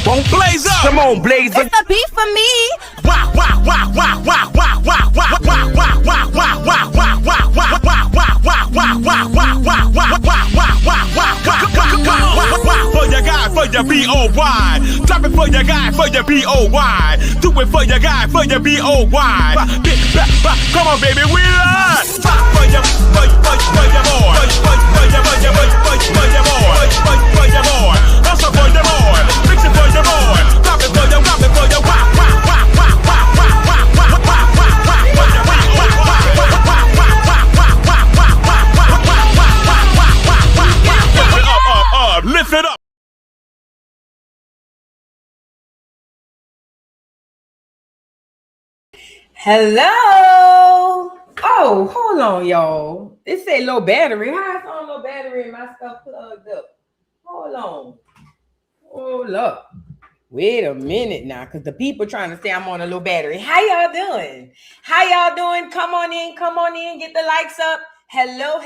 won't blaze up. Come on, blaze up. It's the beat for me. Wah wah wah wah wah wah wah wah wah wah wah wah wah wah wah wah wah wah wah wah for your guy, for your B-O-Y. Drop it for your guy, for your B-O-Y. Do it for your guy, for your B-O-Y. Come on, baby, we love. For your boy, for your boy, for your boy, for your boy. Also for your boy, fix it for your boy. Drop it for your wah wah wah wah wah wah wah wah wah wah wah. Lift it up. Hello. Oh, hold on, y'all. It say low battery. How it's on low battery and my stuff plugged up? Hold on. Hold up. Wait a minute now, because the people trying to say I'm on a low battery. How y'all doing? How y'all doing? Come on in, get the likes up. Hello.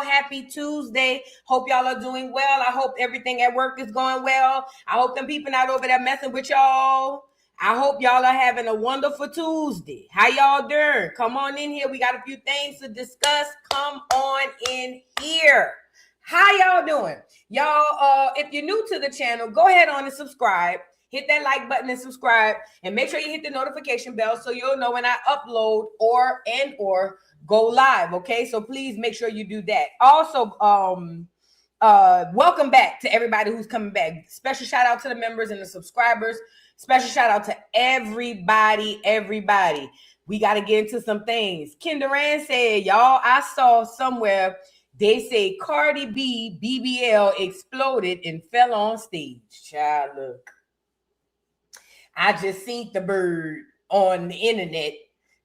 Happy Tuesday. Hope y'all are doing well. I hope everything at work is going well. I hope them people not over there messing with y'all. I hope y'all are having a wonderful Tuesday. How y'all doing? Come on in here. We got a few things to discuss. Come on in here. How y'all doing? Y'all, if you're new to the channel, go ahead on and subscribe. Hit that like button and subscribe. And make sure you hit the notification bell so you'll know when I upload or go live. Okay, so please make sure you do that. Also, welcome back to everybody who's coming back. Special shout out to the members and the subscribers. Special shout out to everybody. We got to get into some things. Kendra Rand said, y'all, I saw somewhere they say Cardi B BBL exploded and fell on stage. Child, look. I just seen the bird on the internet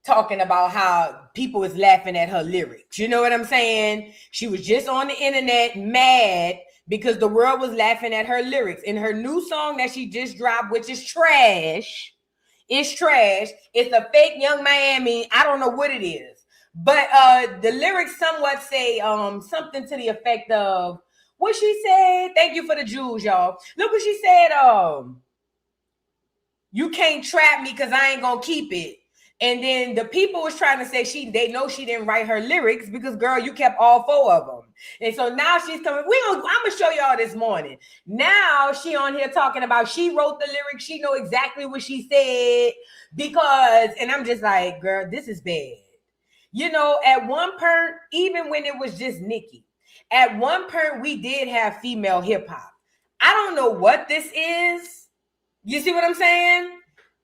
talking about how people was laughing at her lyrics. You know what I'm saying? She was just on the internet mad because the world was laughing at her lyrics. In her new song that she just dropped, which is trash. It's trash. It's a fake Young Miami. I don't know what it is. But the lyrics somewhat say something to the effect of what she said. Thank you for the jewels, y'all. Look what she said. You can't trap me because I ain't gonna keep it. And then the people was trying to say they know she didn't write her lyrics because, girl, you kept all four of them. And so now she's coming. I'm going to show y'all this morning. Now she on here talking about she wrote the lyrics. She know exactly what she said because, and I'm just like, girl, this is bad. You know, at one point, even when it was just Nicki, at one point we did have female hip hop. I don't know what this is. You see what I'm saying?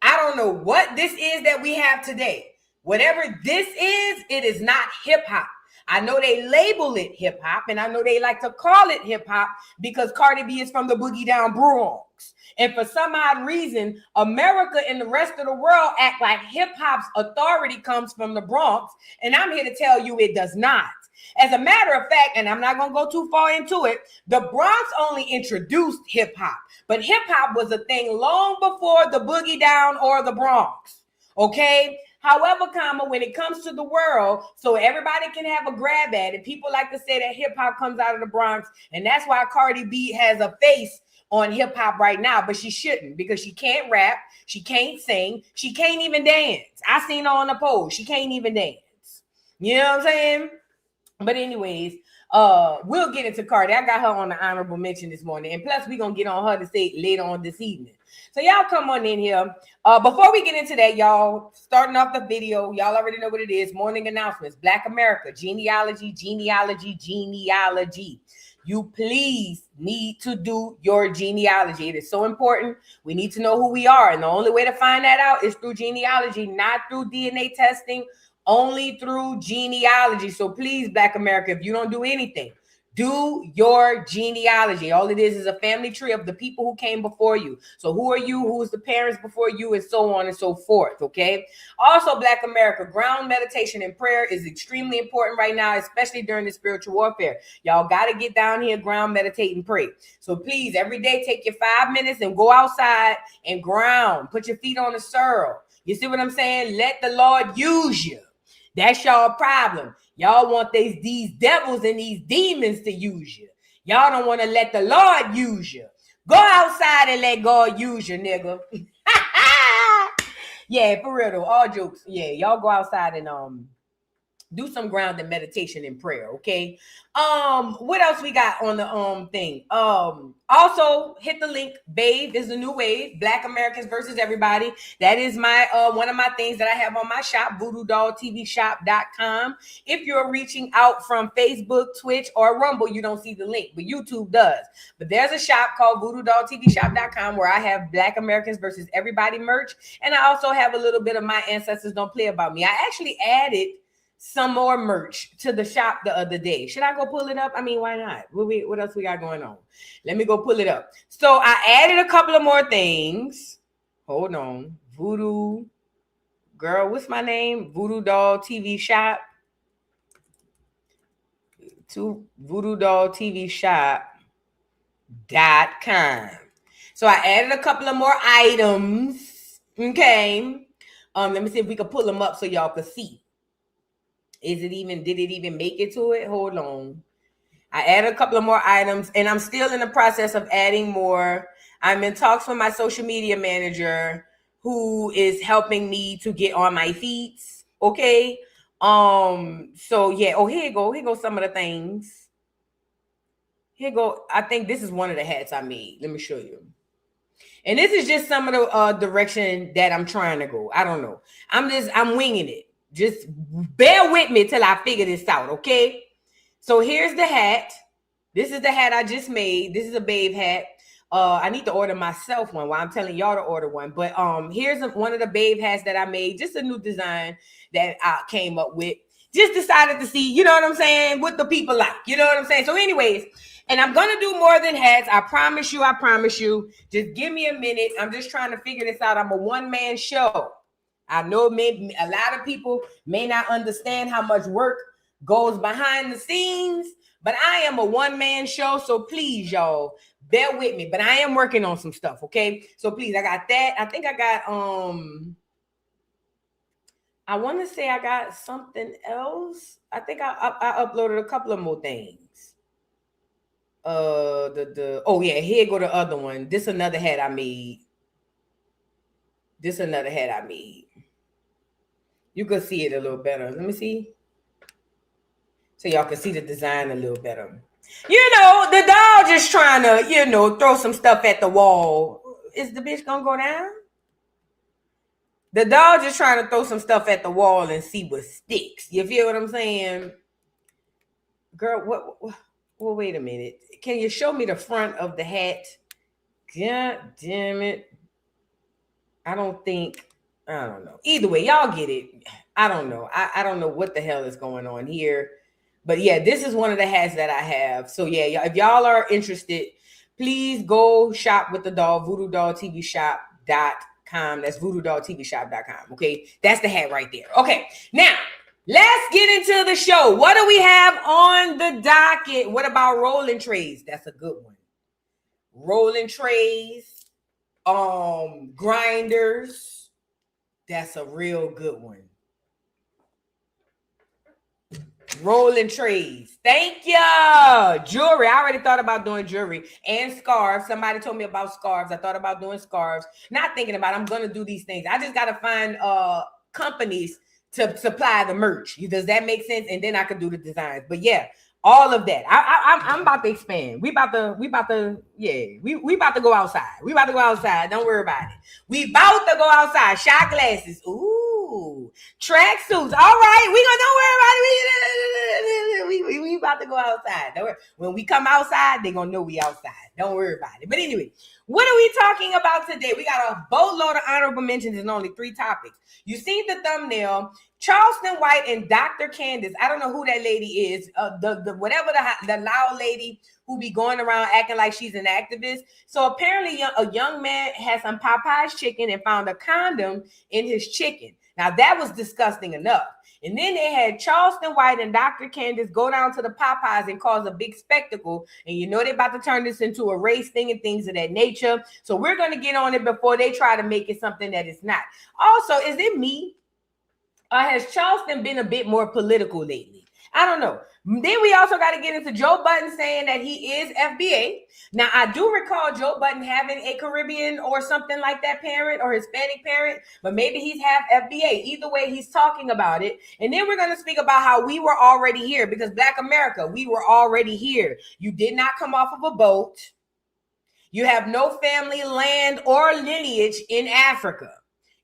I don't know what this is that we have today. Whatever this is, it is not hip hop. I know they label it hip hop, and I know they like to call it hip hop because Cardi B is from the Boogie Down Bronx. And for some odd reason, America and the rest of the world act like hip hop's authority comes from the Bronx. And I'm here to tell you it does not. As a matter of fact, and I'm not going to go too far into it, the Bronx only introduced hip hop, but hip hop was a thing long before the Boogie Down or the Bronx. Okay. However, when it comes to the world, so everybody can have a grab at it. People like to say that hip hop comes out of the Bronx, and that's why Cardi B has a face on hip hop right now, but she shouldn't because she can't rap, she can't sing, she can't even dance. I seen her on the pole, she can't even dance. You know what I'm saying? But anyways, we'll get into Cardi. I got her on the honorable mention this morning, and plus we're gonna get on her to say later on this evening. So y'all come on in here. Before we get into that, y'all, starting off the video, y'all already know what it is. Morning announcements. Black America, genealogy. You please need to do your genealogy. It is so important. We need to know who we are. And the only way to find that out is through genealogy, not through DNA testing, only through genealogy. So please, Black America, if you don't do anything, do your genealogy. All it is a family tree of the people who came before you. So who are you? Who is the parents before you? And so on and so forth. Okay. Also, Black America, ground meditation and prayer is extremely important right now, especially during the spiritual warfare. Y'all got to get down here, ground, meditate, and pray. So please, every day, take your 5 minutes and go outside and ground. Put your feet on the soil. You see what I'm saying? Let the Lord use you. That's y'all problem. Y'all want these devils and these demons to use you. Y'all don't want to let the Lord use you. Go outside and let God use you, nigga. Yeah, for real though. All jokes. Yeah, y'all go outside and do some grounded meditation and prayer, okay? What else we got on the thing? Also hit the link. Babe is the new wave. Black Americans versus everybody. That is my one of my things that I have on my shop, voodoodolltvshop.com. If you're reaching out from Facebook, Twitch, or Rumble, you don't see the link, but YouTube does. But there's a shop called voodoodolltvshop.com where I have Black Americans versus everybody merch, and I also have a little bit of My Ancestors Don't Play About Me. I actually added some more merch to the shop the other day. Should I go pull it up? I mean, why not? What else we got going on? Let me go pull it up. So I added a couple of more things. Hold on. Voodoo girl, what's my name? Voodoo Doll TV Shop. To voodoodolltvshop.com. So I added a couple of more items. Okay. Let me see if we can pull them up so y'all can see. Did it even make it to it? Hold on. I added a couple of more items and I'm still in the process of adding more. I'm in talks with my social media manager who is helping me to get on my feet. Okay. So yeah. Oh, here you go. Here go some of the things. Here go. I think this is one of the hats I made. Let me show you. And this is just some of the direction that I'm trying to go. I don't know. I'm winging it. Just bear with me till I figure this out, okay? So here's the hat. This is the hat I just made. This is a babe hat. I need to order myself one while I'm telling y'all to order one. But here's one of the babe hats that I made. Just a new design that I came up with. Just decided to see, you know what I'm saying, what the people like. You know what I'm saying? So anyways, and I'm going to do more than hats. I promise you. Just give me a minute. I'm just trying to figure this out. I'm a one-man show. I know maybe a lot of people may not understand how much work goes behind the scenes, but I am a one-man show, so please, y'all, bear with me. But I am working on some stuff, okay? So please, I got that. I think I got, I want to say I got something else. I think I uploaded a couple of more things. Oh yeah, here go the other one. This another hat I made. You can see it a little better. Let me see. So y'all can see the design a little better. You know, the doll just trying to, throw some stuff at the wall. Is the bitch gonna go down? The doll just trying to throw some stuff at the wall and see what sticks. You feel what I'm saying? Girl, what? Well, wait a minute. Can you show me the front of the hat? God damn it. I don't know. Either way, y'all get it. I don't know. I don't know what the hell is going on here. But yeah, this is one of the hats that I have. So yeah, if y'all are interested, please go shop with the doll, voodoodolltvshop.com. That's voodoodolltvshop.com. Okay, that's the hat right there. Okay, now let's get into the show. What do we have on the docket? What about rolling trays? That's a good one. Rolling trays. Grinders. That's a real good one. Rolling trays. Thank you. Jewelry. I already thought about doing jewelry and scarves. Somebody told me about scarves. I thought about doing scarves. Not thinking about it. I'm going to do these things. I just got to find companies to supply the merch. Does that make sense? And then I could do the designs. But yeah, all of that. I'm about to expand. We about to go outside. Don't worry about it. We about to go outside. Shot glasses. Ooh, track suits. All right, don't worry about it. We about to go outside. Don't worry. When we come outside, they're gonna know we outside. Don't worry about it. But anyway, what are we talking about today? We got a boatload of honorable mentions and only 3 topics. You seen the thumbnail. Charleston White and Dr. Candace. I don't know who that lady is. The loud lady who be going around acting like she's an activist. So apparently a young man had some Popeyes chicken and found a condom in his chicken. Now that was disgusting enough. And then they had Charleston White and Dr. Candace go down to the Popeyes and cause a big spectacle. And they're about to turn this into a race thing and things of that nature. So we're going to get on it before they try to make it something that it's not. Also, is it me? Has Charleston been a bit more political lately? I don't know. Then we also got to get into Joe Budden saying that he is FBA. Now, I do recall Joe Budden having a Caribbean or something like that parent or Hispanic parent, but maybe he's half FBA. Either way, he's talking about it. And then we're going to speak about how we were already here, because Black America, we were already here. You did not come off of a boat. You have no family, land, or lineage in Africa.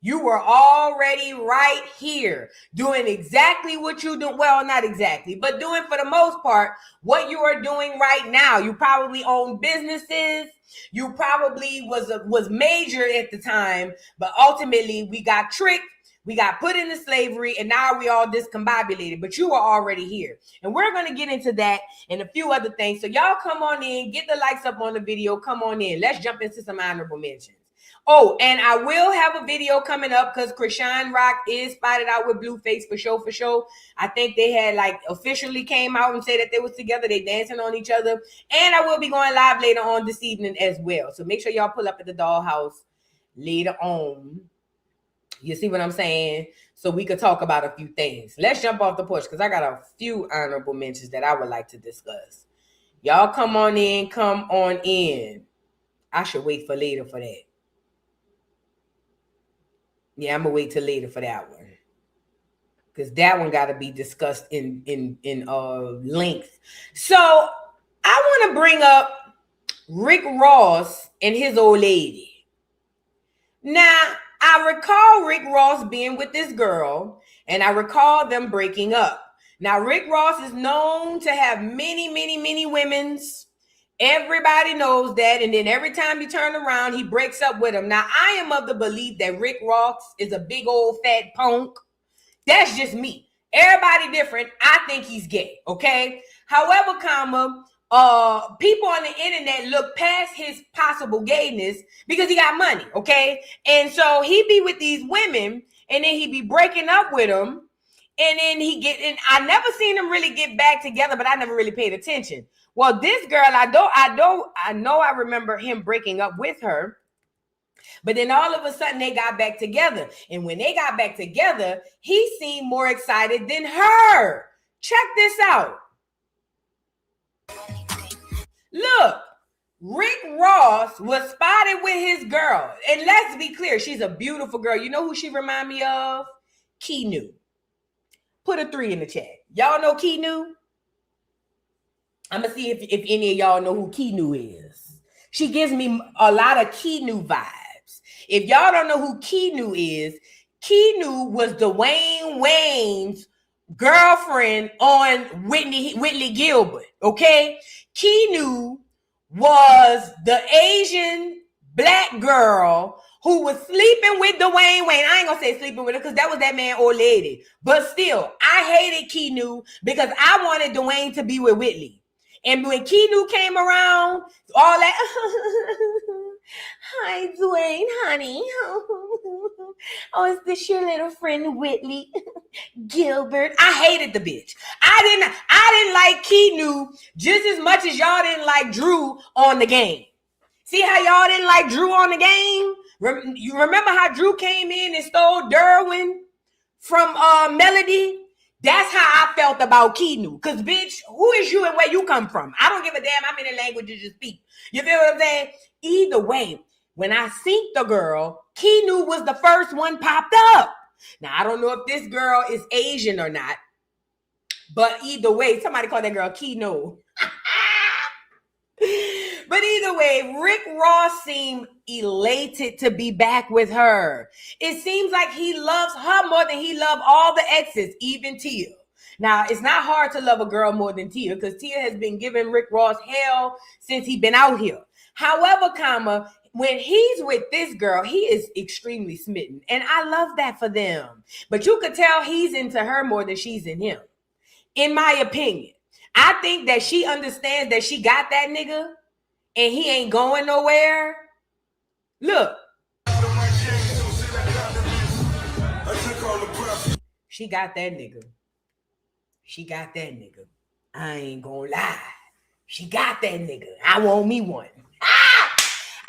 You were already right here doing exactly what you do. Well, not exactly, but doing for the most part what you are doing right now. You probably own businesses. You probably was major at the time, but ultimately we got tricked. We got put into slavery, and now we all discombobulated, but you were already here. And we're going to get into that and a few other things. So y'all come on in, get the likes up on the video. Come on in. Let's jump into some honorable mentions. Oh, and I will have a video coming up because Krishan Rock is spotted out with Blueface for sure. I think they had like officially came out and said that they was together. They dancing on each other. And I will be going live later on this evening as well. So make sure y'all pull up at the Dollhouse later on. You see what I'm saying? So we could talk about a few things. Let's jump off the porch because I got a few honorable mentions that I would like to discuss. Y'all come on in. Come on in. I should wait for later for that. Yeah, I'm gonna wait till later for that one, because that one got to be discussed in length. So I want to bring up Rick Ross and his old lady. Now, I recall Rick Ross being with this girl, and I recall them breaking up. Now, Rick Ross is known to have many women's. Everybody knows that. And then every time you turn around, he breaks up with him. Now, I am of the belief that Rick Ross is a big old fat punk. That's just me. Everybody different. I think he's gay. Okay. However, people on the internet look past his possible gayness because he got money. Okay. And so he be with these women and then he be breaking up with them. And then I never seen them really get back together, but I never really paid attention. Well, this girl, I know I remember him breaking up with her, but then all of a sudden they got back together. And when they got back together, he seemed more excited than her. Check this out. Look, Rick Ross was spotted with his girl. And let's be clear, she's a beautiful girl. You know who she remind me of? Keanu. Put a 3 in the chat. Y'all know Keanu? I'm going to see if any of y'all know who Keanu is. She gives me a lot of Keanu vibes. If y'all don't know who Keanu is, Keanu was Dwayne Wayne's girlfriend on Whitley Gilbert, okay? Keanu was the Asian black girl who was sleeping with Dwayne Wayne. I ain't gonna say sleeping with her because that was that man old lady. But still, I hated Keanu because I wanted Dwayne to be with Whitley. And when Keanu came around, all that, hi, Dwayne, honey. Oh, is this your little friend Whitley Gilbert? I hated the bitch. I didn't like Keanu just as much as y'all didn't like Drew on the game. See how y'all didn't like Drew on the game? You remember how Drew came in and stole Derwin from Melody? That's how I felt about Keanu. Because, bitch, who is you and where you come from? I don't give a damn how many languages you speak. You feel what I'm saying? Either way, when I seen the girl, Keanu was the first one popped up. Now, I don't know if this girl is Asian or not. But either way, somebody called that girl Keanu. But either way, Rick Ross seemed elated to be back with her. It seems like he loves her more than he loved all the exes, even Tia. Now, it's not hard to love a girl more than Tia because Tia has been giving Rick Ross hell since he's been out here. However, when he's with this girl, he is extremely smitten. And I love that for them. But you could tell he's into her more than she's in him. In my opinion. I think that she understands that she got that nigga and he ain't going nowhere. Look. She got that nigga. She got that nigga. I ain't gonna lie. She got that nigga. I want me one.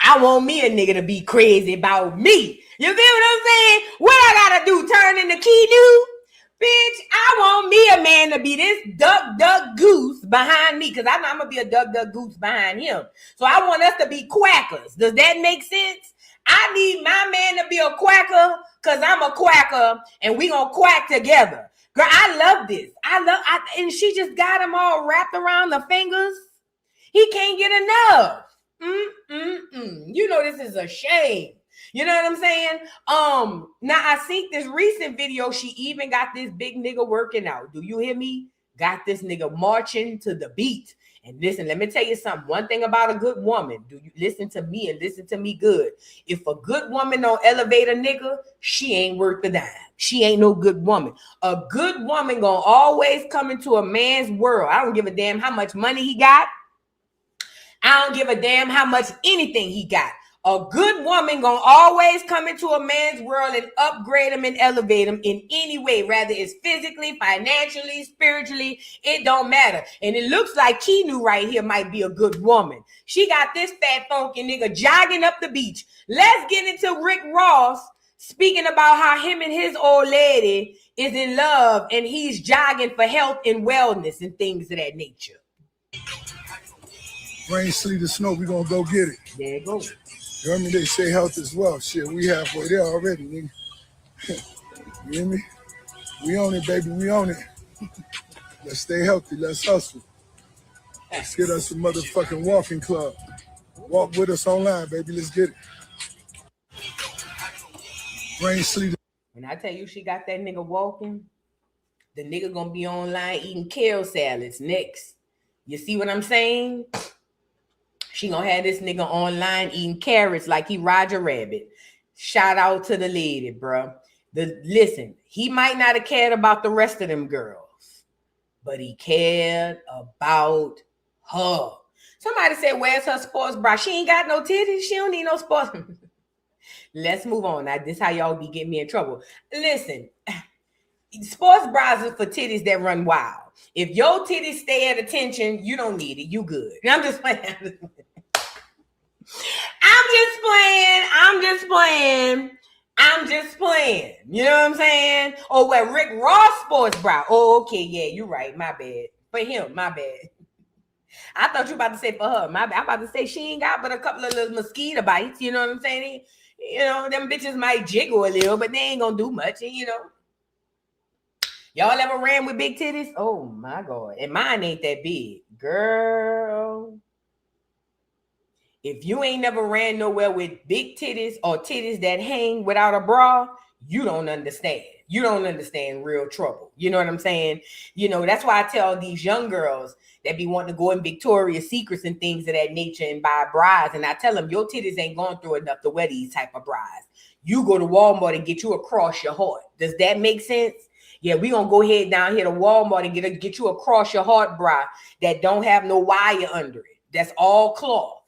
I want me a nigga to be crazy about me. You feel what I'm saying? What I gotta do? Turn into Keanu? Bitch, I want me a man to be this duck goose behind me because I know I'm going to be a duck goose behind him. So I want us to be quackers. Does that make sense? I need my man to be a quacker because I'm a quacker and we going to quack together. Girl, I love this. And she just got him all wrapped around the fingers. He can't get enough. You know, this is a shame. You know what I'm saying? Now I seen this recent video. She even got this big nigga working out. Do you hear me? Got this nigga marching to the beat. And listen, let me tell you something. One thing about a good woman, do you listen to me and listen to me good? If a good woman don't elevate a nigga, she ain't worth the dime. She ain't no good woman. A good woman gonna always come into a man's world. I don't give a damn how much money he got. I don't give a damn how much anything he got. A good woman gonna always come into a man's world and upgrade him and elevate him in any way, rather it's physically, financially, spiritually, it don't matter. And it looks like Keanu right here might be a good woman. She got this fat funky nigga jogging up the beach. Let's get into Rick Ross speaking about how him and his old lady is in love and he's jogging for health and wellness and things of that nature. Rain, sleet, or snow, we gonna go get it. There you go. You hear me? They say health is wealth. Shit, we halfway there already, nigga. You hear me? We own it, baby. We own it. Let's stay healthy. Let's hustle. Let's get us a motherfucking walking club. Walk with us online, baby. Let's get it. Rain, sleet. When I tell you she got that nigga walking, the nigga gonna be online eating kale salads next. You see what I'm saying? She gonna have this nigga online eating carrots like he Roger Rabbit. Shout out to the lady, bro. Listen, he might not have cared about the rest of them girls, but he cared about her. Somebody said, where's her sports bra? She ain't got no titties. She don't need no sports. Let's move on. Now, this is how y'all be getting me in trouble. Listen, sports bras are for titties that run wild. If your titties stay at attention, you don't need it. You good. I'm just playing. I'm just playing. You know what I'm saying? Oh, well, Rick Ross sports bra. Oh, okay. Yeah, you're right. My bad. For him, my bad. I thought you were about to say for her. My bad. I'm about to say she ain't got but a couple of little mosquito bites. You know what I'm saying? You know, them bitches might jiggle a little, but they ain't gonna do much. You know. Y'all ever ran with big titties? Oh my God. And mine ain't that big. Girl. If you ain't never ran nowhere with big titties or titties that hang without a bra, you don't understand. You don't understand real trouble. You know what I'm saying? You know, that's why I tell these young girls that be wanting to go in Victoria's Secrets and things of that nature and buy bras. And I tell them, your titties ain't going through enough to wear these type of bras. You go to Walmart and get you across your heart. Does that make sense? Yeah, we gonna go ahead down here to Walmart and get you a cross your heart bra that don't have no wire under it. That's all cloth.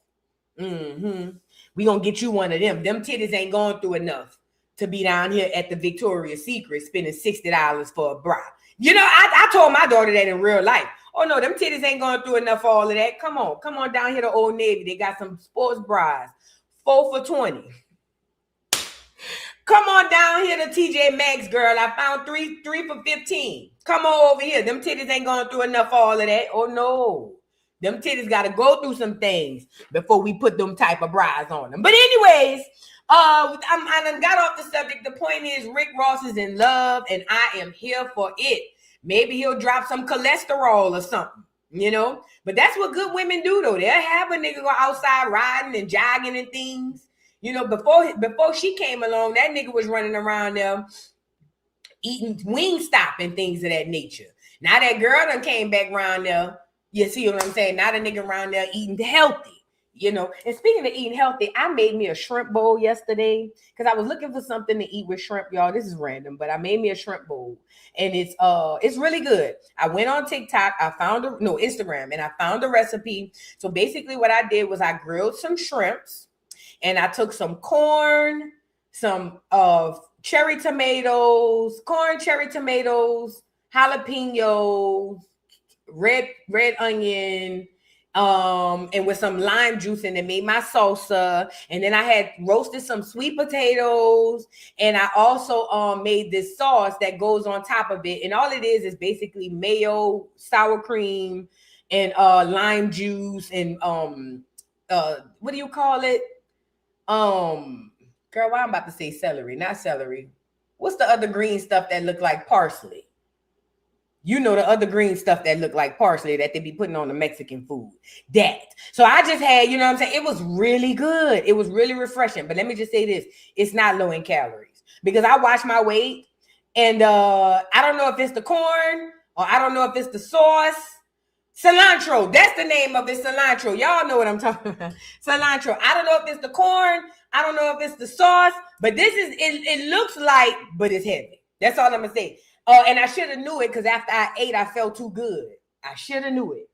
We gonna get you one of them. Them titties ain't going through enough to be down here at the Victoria's Secret spending $60 for a bra. You know, I told my daughter that in real life. Oh no, them titties ain't going through enough for all of that. Come on down here to Old Navy. They got some sports bras, 4 for $20. Come on down here to TJ Maxx, girl. I found three for $15. Come on over here. Them titties ain't going through enough for all of that. Oh no. Them titties got to go through some things before we put them type of bras on them. But anyways, I done got off the subject. The point is Rick Ross is in love and I am here for it. Maybe he'll drop some cholesterol or something, you know. But that's what good women do, though. They'll have a nigga go outside riding and jogging and things. You know, before she came along, that nigga was running around there eating Wingstop and things of that nature. Now that girl done came back around there. You see what I'm saying? Now the nigga around there eating healthy, you know. And speaking of eating healthy, I made me a shrimp bowl yesterday because I was looking for something to eat with shrimp, y'all. This is random, but I made me a shrimp bowl and it's really good. I went on TikTok, Instagram, and I found a recipe. So basically what I did was I grilled some shrimps and I took some corn, some cherry tomatoes, jalapenos, red onion, and with some lime juice, and it made my salsa. And then I had roasted some sweet potatoes, and I also made this sauce that goes on top of it. And all it is basically mayo, sour cream, and lime juice, and what do you call it? Girl, why I'm about to say celery, not celery. What's the other green stuff that look like parsley? You know, the other green stuff that look like parsley that they be putting on the Mexican food. That. So I just had, you know what I'm saying? It was really good. It was really refreshing. But let me just say this. It's not low in calories. Because I watch my weight. And I don't know if it's the corn. Or I don't know if it's the sauce. Cilantro. That's the name of it. Cilantro. Y'all know what I'm talking about. Cilantro. I don't know if it's the corn. I don't know if it's the sauce. But this is, it looks light, but it's heavy. That's all I'm going to say. And I should have knew it, because after I ate, I felt too good. I should have knew it.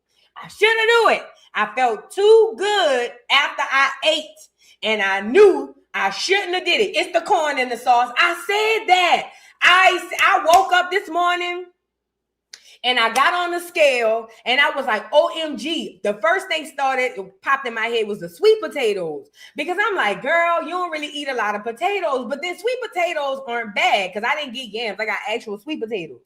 I felt too good after I ate. And I knew I shouldn't have did it. It's the corn in the sauce. I said that. I woke up this morning and I got on the scale and I was like, OMG. The first thing popped in my head was the sweet potatoes. Because I'm like, girl, you don't really eat a lot of potatoes. But then sweet potatoes aren't bad, because I didn't get yams. I got actual sweet potatoes.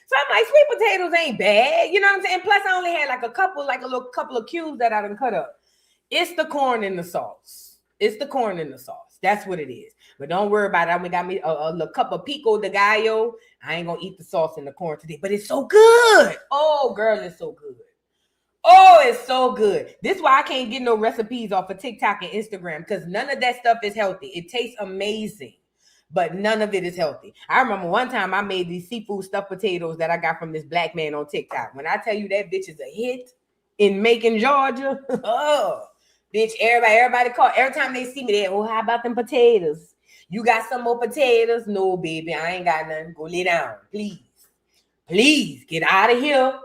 So I'm like, sweet potatoes ain't bad. You know what I'm saying? Plus, I only had like a little couple of cubes that I done cut up. It's the corn in the sauce. That's what it is. But don't worry about it. I got me a little cup of pico de gallo. I ain't gonna eat the sauce and the corn today, but it's so good. Oh, girl, it's so good. Oh, it's so good. This is why I can't get no recipes off of TikTok and Instagram, because none of that stuff is healthy. It tastes amazing, but none of it is healthy. I remember one time I made these seafood stuffed potatoes that I got from this black man on TikTok. When I tell you that bitch is a hit in Macon, Georgia, oh, bitch, everybody call. Every time they see me, they, oh, how about them potatoes? You got some more potatoes? No, baby, I ain't got nothing. Go lay down, please. Please, get out of here.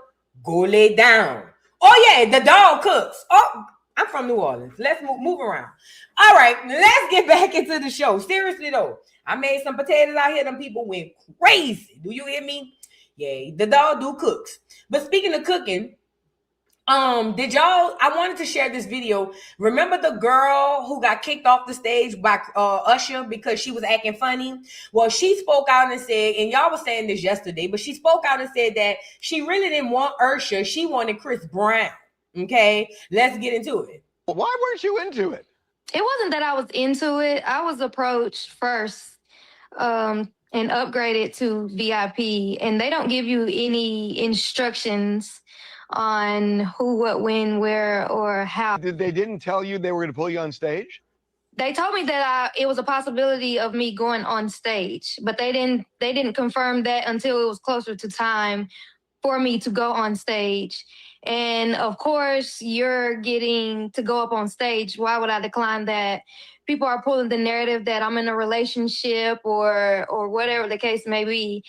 Go lay down. Oh, yeah, the dog cooks. Oh, I'm from New Orleans. Let's move around. All right, let's get back into the show. Seriously, though, I made some potatoes out here. Them people went crazy. Do you hear me? Yeah, the dog do cooks. But speaking of cooking, I wanted to share this video. Remember the girl who got kicked off the stage by Usher because she was acting funny? Well, she spoke out and said, and y'all was saying this yesterday, but she spoke out and said that she really didn't want Usher. She wanted Chris Brown. Okay, let's get into it. Why weren't you into it? It wasn't that I was into it. I was approached first and upgraded to VIP, and they don't give you any instructions on who, what, when, where, or how. They didn't tell you they were going to pull you on stage? They told me that it was a possibility of me going on stage, but they didn't confirm that until it was closer to time for me to go on stage. And of course, you're getting to go up on stage. Why would I decline that? People are pulling the narrative that I'm in a relationship or whatever the case may be.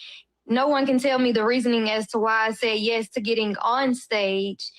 No one can tell me the reasoning as to why I said yes to getting on stage,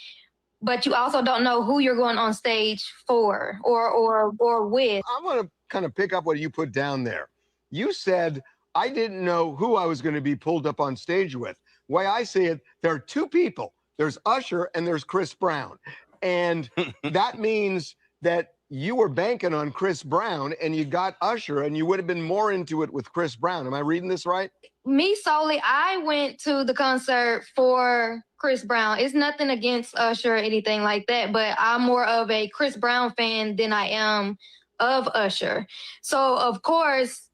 but you also don't know who you're going on stage for or with. I want to kind of pick up what you put down there. You said, I didn't know who I was going to be pulled up on stage with. The way I see it, there are two people. There's Usher and there's Chris Brown. And that means that you were banking on Chris Brown and you got Usher, and you would have been more into it with Chris Brown. Am I reading this right? Me solely, I went to the concert for Chris Brown. It's nothing against Usher or anything like that, but I'm more of a Chris Brown fan than I am of Usher. So, of course,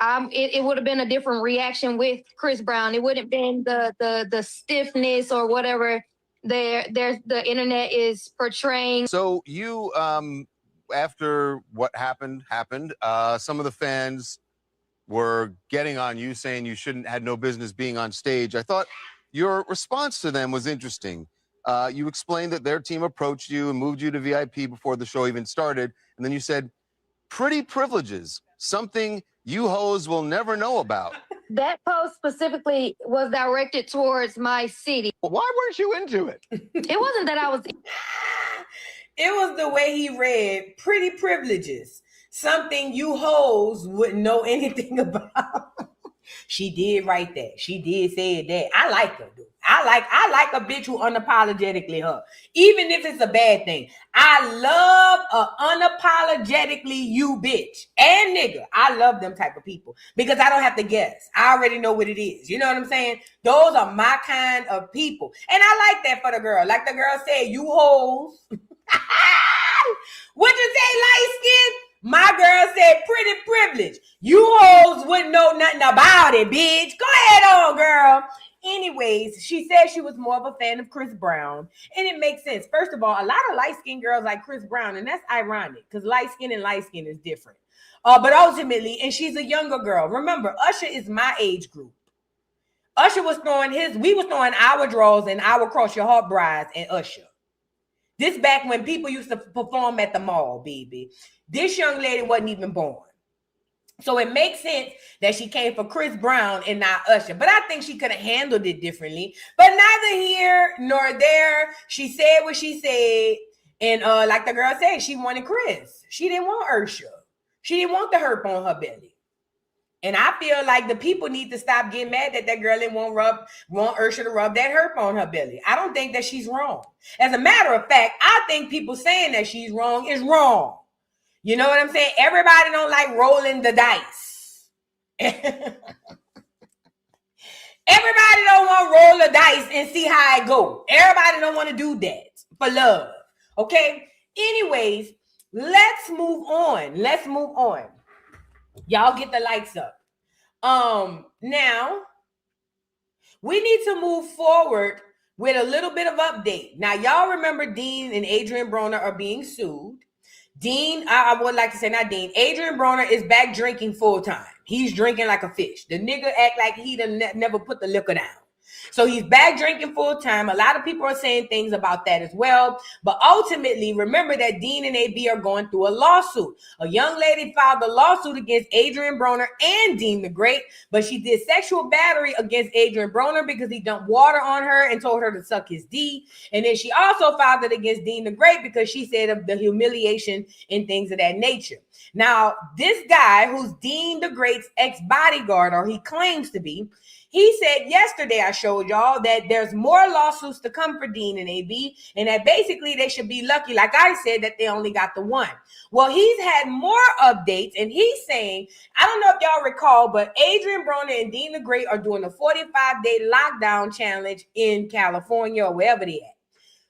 it would have been a different reaction with Chris Brown. It wouldn't have been the stiffness or whatever the internet is portraying. So you, after what happened, some of the fans were getting on you, saying you had no business being on stage. I thought your response to them was interesting. You explained that their team approached you and moved you to VIP before the show even started. And then you said, pretty privileges, something you hoes will never know about. That post specifically was directed towards my city. Why weren't you into it? It wasn't that I was... It was the way he read, pretty privileges, something you hoes wouldn't know anything about. She did write that. She did say that. I like her, dude. I like a bitch who unapologetically her, even if it's a bad thing. I love a unapologetically you bitch and nigga. I love them type of people because I don't have to guess. I already know what it is. You know what I'm saying? Those are my kind of people, and I like that for the girl. Like the girl said, you hoes. What you say, light skin? My girl said pretty privilege. You hoes wouldn't know nothing about it, bitch. Go ahead on, girl. Anyways, she said she was more of a fan of Chris Brown, and it makes sense. First of all, a lot of light-skinned girls like Chris Brown, and that's ironic because light skin and light skin is different. But ultimately, and she's a younger girl. Remember, Usher is my age group. Usher was we was throwing our draws and our cross your heart brides and Usher. This back when people used to perform at the mall, baby. This young lady wasn't even born. So it makes sense that she came for Chris Brown and not Usher. But I think she could have handled it differently. But neither here nor there. She said what she said. And like the girl said, she wanted Chris. She didn't want Usher. She didn't want the herp on her belly. And I feel like the people need to stop getting mad that girl didn't want Usher to rub that herp on her belly. I don't think that she's wrong. As a matter of fact, I think people saying that she's wrong is wrong. You know what I'm saying? Everybody don't like rolling the dice. Everybody don't want to roll the dice and see how it go. Everybody don't want to do that for love. Okay? Anyways, let's move on. Let's move on. Y'all get the lights up. Now, we need to move forward with a little bit of update. Now, y'all remember Dean and Adrian Broner are being sued. Dean, I would like to say not Dean. Adrian Broner is back drinking full time. He's drinking like a fish. The nigga act like he done never put the liquor down. So he's back drinking full time. A lot of people are saying things about that as well. But ultimately, remember that Dean and AB are going through a lawsuit. A young lady filed a lawsuit against Adrian Broner and Dean the Great, but she did sexual battery against Adrian Broner because he dumped water on her and told her to suck his D. And then she also filed it against Dean the Great because she said of the humiliation and things of that nature. Now, this guy who's Dean the Great's ex-bodyguard, or he claims to be, he said yesterday, I showed y'all that there's more lawsuits to come for Dean and AB, and that basically they should be lucky, like I said, that they only got the one. Well, he's had more updates, and he's saying, I don't know if y'all recall, but Adrian Broner and Dean the Great are doing a 45-day lockdown challenge in California or wherever they at.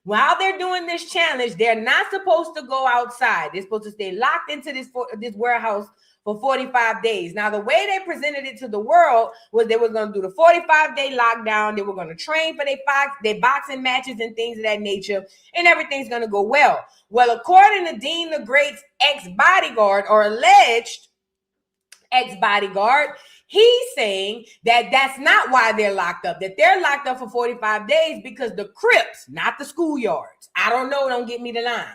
While they're doing this challenge, they're not supposed to go outside. They're supposed to stay locked into this warehouse for 45 days. Now, the way they presented it to the world was they were going to do the 45-day lockdown. They were going to train for their boxing matches and things of that nature, and everything's going to go well. Well, according to Dean the Great's ex-bodyguard or alleged ex-bodyguard, he's saying that that's not why they're locked up, that they're locked up for 45 days because the Crips, not the schoolyards. I don't know. Don't get me the line.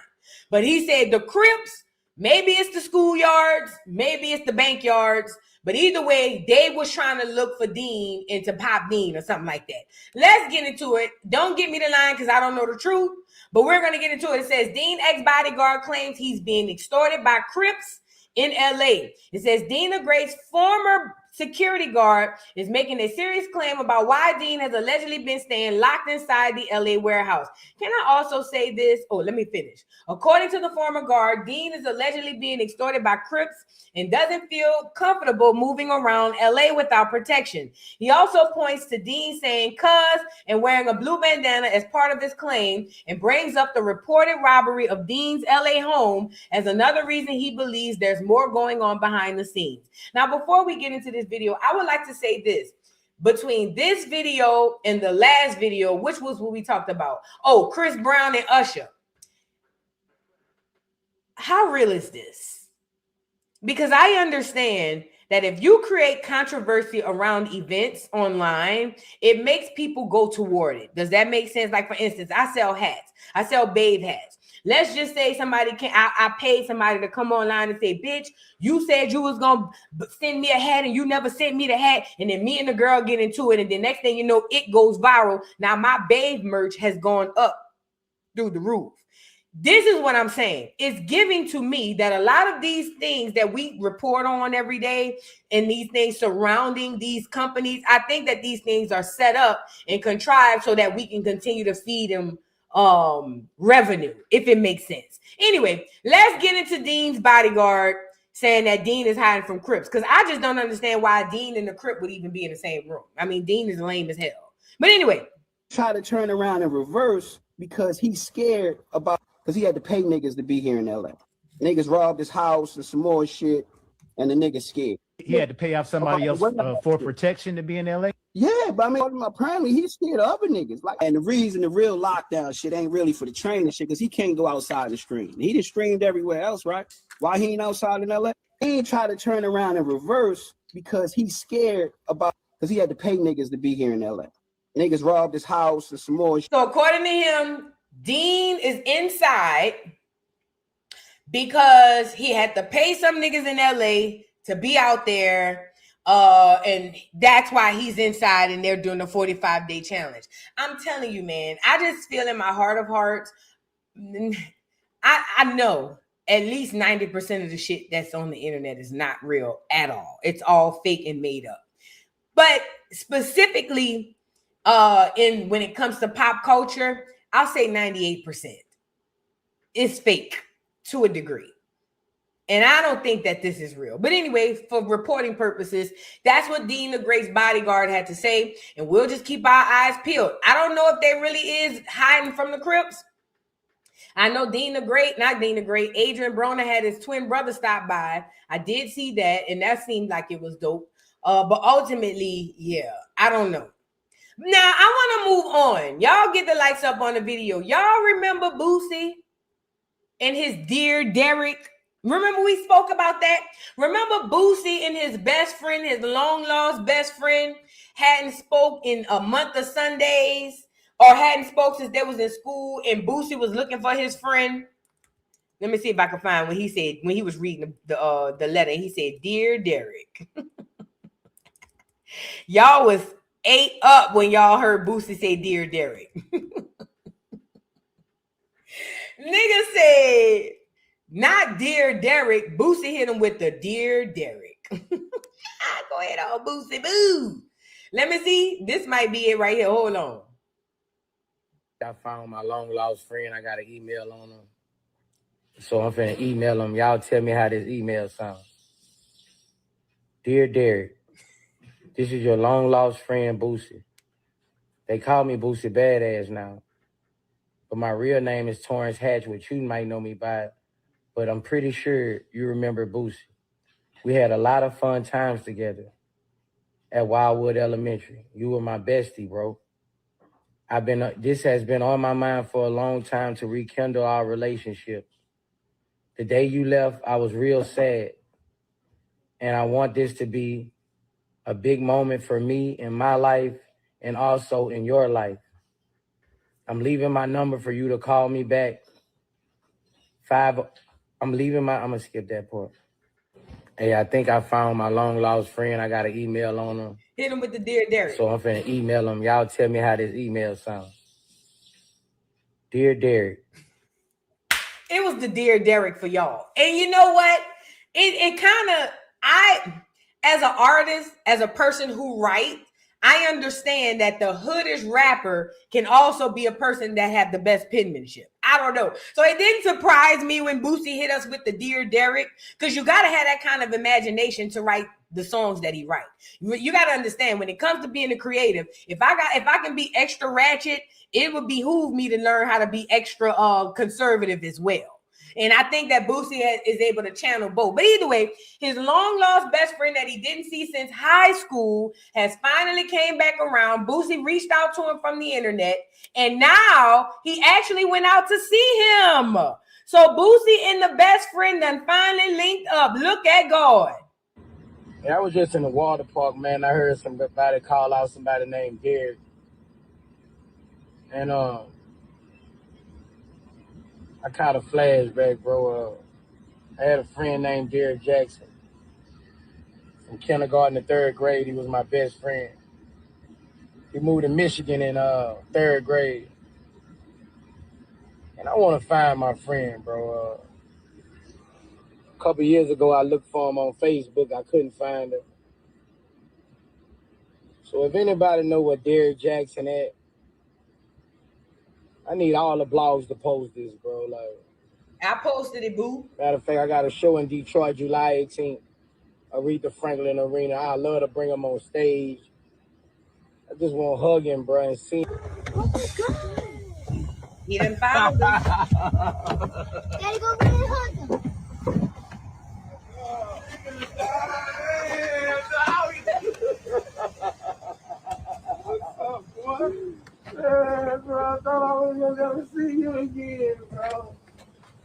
But he said the Crips, maybe it's the schoolyards, maybe it's the bankyards, but either way, they was trying to look for Dean and to pop Dean or something like that. Let's get into it. Don't get me the line because I don't know the truth, but we're going to get into it. It says Dean ex-bodyguard claims he's being extorted by Crips in LA. It says Dean the Great's former security guard is making a serious claim about why Dean has allegedly been staying locked inside the LA warehouse. Can I also say this? Oh, let me finish. According to the former guard, Dean is allegedly being extorted by Crips and doesn't feel comfortable moving around LA without protection. He also points to Dean saying "cuz" and wearing a blue bandana as part of his claim and brings up the reported robbery of Dean's LA home as another reason he believes there's more going on behind the scenes. Now, before we get into this video, I would like to say this. Between this video and the last video, which was what we talked about, oh, Chris Brown and Usher, how real is this? Because I understand that if you create controversy around events online, it makes people go toward it. Does that make sense? Like, for instance, I sell hats. I sell Babe hats. Let's just say I paid somebody to come online and say, bitch, you said you was going to send me a hat and you never sent me the hat. And then me and the girl get into it. And the next thing you know, it goes viral. Now my Babe merch has gone up through the roof. This is what I'm saying. It's giving to me that a lot of these things that we report on every day and these things surrounding these companies, I think that these things are set up and contrived so that we can continue to feed them revenue, if it makes sense. Anyway, let's get into Dean's bodyguard saying that Dean is hiding from Crips, because I just don't understand why Dean and the Crip would even be in the same room. I mean, Dean is lame as hell. But anyway. Try to turn around and reverse because he's scared about, because he had to pay niggas to be here in LA. Niggas robbed his house and some more shit, and the nigga's scared. He had to pay off somebody else for protection to be in LA? Yeah, but I mean, apparently he's scared of other niggas. Like, and the reason the real lockdown shit ain't really for the training shit, because he can't go outside and stream. He done streamed everywhere else, right? Why he ain't outside in LA? He ain't try to turn around and reverse because he's scared about, because he had to pay niggas to be here in LA. Niggas robbed his house and some more shit. So according to him, Dean is inside because he had to pay some niggas in LA to be out there. And that's why he's inside and they're doing the 45-day challenge. I'm telling you, man, I just feel in my heart of hearts, I know at least 90% of the shit that's on the internet is not real at all. It's all fake and made up. But specifically, when it comes to pop culture, I'll say 98% is fake to a degree. And I don't think that this is real. But anyway, for reporting purposes, that's what Dean the Great's bodyguard had to say. And we'll just keep our eyes peeled. I don't know if they really is hiding from the Crips. I know Dean the Great, not Dean the Great, Adrian Broner had his twin brother stop by. I did see that, and that seemed like it was dope. But ultimately, yeah, I don't know. Now, I want to move on. Y'all get the lights up on the video. Y'all remember Boosie and his Dear Derek? Remember we spoke about that? Remember Boosie and his best friend, his long-lost best friend, hadn't spoke in a month of Sundays, or hadn't spoke since they was in school, and Boosie was looking for his friend? Let me see if I can find when he said, when he was reading the letter, he said, Dear Derek. Y'all was ate up when y'all heard Boosie say Dear Derek. Nigga said, not Dear Derek. Boosie hit him with the Dear Derek. Go ahead, old Boosie, boo. Let me see. This might be it right here. Hold on. I found my long lost friend. I got an email on him. So I'm finna email him. Y'all tell me how this email sounds. Dear Derek, this is your long lost friend, Boosie. They call me Boosie Badass now. But my real name is Torrance Hatch, which you might know me by. But I'm pretty sure you remember Boosie. We had a lot of fun times together at Wildwood Elementary. You were my bestie, bro. This has been on my mind for a long time to rekindle our relationship. The day you left, I was real sad. And I want this to be a big moment for me in my life and also in your life. I'm leaving my number for you to call me back. I'm gonna skip that part. Hey, I think I found my long lost friend. I got an email on him. Hit him with the Dear Derek. So I'm finna email him. Y'all tell me how this email sounds. Dear Derek. It was the Dear Derek for y'all. And you know what? It kind of, as an artist, as a person who writes, I understand that the hoodish rapper can also be a person that have the best penmanship. I don't know. So it didn't surprise me when Boosie hit us with the Dear Derek, because you got to have that kind of imagination to write the songs that he writes. You got to understand, when it comes to being a creative, if I can be extra ratchet, it would behoove me to learn how to be extra conservative as well. And I think that Boosie is able to channel both. But either way, his long-lost best friend that he didn't see since high school has finally came back around. Boosie reached out to him from the internet, and now he actually went out to see him. So Boosie and the best friend done finally linked up. Look at God. Yeah, I was just in the water park, man. I heard somebody call out somebody named Derek. And I caught a flashback, bro. I had a friend named Derek Jackson. From kindergarten to third grade, he was my best friend. He moved to Michigan in third grade. And I want to find my friend, bro. A couple years ago, I looked for him on Facebook. I couldn't find him. So if anybody know where Derrick Jackson at, I need all the blogs to post this, bro. Like, I posted it, boo. Matter of fact, I got a show in Detroit, July 18th, Aretha Franklin Arena. I love to bring him on stage. I just want to hug him, bro, and see. He done found him. Daddy, go bring and hug him. Yeah, bro, I thought I was gonna never see you again, bro.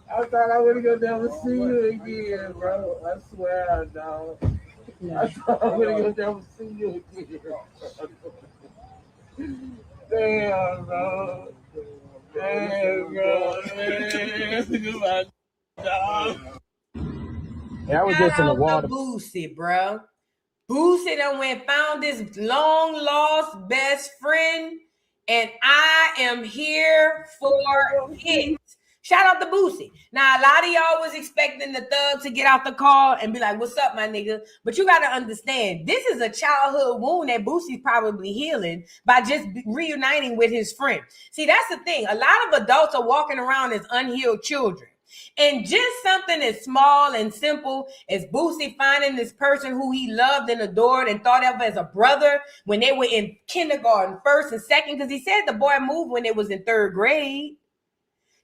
I thought I was gonna never see you again, bro. I swear, dog. I thought I was gonna never see you again. Damn, bro. Damn, bro. Man. Yeah, I was just in the water. Boosie, bro. Boosie done went found this long lost best friend, and I am here for it. Shout out to Boosie. Now, a lot of y'all was expecting the thug to get out the car and be like, what's up, my nigga? But you got to understand, this is a childhood wound that Boosie's probably healing by just reuniting with his friend. See, that's the thing. A lot of adults are walking around as unhealed children. And just something as small and simple as Boosie finding this person who he loved and adored and thought of as a brother when they were in kindergarten, first and second, because he said the boy moved when they was in third grade.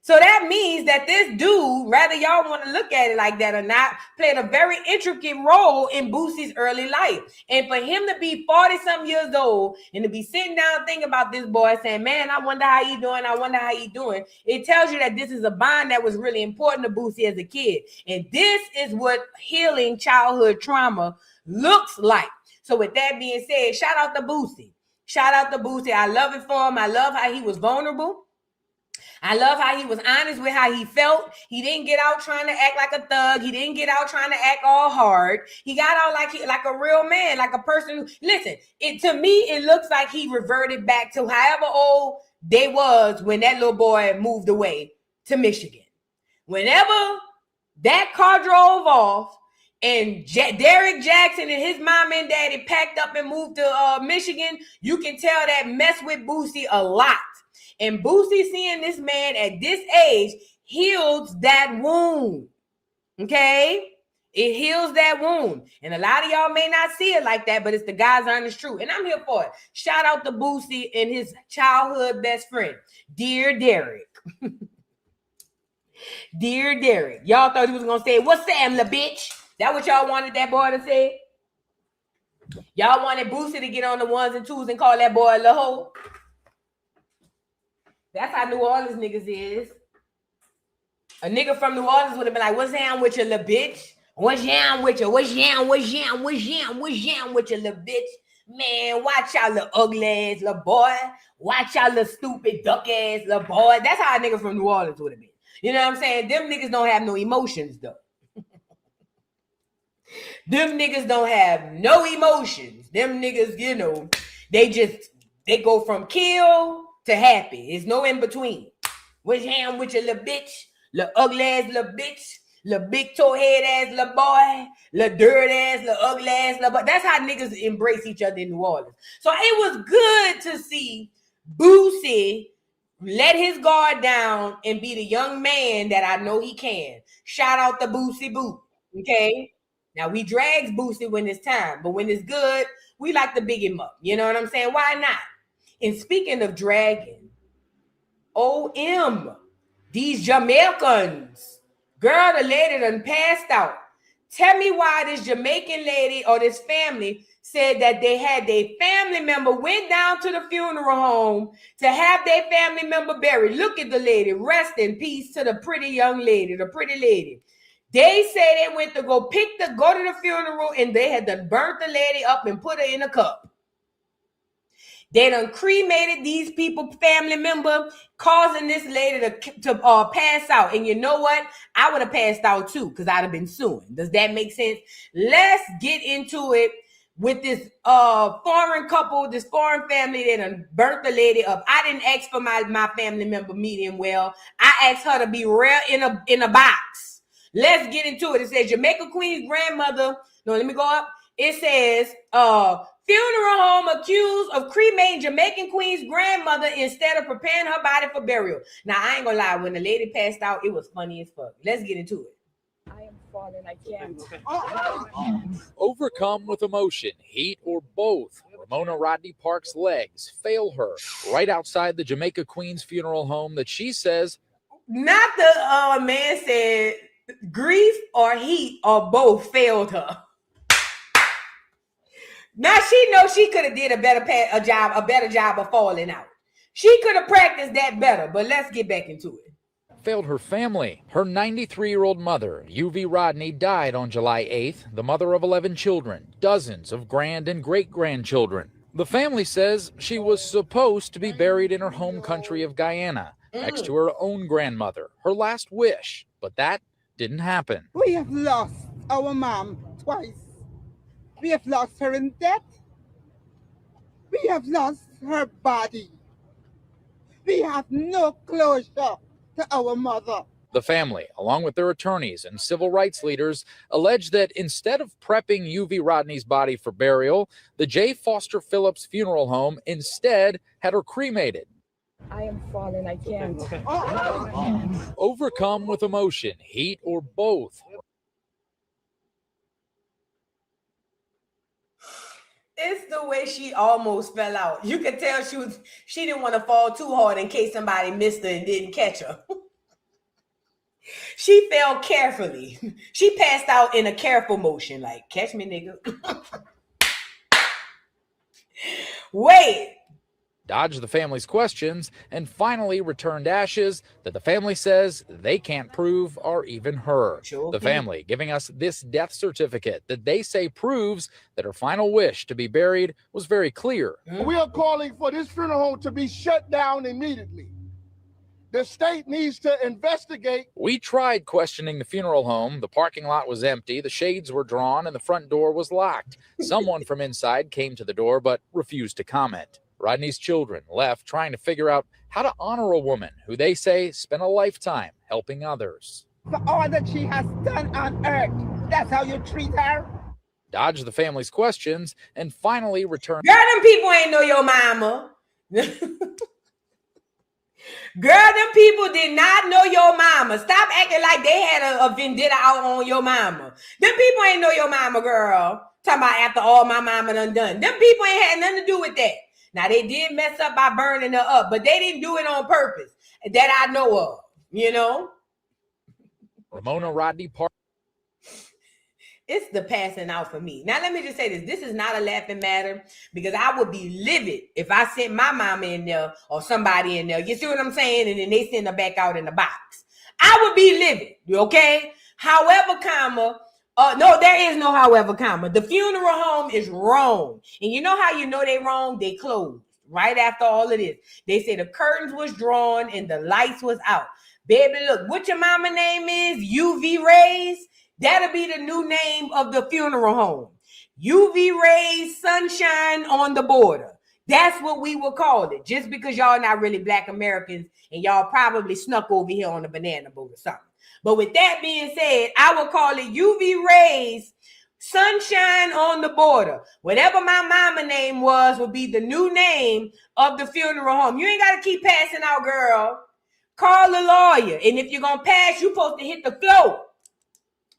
So that means that this dude, whether y'all want to look at it like that or not, played a very intricate role in Boosie's early life. And for him to be 40-something years old and to be sitting down thinking about this boy saying, man, I wonder how he doing. I wonder how he doing. It tells you that this is a bond that was really important to Boosie as a kid. And this is what healing childhood trauma looks like. So with that being said, shout out to Boosie. Shout out to Boosie. I love it for him. I love how he was vulnerable. I love how he was honest with how he felt. He didn't get out trying to act like a thug. He didn't get out trying to act all hard. He got out like a real man, like a person who, listen, to me, it looks like he reverted back to however old they was when that little boy moved away to Michigan. Whenever that car drove off and Derrick Jackson and his mom and daddy packed up and moved to Michigan, you can tell that messed with Boosie a lot. And Boosie seeing this man at this age heals that wound, okay? It heals that wound. And a lot of y'all may not see it like that, but it's the God's honest truth. And I'm here for it. Shout out to Boosie and his childhood best friend, Dear Derrick. Dear Derrick. Y'all thought he was going to say, what's Sam, la bitch? That what y'all wanted that boy to say? Y'all wanted Boosie to get on the ones and twos and call that boy a la hoe? That's how New Orleans niggas is. A nigga from New Orleans would have been like, what's down with you, little bitch? What's down with you? What's down with you, little bitch? Man, watch y'all little ugly ass little boy. Watch y'all little stupid duck ass little boy. That's how a nigga from New Orleans would have been. You know what I'm saying? Them niggas don't have no emotions, though. Them niggas don't have no emotions. Them niggas, you know, they go from kill to happy. There's no in between. What's hand with your little bitch, little ugly ass little bitch, little big toe head ass little boy, little dirt ass, little ugly ass little boy. That's how niggas embrace each other in New Orleans. So it was good to see Boosie let his guard down and be the young man that I know he can. Shout out to Boosie Boo. Okay. Now we drags Boosie when it's time, but when it's good, we like to big him up. You know what I'm saying? Why not? And speaking of dragging, OM, these Jamaicans, girl, the lady done passed out. Tell me why this Jamaican lady or this family said that they had their family member went down to the funeral home to have their family member buried. Look at the lady. Rest in peace to the pretty young lady, the pretty lady. They say they went to go to the funeral and they had done burnt the lady up and put her in a cup. They done cremated these people, family member, causing this lady to pass out. And you know what? I would have passed out too because I'd have been suing. Does that make sense? Let's get into it. with this foreign couple, this foreign family that done burnt the lady up. I didn't ask for my family member meeting well. I asked her to be rare in a box. Let's get into it. It says Jamaica Queen's grandmother. No, let me go up. It says funeral home accused of cremating Jamaican Queen's grandmother instead of preparing her body for burial. Now, I ain't gonna lie. When the lady passed out, it was funny as fuck. Let's get into it. I am falling. I can't. Overcome with emotion, heat, or both, Ramona Rodney Park's legs fail her right outside the Jamaica Queen's funeral home that she says. Not the man said grief or heat or both failed her. Now she knows she could have did a better job of falling out. She could have practiced that better, but let's get back into it. Failed her family. Her 93-year-old mother, UV Rodney, died on July 8th, the mother of 11 children, dozens of grand and great-grandchildren. The family says she was supposed to be buried in her home country of Guyana, next to her own grandmother, her last wish, but that didn't happen. We have lost our mom twice. We have lost her in death. We have lost her body. We have no closure to our mother. The family, along with their attorneys and civil rights leaders, allege that instead of prepping UV Rodney's body for burial, the J. Foster Phillips Funeral Home instead had her cremated. I am falling. I can't. Overcome with emotion, heat, or both. It's the way she almost fell out. You could tell she didn't want to fall too hard in case somebody missed her and didn't catch her. She fell carefully. She passed out in a careful motion, like, catch me, nigga. Wait. Dodged the family's questions and finally returned ashes that the family says they can't prove are even her. The family giving us this death certificate that they say proves that her final wish to be buried was very clear. We are calling for this funeral home to be shut down immediately. The state needs to investigate. We tried questioning the funeral home. The parking lot was empty, the shades were drawn, and the front door was locked. Someone from inside came to the door but refused to comment. Rodney's children left trying to figure out how to honor a woman who they say spent a lifetime helping others. For all that she has done on earth, that's how you treat her? Dodged the family's questions and finally returned. Girl, them people ain't know your mama. Girl, them people did not know your mama. Stop acting like they had a vendetta out on your mama. Them people ain't know your mama, girl. Talking about after all my mama done. Them people ain't had nothing to do with that. Now, they did mess up by burning her up, but they didn't do it on purpose that I know of, you know? Ramona Rodney Park. It's the passing out for me. Now, let me just say this. This is not a laughing matter because I would be livid if I sent my mama in there or somebody in there. You see what I'm saying? And then they send her back out in the box. I would be livid, okay? However, no, there is no however, the funeral home is wrong. And you know how you know they wrong? They closed right after all of this. They say the curtains was drawn and the lights was out. Baby, look, what your mama name is? UV Rays. That'll be the new name of the funeral home. UV Rays, sunshine on the border. That's what we will call it. Just because y'all not really Black Americans and y'all probably snuck over here on a banana boat or something. But with that being said, I will call it UV Rays, sunshine on the border. Whatever my mama name was will be the new name of the funeral home. You ain't got to keep passing out, girl. Call a lawyer. And if you're going to pass, you're supposed to hit the floor.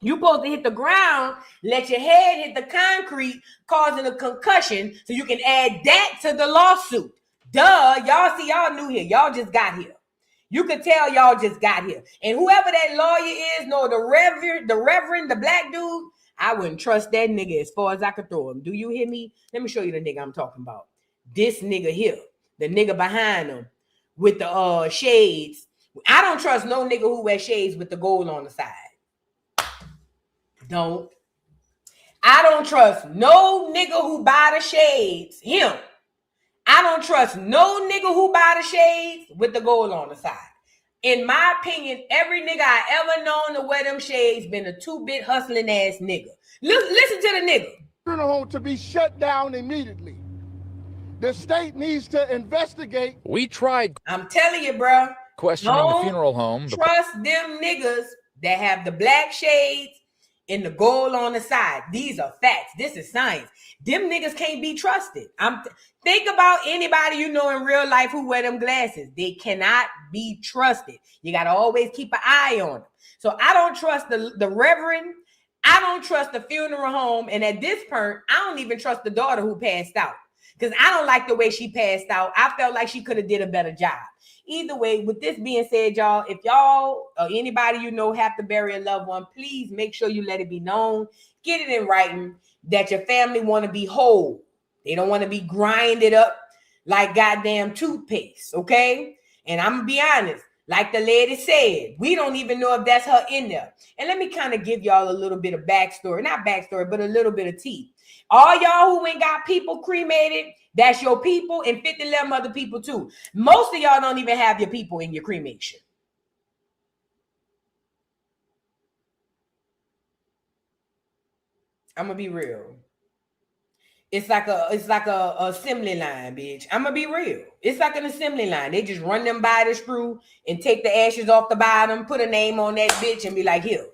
You're supposed to hit the ground, let your head hit the concrete, causing a concussion, so you can add that to the lawsuit. Duh, y'all see, y'all new here. Y'all just got here. You can tell y'all just got here. And whoever that lawyer is, no, the reverend, the black dude, I wouldn't trust that nigga as far as I could throw him. Do you hear me? Let me show you the nigga I'm talking about. This nigga here, the nigga behind him with the shades. I don't trust no nigga who wears shades with the gold on the side. I don't trust no nigga who buy the shades. Him. I don't trust no nigga who buy the shades with the gold on the side. In my opinion, every nigga I ever known to wear them shades been a 2-bit hustling ass nigga. Listen to the nigga. funeral home to be shut down immediately. The state needs to investigate. We tried I'm telling you, bro. questioning the funeral home. Trust them niggas that have the black shades and the gold on the side. These are facts. This is science. Them niggas can't be trusted. Think about anybody you know in real life who wear them glasses. They cannot be trusted. You got to always keep an eye on them. So I don't trust the reverend. I don't trust the funeral home. And at this point, I don't even trust the daughter who passed out. Because I don't like the way she passed out. I felt like she could have did a better job. Either way, with this being said, y'all, if y'all or anybody you know have to bury a loved one, please make sure you let it be known. Get it in writing that your family want to be whole. They don't want to be grinded up like goddamn toothpaste, okay? And I'm going to be honest. Like the lady said, we don't even know if that's her in there. And let me kind of give y'all a little bit of backstory. Not backstory, but a little bit of tea. All y'all who ain't got people cremated, that's your people, and 50-11 other people too. Most of y'all don't even have your people in your cremation. I'm gonna be real. It's like a assembly line, bitch. I'm gonna be real. It's like an assembly line. They just run them by the screw and take the ashes off the bottom, put a name on that bitch, and be like, here.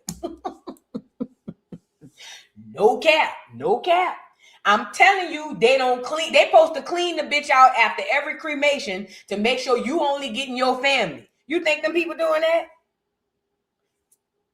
No cap, no cap. I'm telling you, they don't clean. They supposed to clean the bitch out after every cremation to make sure you only getting your family. You think them people doing that?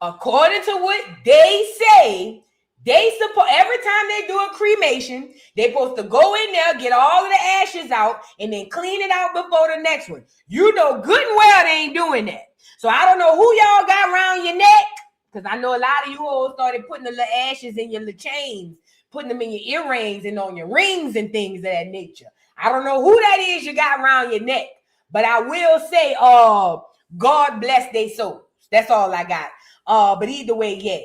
According to what they say, they suppose every time they do a cremation, they supposed to go in there, get all of the ashes out, and then clean it out before the next one. You know good and well they ain't doing that. So I don't know who y'all got around your neck, because I know a lot of you all started putting the little ashes in your little chains, putting them in your earrings and on your rings and things of that nature. I don't know who that is you got around your neck, but I will say, God bless their souls. That's all I got. But either way, yeah.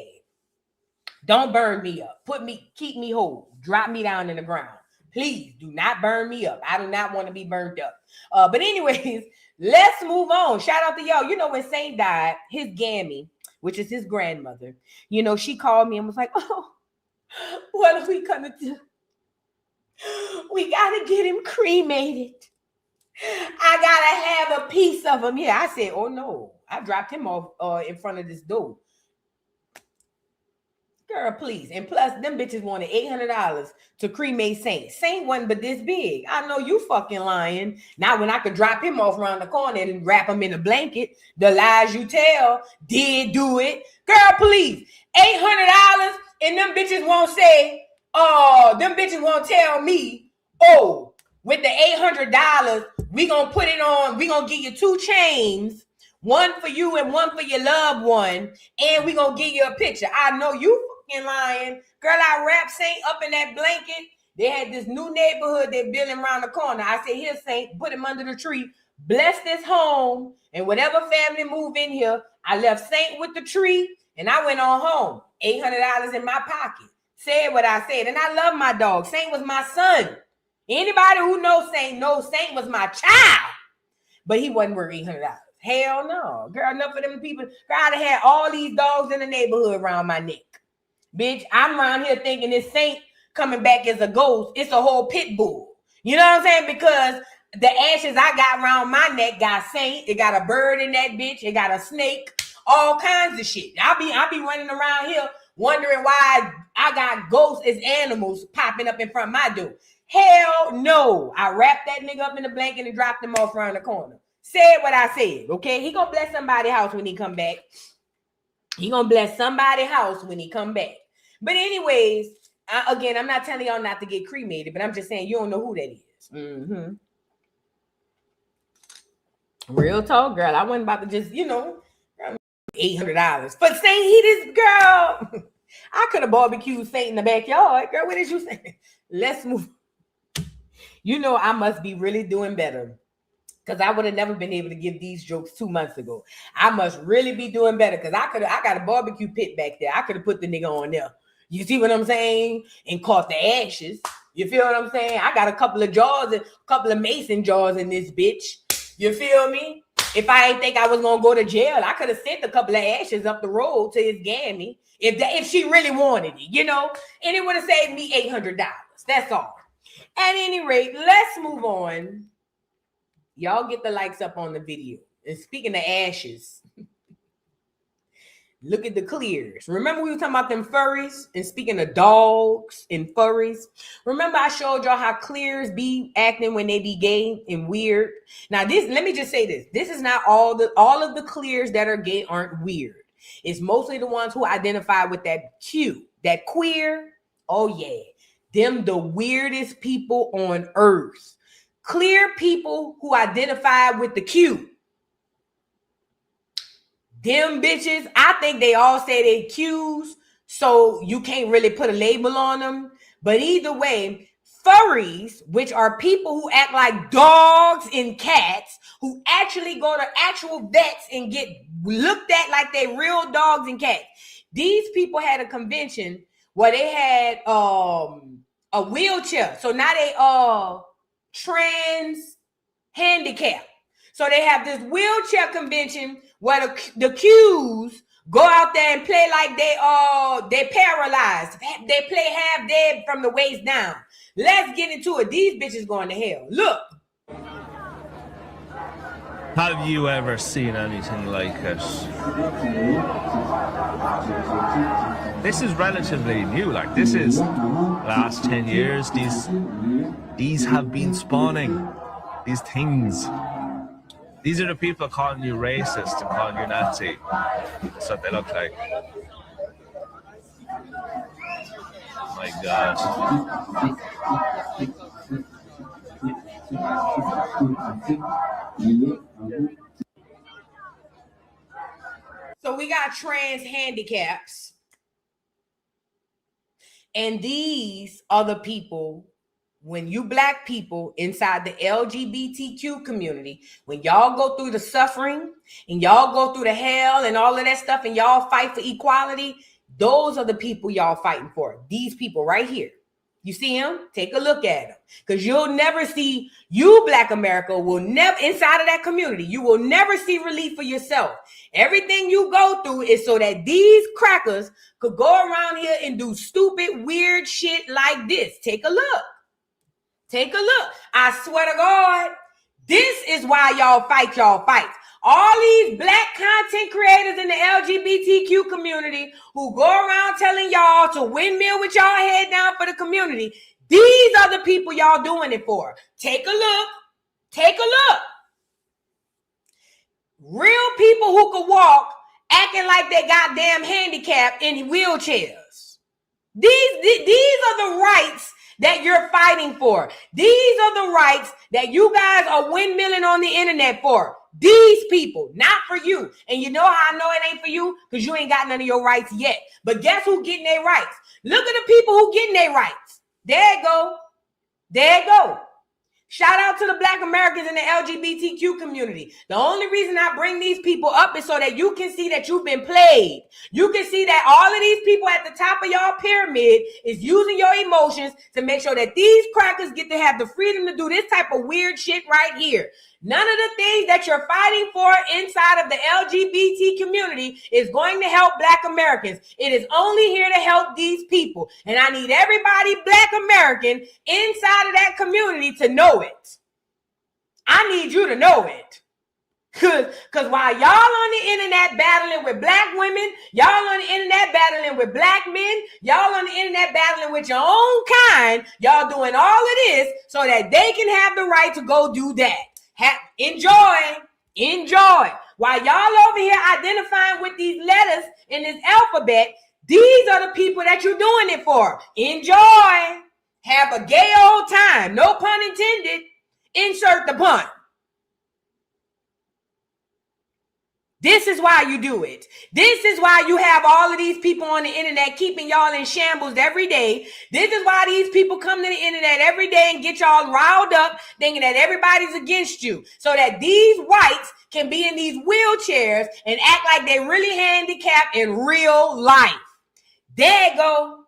Don't burn me up. Keep me whole. Drop me down in the ground. Please do not burn me up. I do not want to be burned up. But anyways, let's move on. Shout out to y'all. You know, when Saint died, his Gammy, which is his grandmother, you know, she called me and was like, oh, what are we gonna do? We gotta get him cremated. I gotta have a piece of him. Yeah, I said, oh no. I dropped him off in front of this door. Girl, please. And plus, them bitches wanted $800 to cremate Saint. Saint wasn't but this big. I know you fucking lying. Now, when I could drop him off around the corner and wrap him in a blanket, the lies you tell did do it. Girl, please. $800 and them bitches won't say, oh, them bitches won't tell me, oh, with the $800, we gonna put it on, we gonna give you 2 chains, one for you and one for your loved one, and we gonna give you a picture. I know you fucking lying. Girl, I wrapped Saint up in that blanket. They had this new neighborhood they're building around the corner. I said, here, Saint, put him under the tree. Bless this home, and whatever family move in here, I left Saint with the tree, and I went on home. $800 in my pocket. Said what I said, and I love my dog. Saint was my son. Anybody who knows Saint was my child, but he wasn't worth $800. Hell no. Girl, enough of them people. Girl, I'd have had all these dogs in the neighborhood around my neck. Bitch, I'm around here thinking this Saint coming back as a ghost. It's a whole pit bull. You know what I'm saying? Because the ashes I got around my neck got Saint. It got a bird in that bitch. It got a snake. All kinds of shit. I be running around here wondering why I got ghosts as animals popping up in front of my door. Hell no. I wrapped that nigga up in the blanket and dropped him off around the corner. Said what I said, okay? He gonna bless somebody's house when he come back. He gonna bless somebody's house when he come back. But anyways, again, I'm not telling y'all not to get cremated, but I'm just saying you don't know who that is. Mm-hmm. Real talk, girl. I wasn't about to just, you know, $800. But Saint, he this girl. I could have barbecued Saint in the backyard. Girl, what did you say? Let's move. You know, I must be really doing better, because I would have never been able to give these jokes 2 months ago. I must really be doing better, because I got a barbecue pit back there. I could have put the nigga on there. You see what I'm saying? And caught the ashes. You feel what I'm saying? I got a couple of jars, a couple of mason jars in this bitch. You feel me? If I ain't think I was going to go to jail, I could have sent a couple of ashes up the road to his Gammy if she really wanted it, you know, and it would have saved me $800. That's all. At any rate, let's move on. Y'all get the likes up on the video. And speaking of ashes, look at the clears. Remember we were talking about them furries? And speaking of dogs and furries, remember I showed y'all how clears be acting when they be gay and weird? Now this, let me just say this. This is not all of the clears that are gay aren't weird. It's mostly the ones who identify with that Q, that queer. Oh yeah, them the weirdest people on earth. Clear people who identify with the Q. Them bitches, I think they all say they Qs, so you can't really put a label on them. But either way, furries, which are people who act like dogs and cats, who actually go to actual vets and get looked at like they real dogs and cats. These people had a convention where they had a wheelchair. So now they trans handicap. So they have this wheelchair convention where the Qs go out there and play like they paralyzed. They play half dead from the waist down. Let's get into it. These bitches going to hell. Look. Have you ever seen anything like it? This is relatively new. Like, this is last 10 years. These have been spawning. These things. These are the people calling you racist and calling you Nazi. That's what they look like. Oh my God. So we got trans handicaps. And these are the people, when you black people inside the LGBTQ community, when y'all go through the suffering and y'all go through the hell and all of that stuff and y'all fight for equality, those are the people y'all fighting for. These people right here. You see them? Take a look at them. Because you'll never see, you black America will never, inside of that community, you will never see relief for yourself. Everything you go through is so that these crackers could go around here and do stupid, weird shit like this. Take a look. Take a look. I swear to God, this is why y'all fight y'all fights. All these black content creators in the LGBTQ community who go around telling y'all to windmill with y'all head down for the community, these are the people y'all doing it for. Take a look. Take a look. Real people who could walk acting like they goddamn handicapped in wheelchairs. These are the rights that you're fighting for. These are the rights that you guys are windmilling on the internet for. These people, not for you. And you know how I know it ain't for you? Because you ain't got none of your rights yet. But guess who getting their rights? Look at the people who getting their rights. There you go. There you go. Shout out to the black Americans in the LGBTQ community. The only reason I bring these people up is so that you can see that you've been played. You can see that all of these people at the top of y'all pyramid is using your emotions to make sure that these crackers get to have the freedom to do this type of weird shit right here. None of the things that you're fighting for inside of the LGBT community is going to help black Americans. It is only here to help these people. And I need everybody black American inside of that community to know it. I need you to know it. Because while y'all on the internet battling with black women, y'all on the internet battling with black men, y'all on the internet battling with your own kind, y'all doing all of this so that they can have the right to go do that. Enjoy. While y'all over here identifying with these letters in this alphabet, these are the people that you're doing it for. Enjoy. Have a gay old time. No pun intended. Insert the pun. This is why you do it. This is why you have all of these people on the internet keeping y'all in shambles every day. This is why these people come to the internet every day and get y'all riled up thinking that everybody's against you. So that these whites can be in these wheelchairs and act like they're really handicapped in real life. There you go.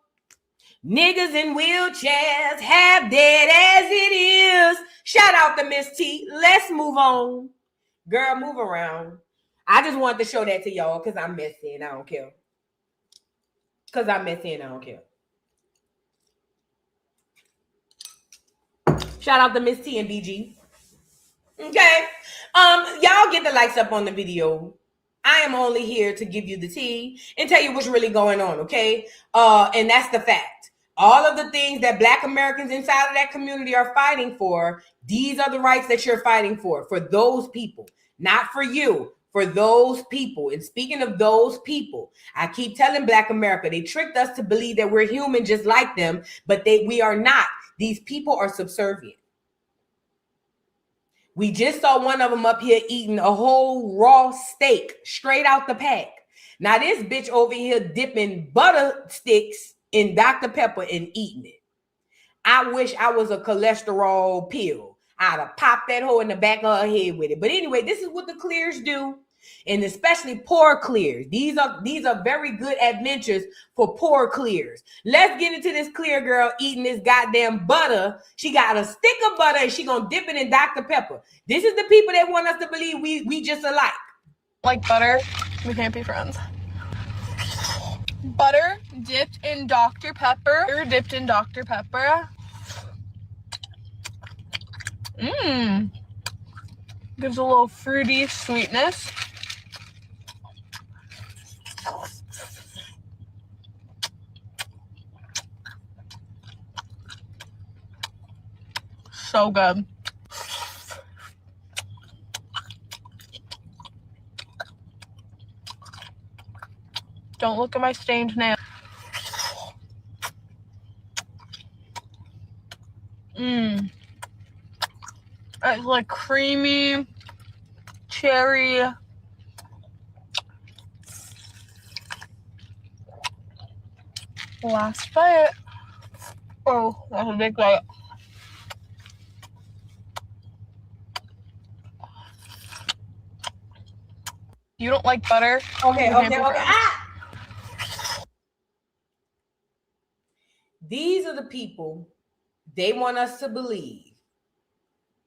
Niggas in wheelchairs, half dead as it is. Shout out to Miss T. Let's move on. Girl, move around. I just wanted to show that to y'all because I'm messy and I don't care. Because I'm messy and I don't care. Shout out to Miss T and BG. Okay. Y'all get the likes up on the video. I am only here to give you the tea and tell you what's really going on, okay? And that's the fact. All of the things that Black Americans inside of that community are fighting for, these are the rights that you're fighting for those people, not for you, for those people. And speaking of those people, I keep telling Black America, they tricked us to believe that we're human just like them, but we are not. These people are subservient. We just saw one of them up here eating a whole raw steak straight out the pack. Now this bitch over here dipping butter sticks in Dr. Pepper and eating it. I wish I was a cholesterol pill. I'd have popped that hole in the back of her head with it. But anyway, this is what the clears do. And especially poor clears. These are very good adventures for poor clears. Let's get into this clear girl eating this goddamn butter. She got a stick of butter and she gonna dip it in Dr. Pepper. This is the people that want us to believe we just alike. Like butter, we can't be friends. Butter dipped in Dr. Pepper. Dipped in Dr. Pepper. Gives a little fruity sweetness. So good. Don't look at my stained nail. It's like creamy cherry. Last bite. Oh, that's a big bite. You don't like butter? Okay. These are the people they want us to believe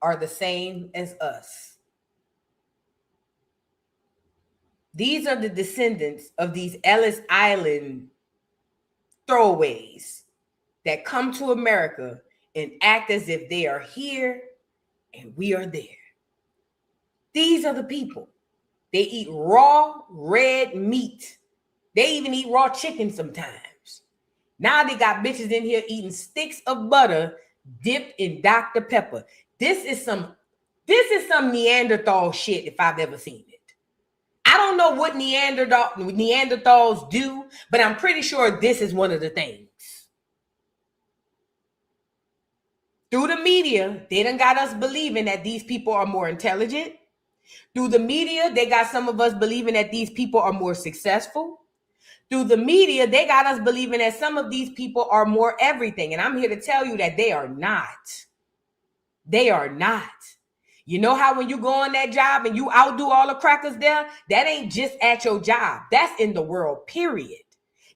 are the same as us. These are the descendants of these Ellis Island throwaways that come to America and act as if they are here and we are there. These are the people. They eat raw red meat. They even eat raw chicken sometimes. Now they got bitches in here eating sticks of butter dipped in Dr. Pepper. This is some Neanderthal shit if I've ever seen it. I don't know what Neanderthals do, but I'm pretty sure this is one of the things. Through the media, they done got us believing that these people are more intelligent. Through the media, they got some of us believing that these people are more successful. Through the media, they got us believing that some of these people are more everything. And I'm here to tell you that they are not. They are not. You know how when you go on that job and you outdo all the crackers there, that ain't just at your job. That's in the world, period.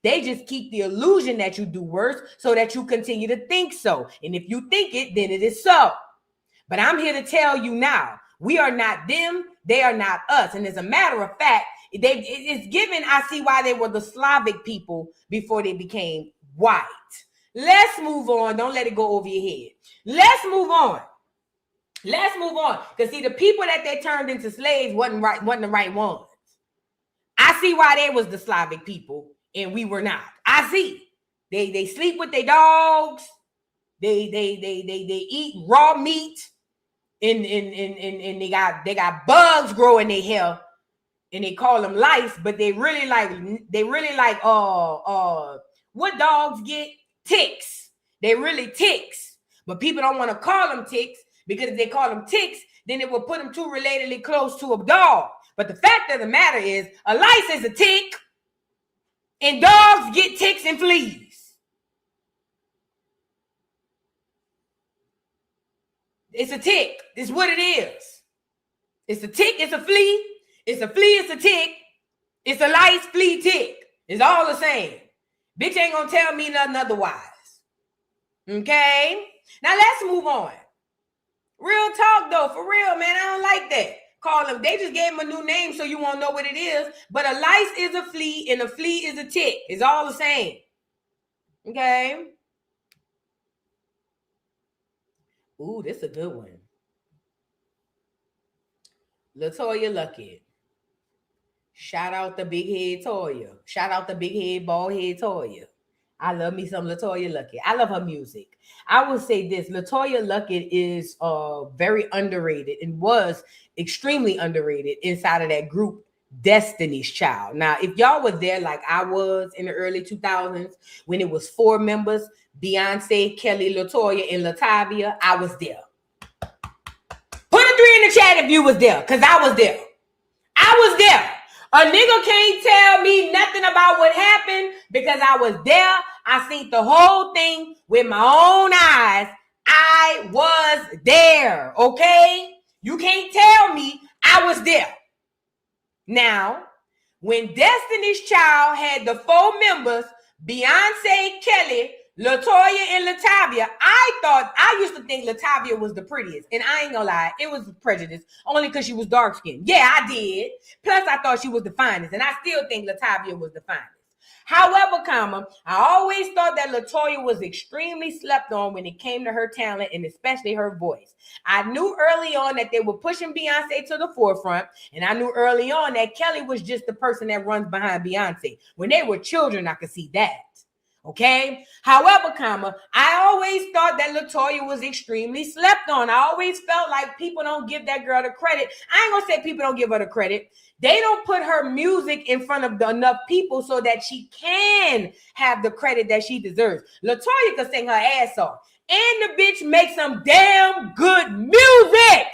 They just keep the illusion that you do worse so that you continue to think so. And if you think it, then it is so. But I'm here to tell you now, we are not them. They are not us. And as a matter of fact, it's given, I see why they were the Slavic people before they became white. Let's move on. Don't let it go over your head. Let's move on. Because see, the people that they turned into slaves wasn't the right ones. I see why they was the Slavic people and we were not. I see. They sleep with their dogs. They eat raw meat. And they got bugs growing their hair. And they call them lice, but they really like what dogs get? Ticks. They really ticks. But people don't want to call them ticks because if they call them ticks, then it will put them too relatedly close to a dog. But the fact of the matter is, a lice is a tick, and dogs get ticks and fleas. It's a tick. It's what it is. It's a tick, it's a flea. It's a flea, it's a tick. It's a lice, flea, tick. It's all the same. Bitch ain't gonna tell me nothing otherwise. Okay? Now let's move on. Real talk though, for real, man. I don't like that. call him. They just gave him a new name so you won't know what it is. But a lice is a flea and a flea is a tick. It's all the same. Okay. Ooh, this is a good one. LaToya Luckett. Shout out the big head Toya. Shout out the big head, bald head Toya. I love me some LaToya Luckett. I love her music. I will say this. LaToya Luckett is very underrated and was extremely underrated inside of that group, Destiny's Child. Now, if y'all were there like I was in the early 2000s when it was 4 members, Beyonce, Kelly, LaToya, and LaTavia, I was there. Put a 3 in the chat if you was there, because I was there. I was there. A nigga can't tell me nothing about what happened because I was there. I seen the whole thing with my own eyes. I was there, okay? You can't tell me I was there. Now, when Destiny's Child had the 4 members, Beyonce, Kelly, LaToya, and LaTavia, I used to think LaTavia was the prettiest. And I ain't gonna lie, it was prejudice. Only because she was dark-skinned. Yeah, I did. Plus, I thought she was the finest. And I still think LaTavia was the finest. However, I always thought that LaToya was extremely slept on when it came to her talent and especially her voice. I knew early on that they were pushing Beyonce to the forefront. And I knew early on that Kelly was just the person that runs behind Beyonce. When they were children, I could see that. Okay. However, I always thought that LaToya was extremely slept on. I always felt like people don't give that girl the credit. I ain't gonna say people don't give her the credit. They don't put her music in front of enough people so that she can have the credit that she deserves. LaToya could sing her ass off, and the bitch makes some damn good music.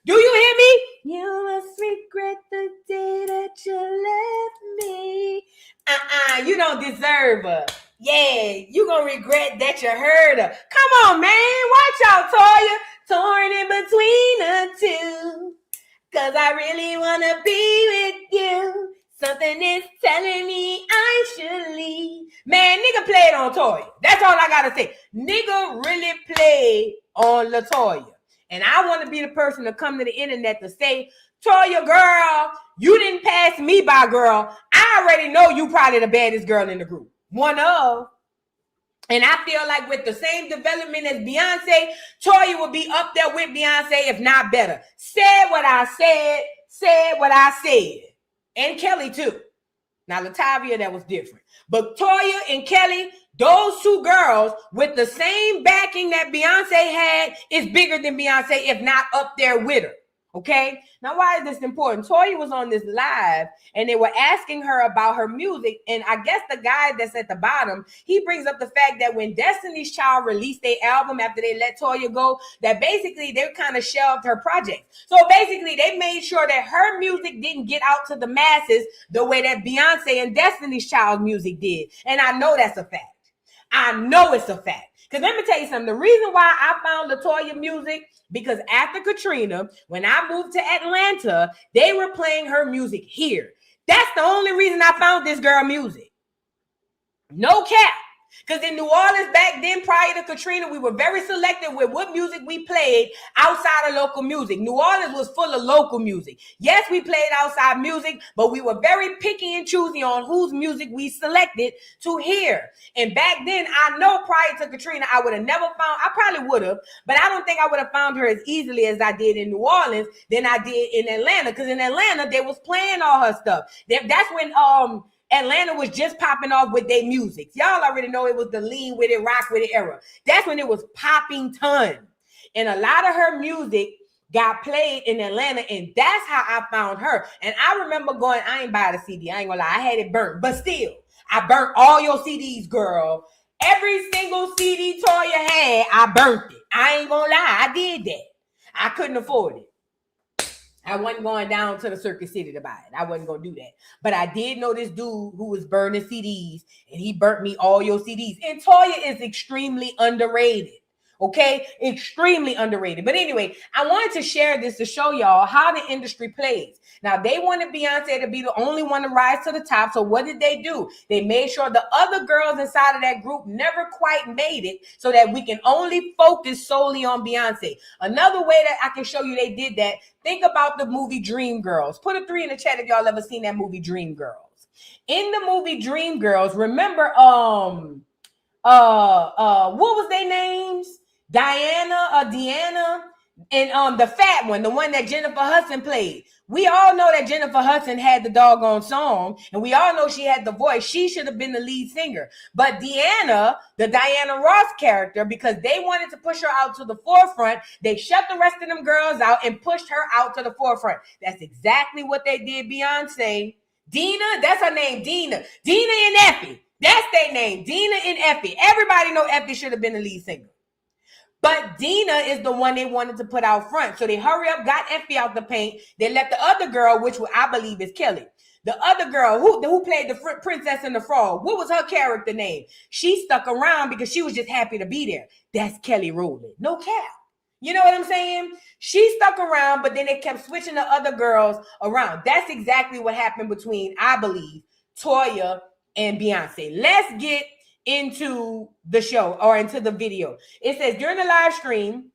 Do you hear me? You must regret the day that you left me. You don't deserve her. Yeah, you gonna regret that you heard her. Come on, man. Watch out, Toya. Torn in between the two. Cause I really wanna be with you. Something is telling me I should leave. Man, nigga played on Toya. That's all I gotta say. Nigga really played on LaToya. And I want to be the person to come to the internet to say, Toya, girl, you didn't pass me by, girl. I already know you probably the baddest girl in the group. One of. And I feel like with the same development as Beyonce, Toya will be up there with Beyonce, if not better. Said what I said what I said. And Kelly too. Now, LaTavia, that was different. But Toya and Kelly, those 2 girls with the same backing that Beyonce had is bigger than Beyonce, if not up there with her. Okay. Now, why is this important? Toya was on this live and they were asking her about her music. And I guess the guy that's at the bottom, he brings up the fact that when Destiny's Child released their album after they let Toya go, that basically they kind of shelved her project. So basically they made sure that her music didn't get out to the masses the way that Beyonce and Destiny's Child music did. And I know that's a fact. I know it's a fact. Because let me tell you something. The reason why I found LaToya music, because after Katrina, when I moved to Atlanta, they were playing her music here. That's the only reason I found this girl music. No cap. Because in New Orleans back then, prior to Katrina, we were very selective with what music we played outside of local music. New Orleans was full of local music. Yes, we played outside music, but we were very picky and choosy on whose music we selected to hear. And back then, I know prior to Katrina, I would have never found, I probably would have, but I don't think I would have found her as easily as I did in New Orleans than I did in Atlanta. Because in Atlanta, they was playing all her stuff. That's when Atlanta was just popping off with their music. Y'all already know it was the lean with it, rock with it era. That's when it was popping ton. And a lot of her music got played in Atlanta, and that's how I found her. And I remember going, I ain't buy the CD. I ain't gonna lie. I had it burnt. But still, I burnt all your CDs, girl. Every single CD Toya had, I burnt it. I ain't gonna lie. I did that. I couldn't afford it. I wasn't going down to the Circuit City to buy it. I wasn't going to do that. But I did know this dude who was burning CDs, and he burnt me all your CDs. And Toya is extremely underrated. Okay, extremely underrated. But anyway, I wanted to share this to show y'all how the industry plays. Now, they wanted Beyonce to be the only one to rise to the top. So what did they do? They made sure the other girls inside of that group never quite made it so that we can only focus solely on Beyonce. Another way that I can show you they did that, think about the movie Dreamgirls. Put a 3 in the chat if y'all ever seen that movie Dreamgirls. In the movie Dreamgirls, remember what was their names? Deanna, and the fat one, the one that Jennifer Hudson played. We all know that Jennifer Hudson had the doggone song, and we all know she had the voice. She should have been the lead singer. But Deanna, the Diana Ross character, because they wanted to push her out to the forefront, they shut the rest of them girls out and pushed her out to the forefront. That's exactly what they did Beyonce. Dina, that's her name, Dina. Dina and Effie. That's their name, Dina and Effie. Everybody know Effie should have been the lead singer. But Dina is the one they wanted to put out front. So they hurry up, got Effie out the paint. They let the other girl, which I believe is Kelly. The other girl who played the Princess and the Frog, what was her character name? She stuck around because she was just happy to be there. That's Kelly Rowland. No cap. You know what I'm saying? She stuck around, but then they kept switching the other girls around. That's exactly what happened between, I believe, Toya and Beyonce. Let's get into the show or into the video. It says during the live stream,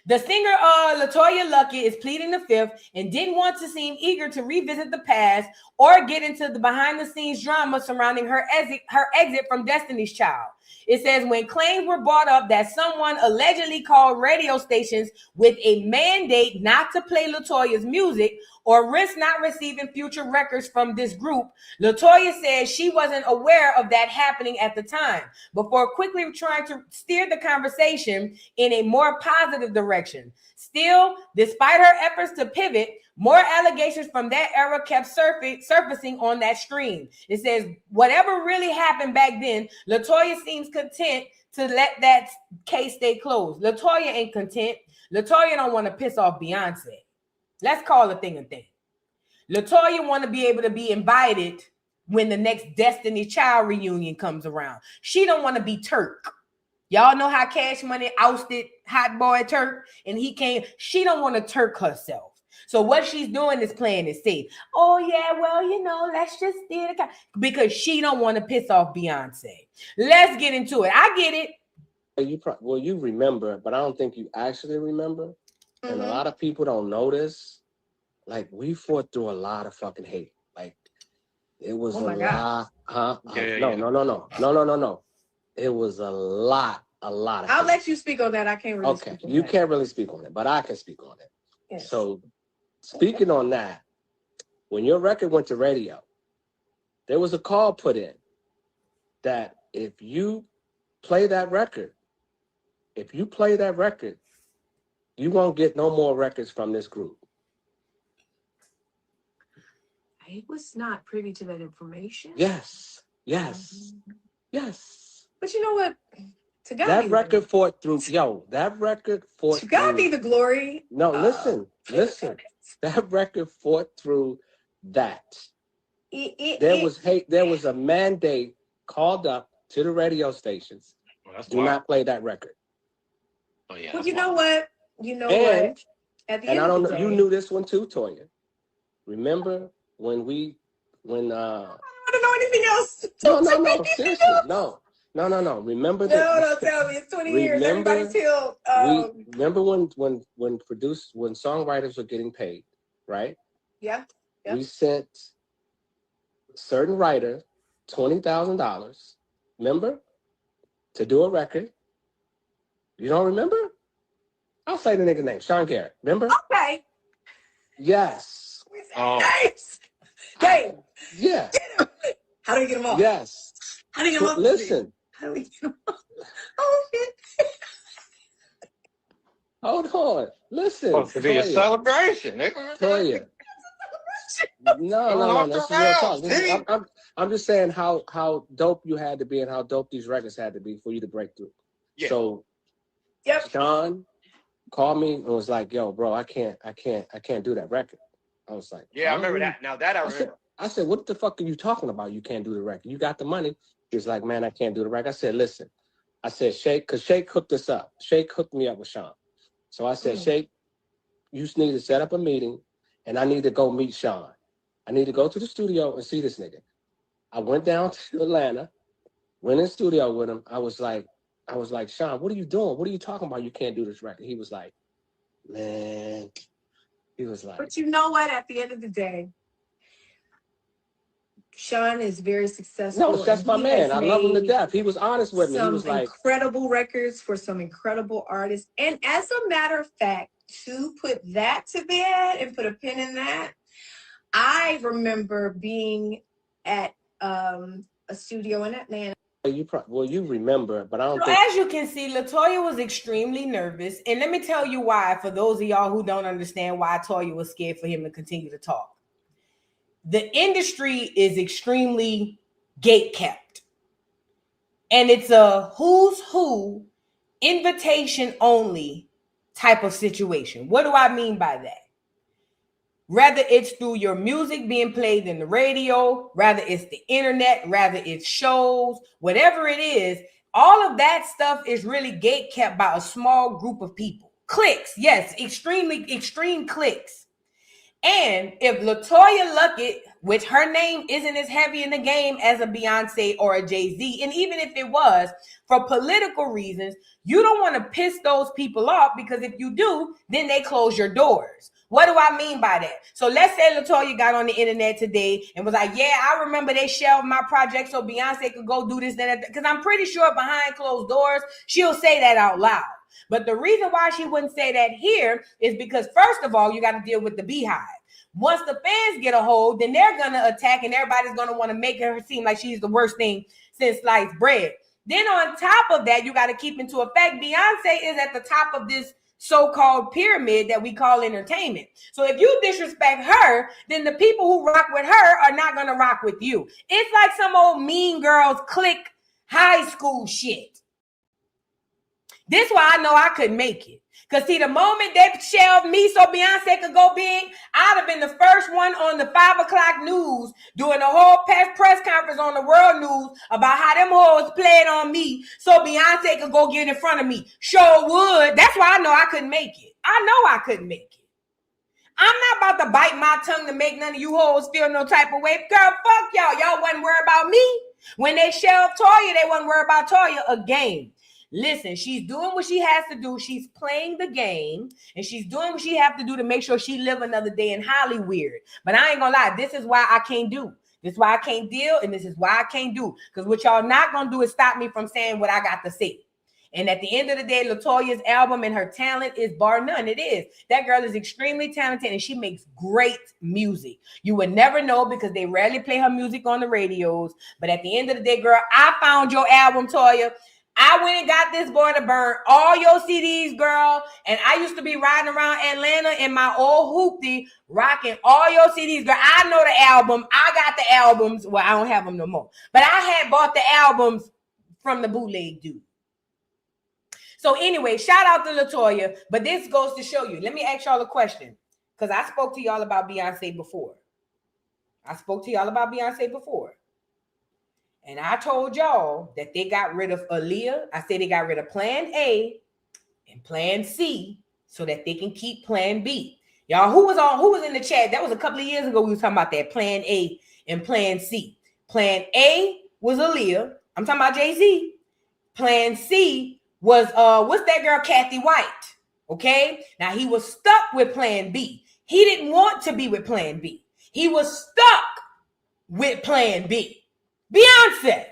the singer LaToya Luckett is pleading the fifth and didn't want to seem eager to revisit the past or get into the behind-the-scenes drama surrounding her exit from Destiny's Child. It says when claims were brought up that someone allegedly called radio stations with a mandate not to play LaToya's music or risk not receiving future records from this group, LaToya said she wasn't aware of that happening at the time, before quickly trying to steer the conversation in a more positive direction. Still, despite her efforts to pivot, more allegations from that era kept surfacing on that stream. It says, whatever really happened back then, LaToya seems content to let that case stay closed. LaToya ain't content. LaToya don't want to piss off Beyonce. Let's call a thing a thing. LaToya want to be able to be invited when the next Destiny Child reunion comes around. She don't want to be Turk. Y'all know how Cash Money ousted Hot Boy Turk and he came. She don't want to Turk herself. So what she's doing is playing it safe. Oh yeah, well, you know, let's just steer the because she don't want to piss off Beyonce. Let's get into it. I get it. You remember, but I don't think you actually remember. And a lot of people don't know this. Like, we fought through a lot of fucking hate. Like, it was a lot. No. It was a lot of I'll hate. let you speak on that. I can't really speak on you that. Can't really speak on it, but I can speak on it. Yes. So, speaking on that, when your record went to radio, there was a call put in that if you play that record, you won't get no more records from this group. I was not privy to that information. Yes. But you know what? To God that be record fought through. That record fought. To God be the glory. No, listen. That record fought through that. There was hate. There was a mandate called up to the radio stations. Do not play that record. Oh yeah. Well, you know what? And At the and end I don't of know. the You day, knew this one too, Toya. Remember when I don't know anything else. No, seriously, no. Remember that? No, don't tell me. It's 20 years. Everybody's killed. Remember when songwriters were getting paid, right? Yeah. We sent a certain writer $20,000. Remember, to do a record. You don't remember? I'll say the nigga name, Sean Garrett. Remember? Okay. Yes. Nice. Hey. Yeah. How do we get them off? Yes. How do you get them off? Listen. How do we get them off? Oh shit. Hold on. Listen. Supposed to be a celebration, nigga. Toya. No. That's real talk. I'm just saying how dope you had to be and how dope these records had to be for you to break through. Yeah. So Sean called me and was like, "Yo, bro, I can't do that record." I was like, Yeah, I remember that. Now that I remember. I said, "What the fuck are you talking about? You can't do the record. You got the money." He was like, "Man, I can't do the record." I said, "Listen, I said, Shake, because Shake hooked us up. Shake hooked me up with Sean. So I said, Shake, you need to set up a meeting, and I need to go meet Sean. I need to go to the studio and see this nigga. I went down to Atlanta, went in the studio with him. I was like, Sean, what are you doing? What are you talking about? You can't do this record. He was like, man. He was like. But you know what? At the end of the day, Sean is very successful. No, that's my man. I love him to death. He was honest with me. He was like, incredible records for some incredible artists. And as a matter of fact, to put that to bed and put a pin in that, I remember being at a studio in Atlanta. You remember, but I don't so think. As you can see, LaToya was extremely nervous. And let me tell you why, for those of y'all who don't understand why Toya was scared for him to continue to talk. The industry is extremely gate-kept. And it's a who's who, invitation only type of situation. What do I mean by that? Rather it's through your music being played in the radio, rather it's the internet, rather it's shows, whatever it is, all of that stuff is really gate-kept by a small group of people. Cliques, yes, extreme cliques. And if LaToya Luckett, which her name isn't as heavy in the game as a Beyonce or a Jay-Z, and even if it was, for political reasons, you don't want to piss those people off, because if you do, then they close your doors. What do I mean by that? So let's say LaToya got on the internet today and was like, yeah, I remember they shelved my project so Beyonce could go do this, that, because I'm pretty sure behind closed doors, she'll say that out loud. But the reason why she wouldn't say that here is because, first of all, you got to deal with the beehive. Once the fans get a hold, then they're going to attack, and everybody's going to want to make her seem like she's the worst thing since sliced bread. Then on top of that, you got to keep into effect, Beyonce is at the top of this so-called pyramid that we call entertainment. So if you disrespect her, then the people who rock with her are not going to rock with you. It's like some old Mean Girls clique high school shit. This why I know I couldn't make it. Because see, the moment they shelved me so Beyonce could go big, I'd have been the first one on the 5 o'clock news doing a whole press conference on the world news about how them hoes played on me so Beyonce could go get in front of me. Sure would. That's why I know I couldn't make it. I know I couldn't make it. I'm not about to bite my tongue to make none of you hoes feel no type of way. Girl, fuck y'all. Y'all wasn't worried about me. When they shelved Toya, they wasn't worried about Toya again. Listen, she's doing what she has to do. She's playing the game, and she's doing what she has to do to make sure she live another day in Hollywood. But I ain't gonna lie, this is why I can't do. This is why I can't deal, and this is why I can't do. Because what y'all not gonna do is stop me from saying what I got to say. And at the end of the day, LaToya's album and her talent is bar none. It is. That girl is extremely talented, and she makes great music. You would never know because they rarely play her music on the radios. But at the end of the day, girl, I found your album, Toya. I went and got this boy to burn all your CDs, girl. And I used to be riding around Atlanta in my old hoopty, rocking all your CDs, girl. I know the album. I got the albums. Well, I don't have them no more. But I had bought the albums from the bootleg dude. So anyway, shout out to LaToya. But this goes to show you. Let me ask y'all a question. Because I spoke to y'all about Beyonce before. And I told y'all that they got rid of Aaliyah. I said they got rid of Plan A and Plan C so that they can keep Plan B. Y'all, who was in the chat? That was a couple of years ago. We were talking about that Plan A and Plan C. Plan A was Aaliyah. I'm talking about Jay-Z. Plan C was what's that girl, Kathy White? Okay. Now he was stuck with Plan B. He didn't want to be with Plan B. He was stuck with Plan B. Beyonce.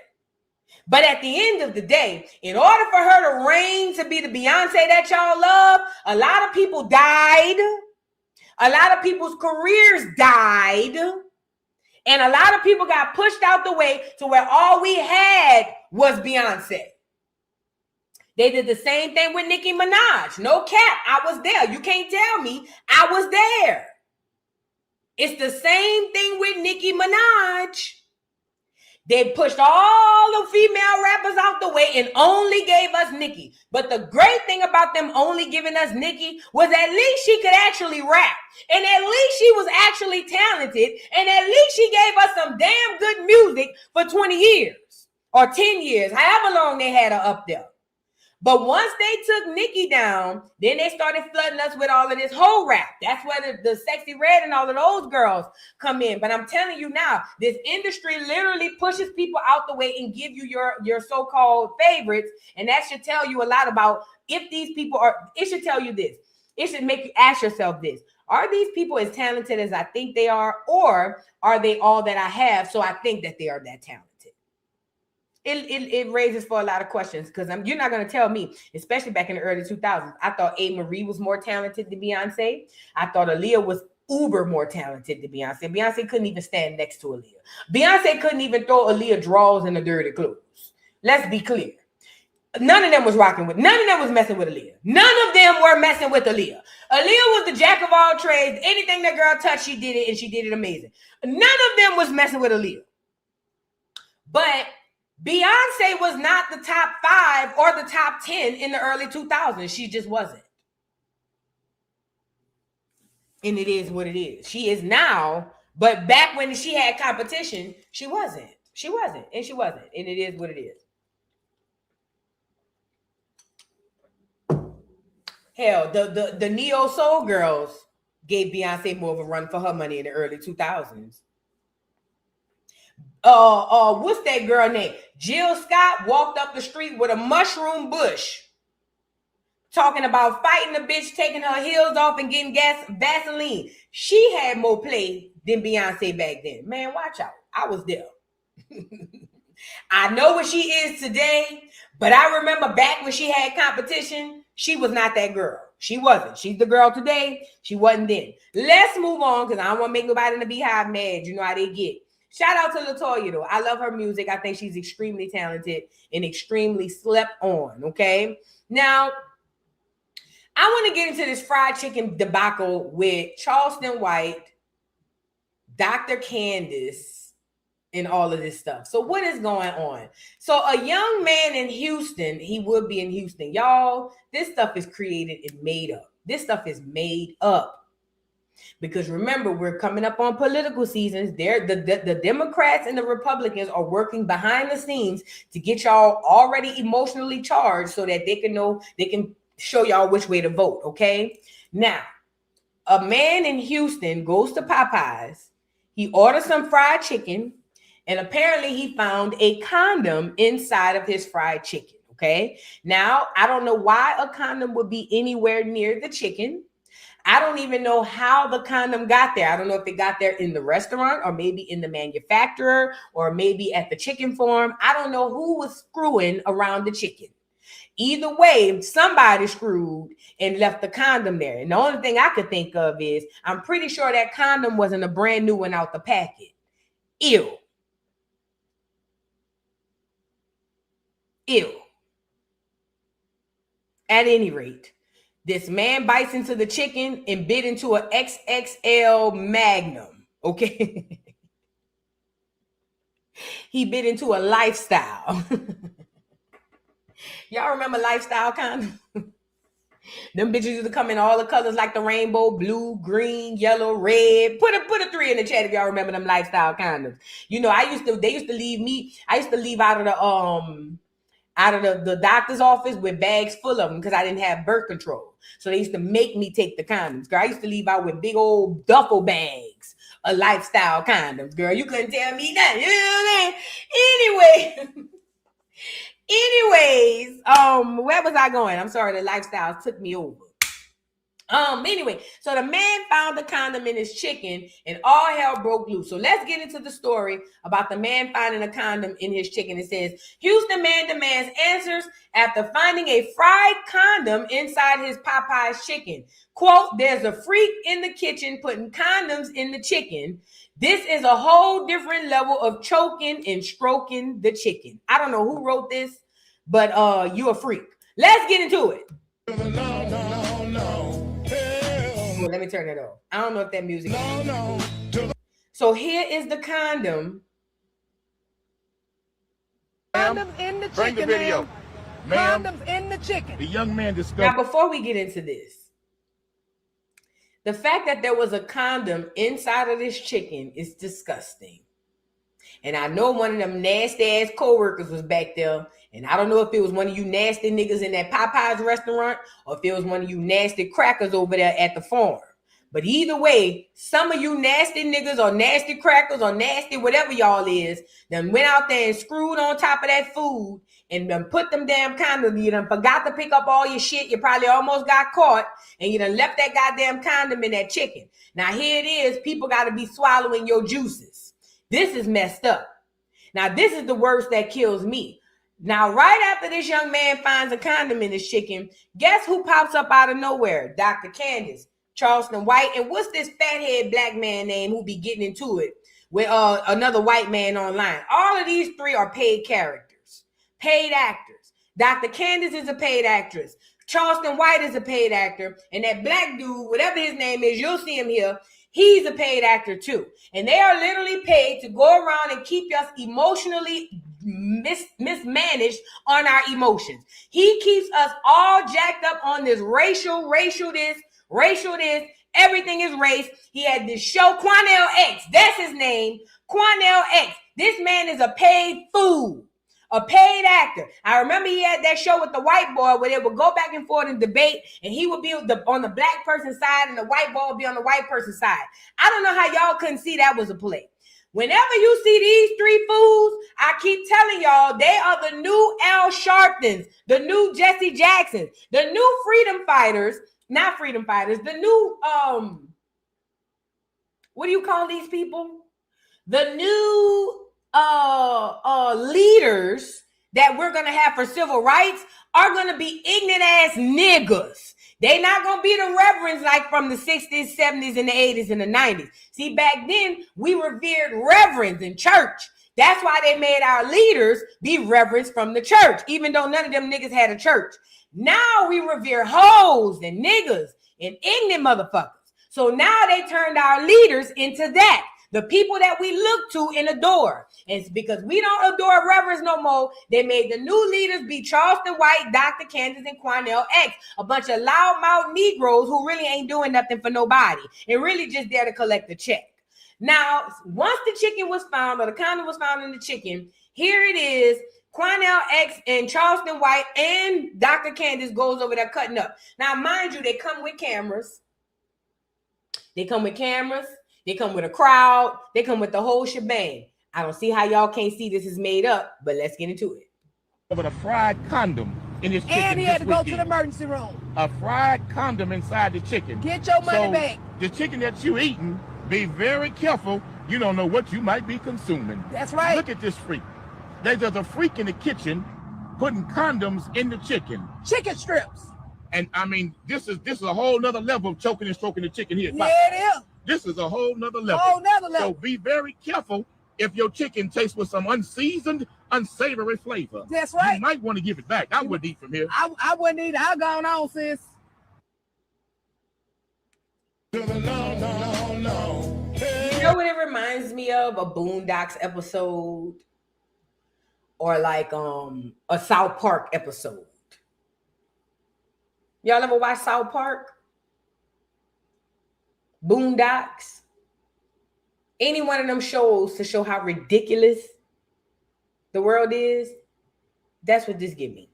But at the end of the day, in order for her to reign to be the Beyonce that y'all love, a lot of people died. A lot of people's careers died. And a lot of people got pushed out the way to where all we had was Beyonce. They did the same thing with Nicki Minaj. No cap. I was there. You can't tell me I was there. It's the same thing with Nicki Minaj. They pushed all the female rappers out the way and only gave us Nicki. But the great thing about them only giving us Nicki was at least she could actually rap. And at least she was actually talented. And at least she gave us some damn good music for 20 years or 10 years, however long they had her up there. But once they took Nikki down, then they started flooding us with all of this whole rap. That's where the Sexy Red and all of those girls come in. But I'm telling you now, this industry literally pushes people out the way and give you your so-called favorites. And that should tell you a lot about if these people are, it should tell you this. It should make you ask yourself this. Are these people as talented as I think they are? Or are they all that I have? So I think that they are that talented. It raises for a lot of questions because you're not going to tell me, especially back in the early 2000s. I thought A. Marie was more talented than Beyonce. I thought Aaliyah was uber more talented than Beyonce. Beyonce couldn't even stand next to Aaliyah. Beyonce couldn't even throw Aaliyah drawers in the dirty clothes. Let's be clear. None of them was rocking with, none of them was messing with Aaliyah. None of them were messing with Aaliyah. Aaliyah was the jack of all trades. Anything that girl touched, she did it, and she did it amazing. None of them was messing with Aaliyah. But Beyonce was not the top 5 or the top 10 in the early 2000s. She just wasn't. And it is what it is. She is now, but back when she had competition, she wasn't. She wasn't, and she wasn't. And it is what it is. Hell, the Neo Soul girls gave Beyonce more of a run for her money in the early 2000s. What's that girl name? Jill Scott walked up the street with a mushroom bush, talking about fighting a bitch, taking her heels off and getting Vaseline. She had more play than Beyonce back then. Man, watch out. I was there. I know what she is today, but I remember back when she had competition, she was not that girl. She wasn't. She's the girl today. She wasn't then. Let's move on because I don't want to make nobody in the Beehive mad. You know how they get. Shout out to LaToya, though. I love her music. I think she's extremely talented and extremely slept on, okay? Now, I want to get into this fried chicken debacle with Charleston White, Dr. Candace, and all of this stuff. So what is going on? So a young man in Houston, he would be in Houston. Y'all, this stuff is created and made up. This stuff is made up. Because remember, we're coming up on political seasons. The Democrats and the Republicans are working behind the scenes to get y'all already emotionally charged so that they can show y'all which way to vote, okay? Now, a man in Houston goes to Popeyes. He orders some fried chicken, and apparently he found a condom inside of his fried chicken, okay? Now, I don't know why a condom would be anywhere near the chicken. I don't even know how the condom got there. I don't know if it got there in the restaurant or maybe in the manufacturer or maybe at the chicken farm. I don't know who was screwing around the chicken. Either way, somebody screwed and left the condom there. And the only thing I could think of is I'm pretty sure that condom wasn't a brand new one out the packet. Ew. Ew. At any rate, this man bites into the chicken and bit into an XXL Magnum, okay? He bit into a Lifestyle. Y'all remember Lifestyle condom? Them bitches used to come in all the colors like the rainbow, blue, green, yellow, red. Put a 3 in the chat if y'all remember them Lifestyle condoms. You know, they used to leave out of the doctor's office with bags full of them because I didn't have birth control. So they used to make me take the condoms. Girl, I used to leave out with big old duffel bags of Lifestyle condoms. Girl, you couldn't tell me that. You know what I mean? Anyways, where was I going? I'm sorry, the Lifestyle took me over. Anyway, so the man found the condom in his chicken and all hell broke loose. So let's get into the story about the man finding a condom in his chicken. It says, Houston man demands answers after finding a fried condom inside his Popeyes chicken. Quote, there's a freak in the kitchen putting condoms in the chicken. This is a whole different level of choking and stroking the chicken. I don't know who wrote this, but you a freak. Let's get into it. Well, let me turn it off. I don't know if that music. So here is the condom. Condoms in the chicken. Bring the video. Condoms in the chicken. The young man discovered. Now, before we get into this, the fact that there was a condom inside of this chicken is disgusting. And I know one of them nasty ass co-workers was back there. And I don't know if it was one of you nasty niggas in that Popeyes restaurant or if it was one of you nasty crackers over there at the farm. But either way, some of you nasty niggas or nasty crackers or nasty whatever y'all is, then went out there and screwed on top of that food and then put them damn condoms. You done forgot to pick up all your shit. You probably almost got caught and you done left that goddamn condom in that chicken. Now here it is. People got to be swallowing your juices. This is messed up. Now this is the worst that kills me. Now, right after this young man finds a condom in his chicken, guess who pops up out of nowhere? Dr. Candace, Charleston White, and what's this fathead black man name who be getting into it with another white man online? All of these three are paid characters, paid actors. Dr. Candace is a paid actress. Charleston White is a paid actor. And that black dude, whatever his name is, you'll see him here. He's a paid actor too. And they are literally paid to go around and keep us emotionally mismanaged on our emotions. He keeps us all jacked up on this racial this, everything is race. He had this show, Quanell X, that's his name, Quanell X. This man is a paid fool, a paid actor. I remember he had that show with the white boy where they would go back and forth and debate, and he would be on the black person's side and the white boy would be on the white person's side. I don't know how y'all couldn't see that was a play. Whenever you see these three fools, I keep telling y'all, they are the new Al Sharptons, the new Jesse Jacksons, the new freedom fighters, not freedom fighters, the new, what do you call these people? The new leaders that we're going to have for civil rights are going to be ignorant ass niggas. They not going to be the reverends like from the 60s, 70s, and the 80s, and the 90s. See, back then, we revered reverends in church. That's why they made our leaders be reverends from the church, even though none of them niggas had a church. Now we revere hoes and niggas and ignorant motherfuckers. So now they turned our leaders into that. The people that we look to and adore. And it's because we don't adore reverends no more. They made the new leaders be Charleston White, Dr. Candace, and Quanell X. A bunch of loudmouth Negroes who really ain't doing nothing for nobody and really just there to collect the check. Now, once the chicken was found or the condom was found in the chicken, here it is. Quanell X and Charleston White and Dr. Candace goes over there cutting up. Now, mind you, they come with cameras. They come with a crowd. They come with the whole shebang. I don't see how y'all can't see this is made up, but let's get into it. With a fried condom in his chicken. And he had to go to the emergency room. A fried condom inside the chicken. Get your money back. The chicken that you eating, be very careful. You don't know what you might be consuming. That's right. Look at this freak. There's a freak in the kitchen putting condoms in the chicken. Chicken strips. And I mean, this is a whole nother level of choking and stroking the chicken here. Yeah, it is. This is a whole nother level. So be very careful if your chicken tastes with some unseasoned, unsavory flavor. That's right. You might want to give it back. I wouldn't eat from here. I wouldn't eat. I've gone on, sis. You know what it reminds me of? A Boondocks episode or like a South Park episode. Y'all ever watch South Park? Boondocks? Any one of them shows to show how ridiculous the world is? That's what this give me.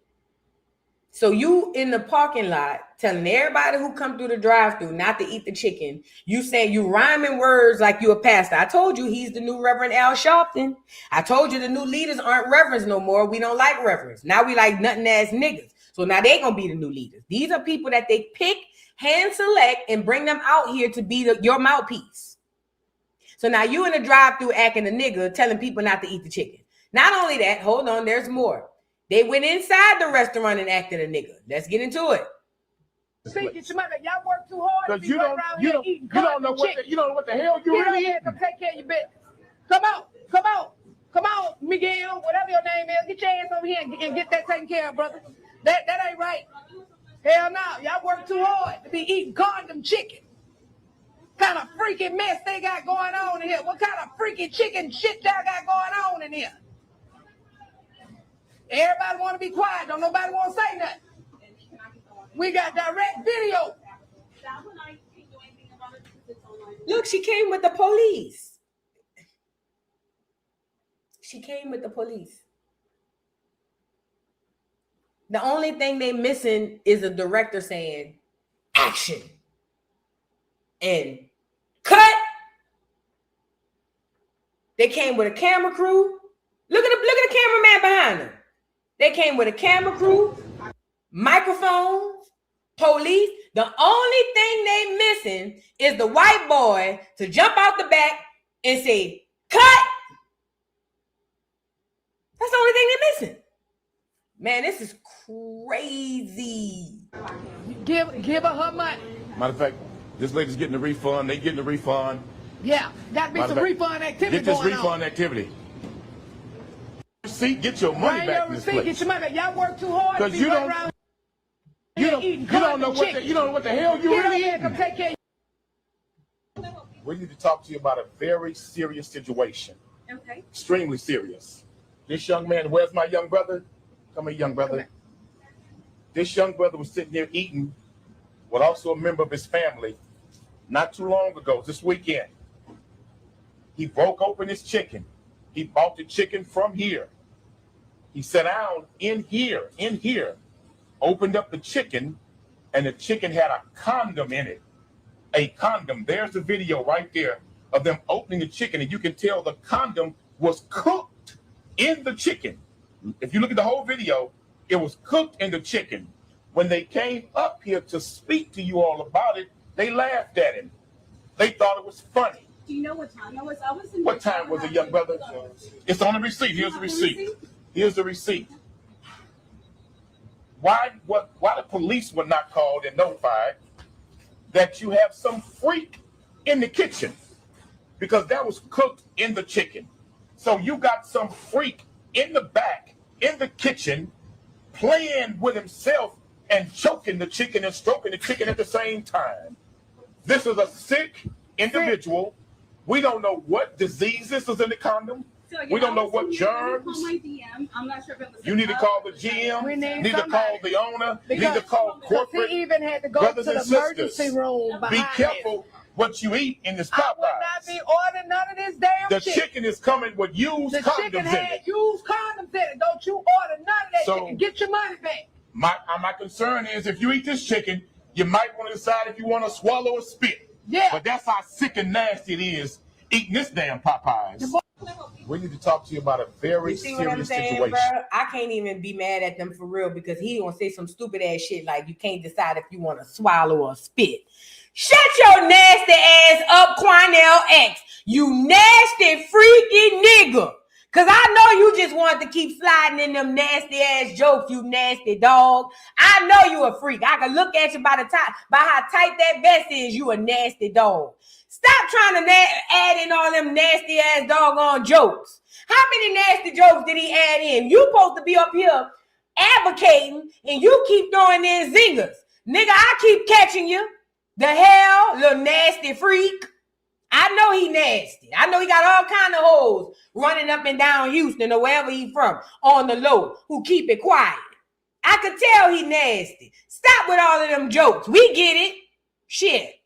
So you in the parking lot telling everybody who come through the drive-thru not to eat the chicken. You saying you rhyming words like you a pastor. I told you he's the new Reverend Al Sharpton. I told you the new leaders aren't reverends no more. We don't like reverends. Now we like nothing ass niggas. So now they gonna be the new leaders. These are people that they pick, hand select, and bring them out here to be your mouthpiece. So now you in the drive-thru acting a nigga, telling people not to eat the chicken. Not only that, hold on, there's more. They went inside the restaurant and acted a nigga. Let's get into it. See, get your money. Y'all work too hard. Because you don't know what the hell you really eating. Come take care of your business. Come on, Miguel, whatever your name is. Get your ass over here and get that taken care of, brother. That ain't right. Hell no, y'all work too hard to be eating condom chicken. What kind of freaking mess they got going on in here? What kind of freaking chicken shit y'all got going on in here? Everybody want to be quiet. Don't nobody want to say nothing. We got direct video. Look, she came with the police. She came with the police. The only thing they missing is a director saying action and cut. They came with a camera crew. Look at the cameraman behind them. They came with a camera crew, microphones, police. The only thing they missing is the white boy to jump out the back and say, cut. That's the only thing they're missing. Man, this is crazy. Give her her money. Matter of fact, this lady's getting a refund. They getting a refund. Yeah, got to be some refund activity Get this going refund on. activity. See, get your money back in this place. Get your money back. Y'all work too hard. Because you don't know what the hell you really eating. Come take care. We need to talk to you about a very serious situation. Okay. Extremely serious. This young man, where's my young brother? Come here, young brother. This young brother was sitting here eating with also a member of his family not too long ago, this weekend. He broke open his chicken. He bought the chicken from here. He sat down in here, opened up the chicken, and the chicken had a condom in it. A condom. There's the video right there of them opening the chicken, and you can tell the condom was cooked in the chicken. If you look at the whole video, it was cooked in the chicken. When they came up here to speak to you all about it, they laughed at him. They thought it was funny. Do you know what time it was? What time was it, young brother? It's on the receipt. Here's the receipt. Here's the receipt. Why the police were not called and notified that you have some freak in the kitchen? Because that was cooked in the chicken. So you got some freak in the back, in the kitchen, playing with himself and choking the chicken and stroking the chicken at the same time. This is a sick individual. We don't know what diseases is in the condom. So again, we don't know what germs. Call my DM. I'm not sure if it was. You need to call the GM. Need to call the owner. Need to call corporate. He even had to go brothers to the and emergency sisters. room. Be careful what you eat in this Popeyes. I will not be ordering none of this damn The chicken. chicken is coming with used The condoms chicken in had it. used condoms in it. Don't you order none of that So- chicken. Get your money back. My concern is if you eat this chicken, you might want to decide if you want to swallow or spit. Yeah. But that's how sick and nasty it is eating this damn Popeyes. We need to talk to you about a very You see what I'm serious saying, situation. bro? I can't even be mad at them for real because he gonna say some stupid ass shit like you can't decide if you want to swallow or spit. Shut your nasty ass up, Quinell X. You nasty freaky nigga. Cause I know you just want to keep sliding in them nasty ass jokes, you nasty dog. I know you a freak. I can look at you by how tight that vest is. You a nasty dog. Stop trying to add in all them nasty ass doggone jokes. How many nasty jokes did he add in? You supposed to be up here advocating and you keep throwing in zingers. Nigga, I keep catching you. The hell, little nasty freak. I know he nasty. I know he got all kind of hoes running up and down Houston or wherever he from on the low who keep it quiet. I could tell he nasty. Stop with all of them jokes. We get it. Shit.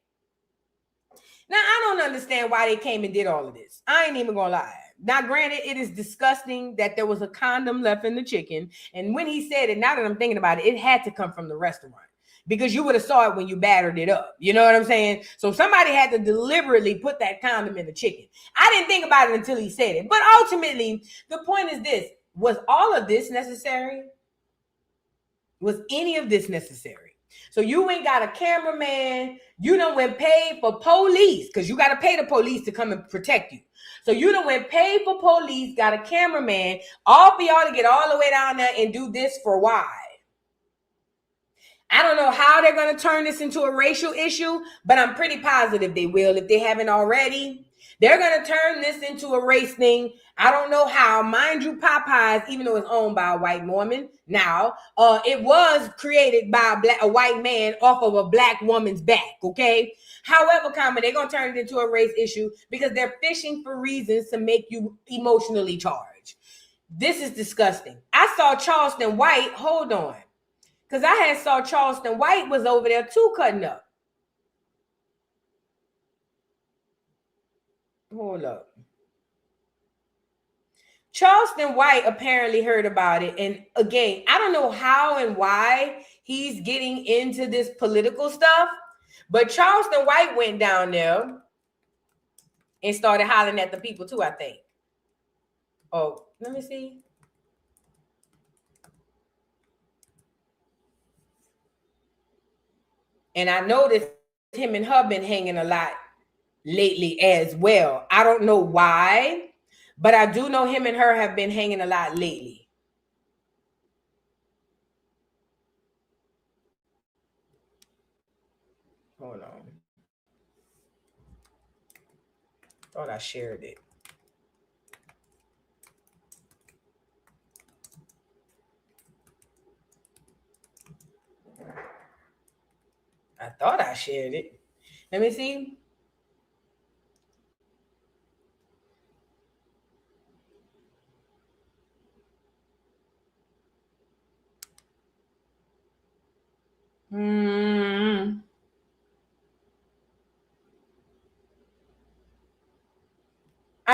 Now, I don't understand why they came and did all of this. I ain't even gonna lie. Now, granted, it is disgusting that there was a condom left in the chicken. And when he said it, now that I'm thinking about it, it had to come from the restaurant. Because you would have saw it when you battered it up. You know what I'm saying? So somebody had to deliberately put that condom in the chicken. I didn't think about it until he said it. But ultimately, the point is this. Was all of this necessary? Was any of this necessary? So you ain't got a cameraman. You done went paid for police because you got to pay the police to come and protect you. So you done went paid for police, got a cameraman, all for y'all to get all the way down there and do this for why? I don't know how they're going to turn this into a racial issue, but I'm pretty positive they will if they haven't already. They're going to turn this into a race thing. I don't know how. Mind you, Popeyes, even though it's owned by a white woman now, it was created by a white man off of a black woman's back, okay? However, they're going to turn it into a race issue because they're fishing for reasons to make you emotionally charged. This is disgusting. I saw Charleston White. Hold on. Because I saw Charleston White was over there too cutting up. Hold up. Charleston White apparently heard about it. And again, I don't know how and why he's getting into this political stuff, but Charleston White went down there and started hollering at the people too, I think. Oh, let me see. And I noticed him and her been hanging a lot lately as well. I don't know why, but I do know him and her have been hanging a lot lately. Hold on. Thought I shared it. I thought I shared it. Let me see. I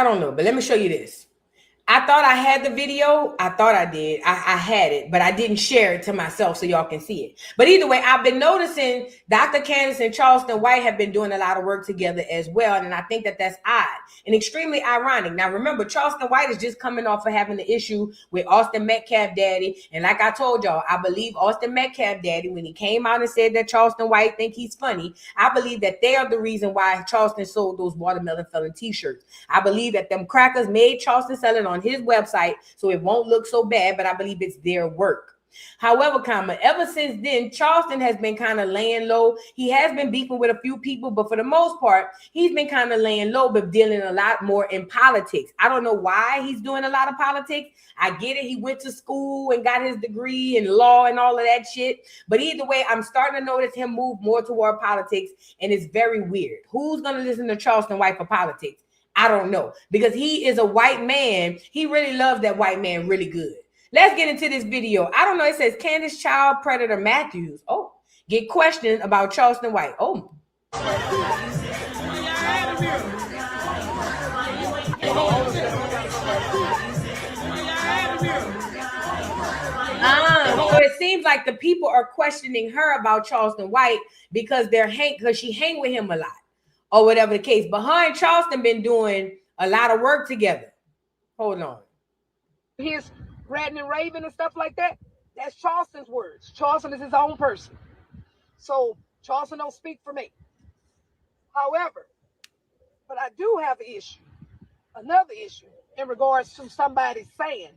don't know, but let me show you this. I thought I had the video. I thought I did. I had it, but I didn't share it to myself so y'all can see it. But either way, I've been noticing Dr. Candace and Charleston White have been doing a lot of work together as well. And I think that that's odd and extremely ironic. Now, remember, Charleston White is just coming off of having the issue with Austin Metcalf daddy. And like I told y'all, I believe Austin Metcalf daddy, when he came out and said that Charleston White think he's funny, I believe that they are the reason why Charleston sold those watermelon felon t-shirts. I believe that them crackers made Charleston sell it on his website so it won't look so bad, but I believe it's their work. However, ever since then, Charleston has been kind of laying low. He has been beefing with a few people, but for the most part, he's been kind of laying low, but dealing a lot more in politics. I don't know why he's doing a lot of politics. I get it. He went to school and got his degree in law and all of that shit. But either way, I'm starting to notice him move more toward politics, and it's very weird. Who's going to listen to Charleston White for politics? I don't know, because he is a white man. He really loves that white man really good. Let's get into this video. I don't know. It says Candace Child Predator Matthews. Oh, get questioned about Charleston White. Oh. So it seems like the people are questioning her about Charleston White because she hang with him a lot, or whatever the case. But her and Charleston been doing a lot of work together. Hold on. His ranting and raving and stuff like that, that's Charleston's words. Charleston is his own person. So Charleston don't speak for me. However, but I do have an issue, another issue in regards to somebody saying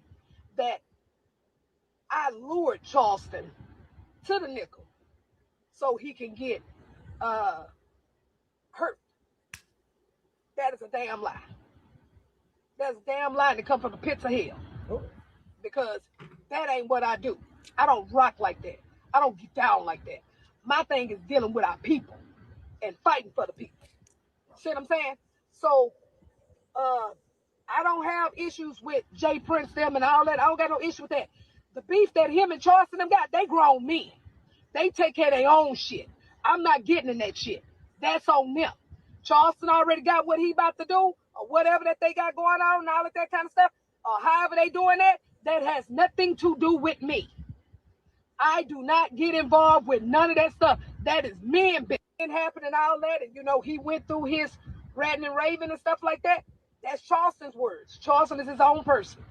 that I lured Charleston to the nickel so he can get hurt. That is a damn lie. That's a damn lie to come from the pits of hell. Because that ain't what I do. I don't rock like that. I don't get down like that. My thing is dealing with our people and fighting for the people. See what I'm saying? So I don't have issues with Jay Prince them and all that. I don't got no issue with that. The beef that him and Charleston them got, they grown men. They take care of their own shit. I'm not getting in that shit. That's on them. Charleston already got what he about to do, or whatever that they got going on and all of that kind of stuff, or however they doing that, that has nothing to do with me. I do not get involved with none of that stuff. That is men been happening and all that, and you know, he went through his ranting and raving and stuff like that. That's Charleston's words. Charleston is his own person.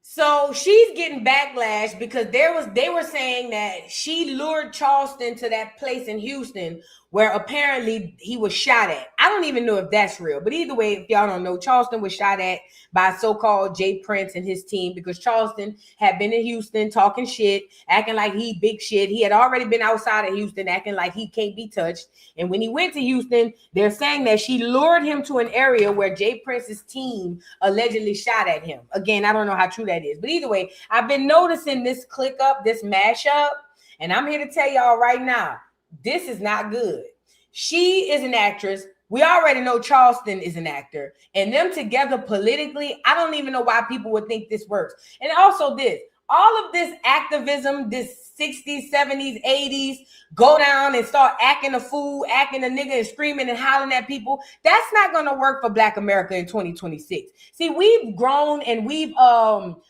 So she's getting backlash because they were saying that she lured Charleston to that place in Houston where apparently he was shot at. I don't even know if that's real, but either way, if y'all don't know, Charleston was shot at by so-called Jay Prince and his team because Charleston had been in Houston talking shit, acting like he big shit. He had already been outside of Houston acting like he can't be touched. And when he went to Houston, they're saying that she lured him to an area where Jay Prince's team allegedly shot at him. Again, I don't know how true that is, but either way, I've been noticing this click up, this mashup, and I'm here to tell y'all right now, this is not good. She is an actress. We already know Charleston is an actor, and them together politically, I don't even know why people would think this works. And also this, all of this activism, this 60s, 70s, 80s, go down and start acting a fool, acting a nigga and screaming and hollering at people. That's not going to work for Black America in 2026. See, we've grown and we've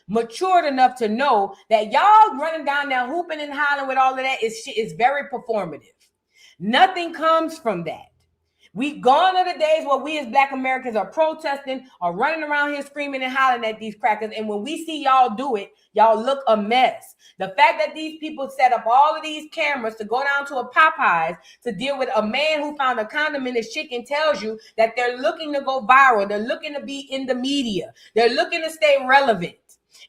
matured enough to know that y'all running down there hooping and hollering with all of that is very performative. Nothing comes from that. We've gone to the days where we as Black Americans are protesting or running around here screaming and hollering at these crackers. And when we see y'all do it, y'all look a mess. The fact that these people set up all of these cameras to go down to a Popeyes to deal with a man who found a condom in his chicken tells you that they're looking to go viral. They're looking to be in the media. They're looking to stay relevant.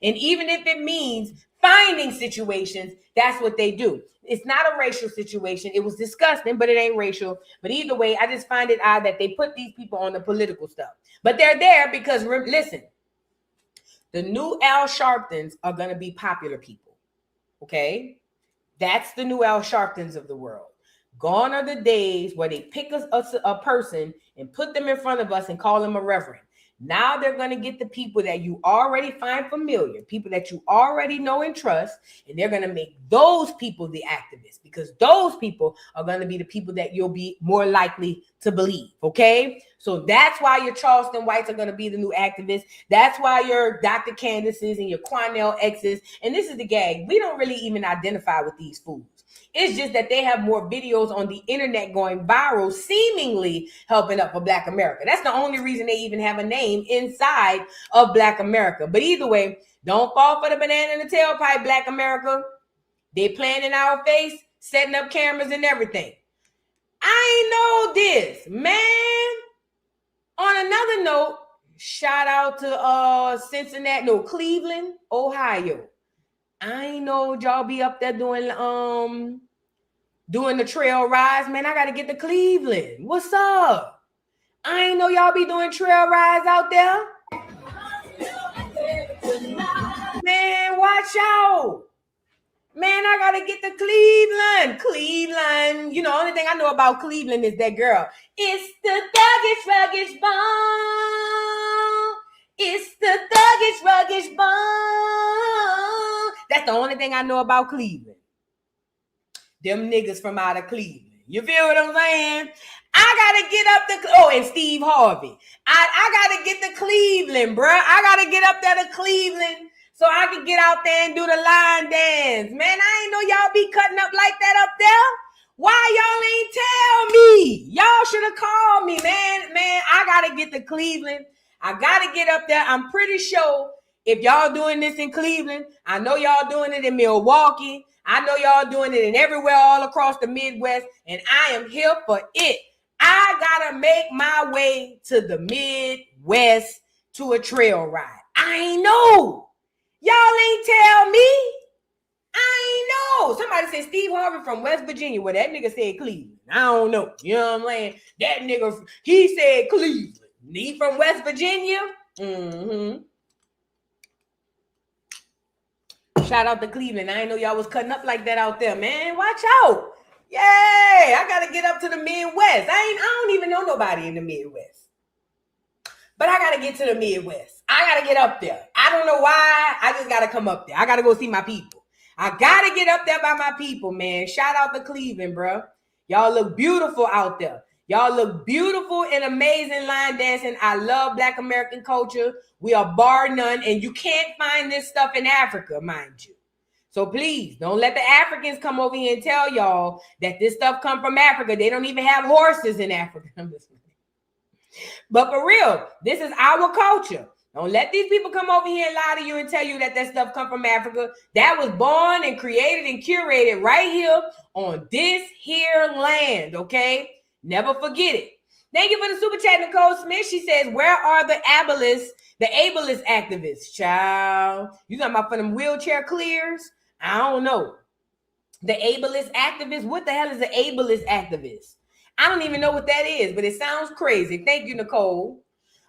And even if it means finding situations, that's what they do. It's not a racial situation. It was disgusting, but it ain't racial. But either way, I just find it odd that they put these people on the political stuff. But they're there because, listen, the new Al Sharptons are going to be popular people. Okay? That's the new Al Sharptons of the world. Gone are the days where they pick a person and put them in front of us and call them a reverend. Now they're going to get the people that you already find familiar, people that you already know and trust, and they're going to make those people the activists because those people are going to be the people that you'll be more likely to believe, okay? So that's why your Charleston whites are going to be the new activists. That's why your Dr. Candaces and your Quanell X's, and this is the gag, we don't really even identify with these fools. It's just that they have more videos on the internet going viral, seemingly helping up for Black America. That's the only reason they even have a name inside of Black America. But either way, don't fall for the banana in the tailpipe, Black America. They playing in our face, setting up cameras and everything. I ain't know this, man. On another note, shout out to Cleveland, Ohio. I ain't know y'all be up there doing the trail rides. Man, I gotta get to Cleveland. What's up? I ain't know y'all be doing trail rides out there. Man, watch out. Man, I gotta get to Cleveland. Cleveland. You know, only thing I know about Cleveland is that girl. It's the thuggish, ruggish bone. It's the thuggish, ruggish bone. That's the only thing I know about Cleveland. Them niggas from out of Cleveland. You feel what I'm saying? I gotta get up and Steve Harvey. I gotta get to Cleveland, bruh. I gotta get up there to Cleveland so I can get out there and do the line dance. Man, I ain't know y'all be cutting up like that up there. Why y'all ain't tell me? Y'all should have called me, man. Man, I gotta get to Cleveland. I gotta get up there. I'm pretty sure if y'all doing this in Cleveland, I know y'all doing it in Milwaukee. I know y'all doing it in everywhere all across the Midwest, and I am here for it. I gotta make my way to the Midwest to a trail ride. I ain't know. Y'all ain't tell me. I ain't know. Somebody said Steve Harvey from West Virginia. Well, that nigga said Cleveland. I don't know. You know what I'm saying? That nigga, he said Cleveland. He from West Virginia? Mm-hmm. Shout out to Cleveland. I didn't know y'all was cutting up like that out there, man. Watch out. Yay. I got to get up to the Midwest. I don't even know nobody in the Midwest. But I got to get to the Midwest. I got to get up there. I don't know why. I just got to come up there. I got to go see my people. I got to get up there by my people, man. Shout out to Cleveland, bro. Y'all look beautiful out there. Y'all look beautiful and amazing line dancing. I love Black American culture. We are bar none, and you can't find this stuff in Africa, mind you. So please, don't let the Africans come over here and tell y'all that this stuff come from Africa. They don't even have horses in Africa. But for real, this is our culture. Don't let these people come over here and lie to you and tell you that stuff come from Africa. That was born and created and curated right here on this here land, okay? Never forget it. Thank you for the super chat, Nicole Smith. She says, where are the ableist activists, child? You talking about for them wheelchair clears? I don't know. The ableist activists? What the hell is an ableist activist? I don't even know what that is, but it sounds crazy. Thank you, Nicole.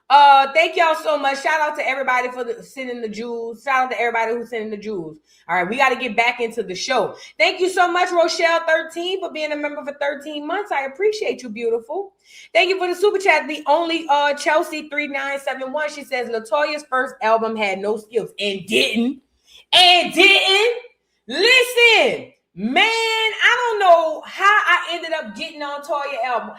Thank y'all so much. Shout out to everybody for sending the jewels. Shout out to everybody who's sending the jewels. All right, we got to get back into the show. Thank you so much, Rochelle13, for being a member for 13 months. I appreciate you, beautiful. Thank you for the super chat. The only Chelsea 3971. She says LaToya's first album had no skills and didn't. and didn't listen. Man, I don't know how I ended up getting on Toya album.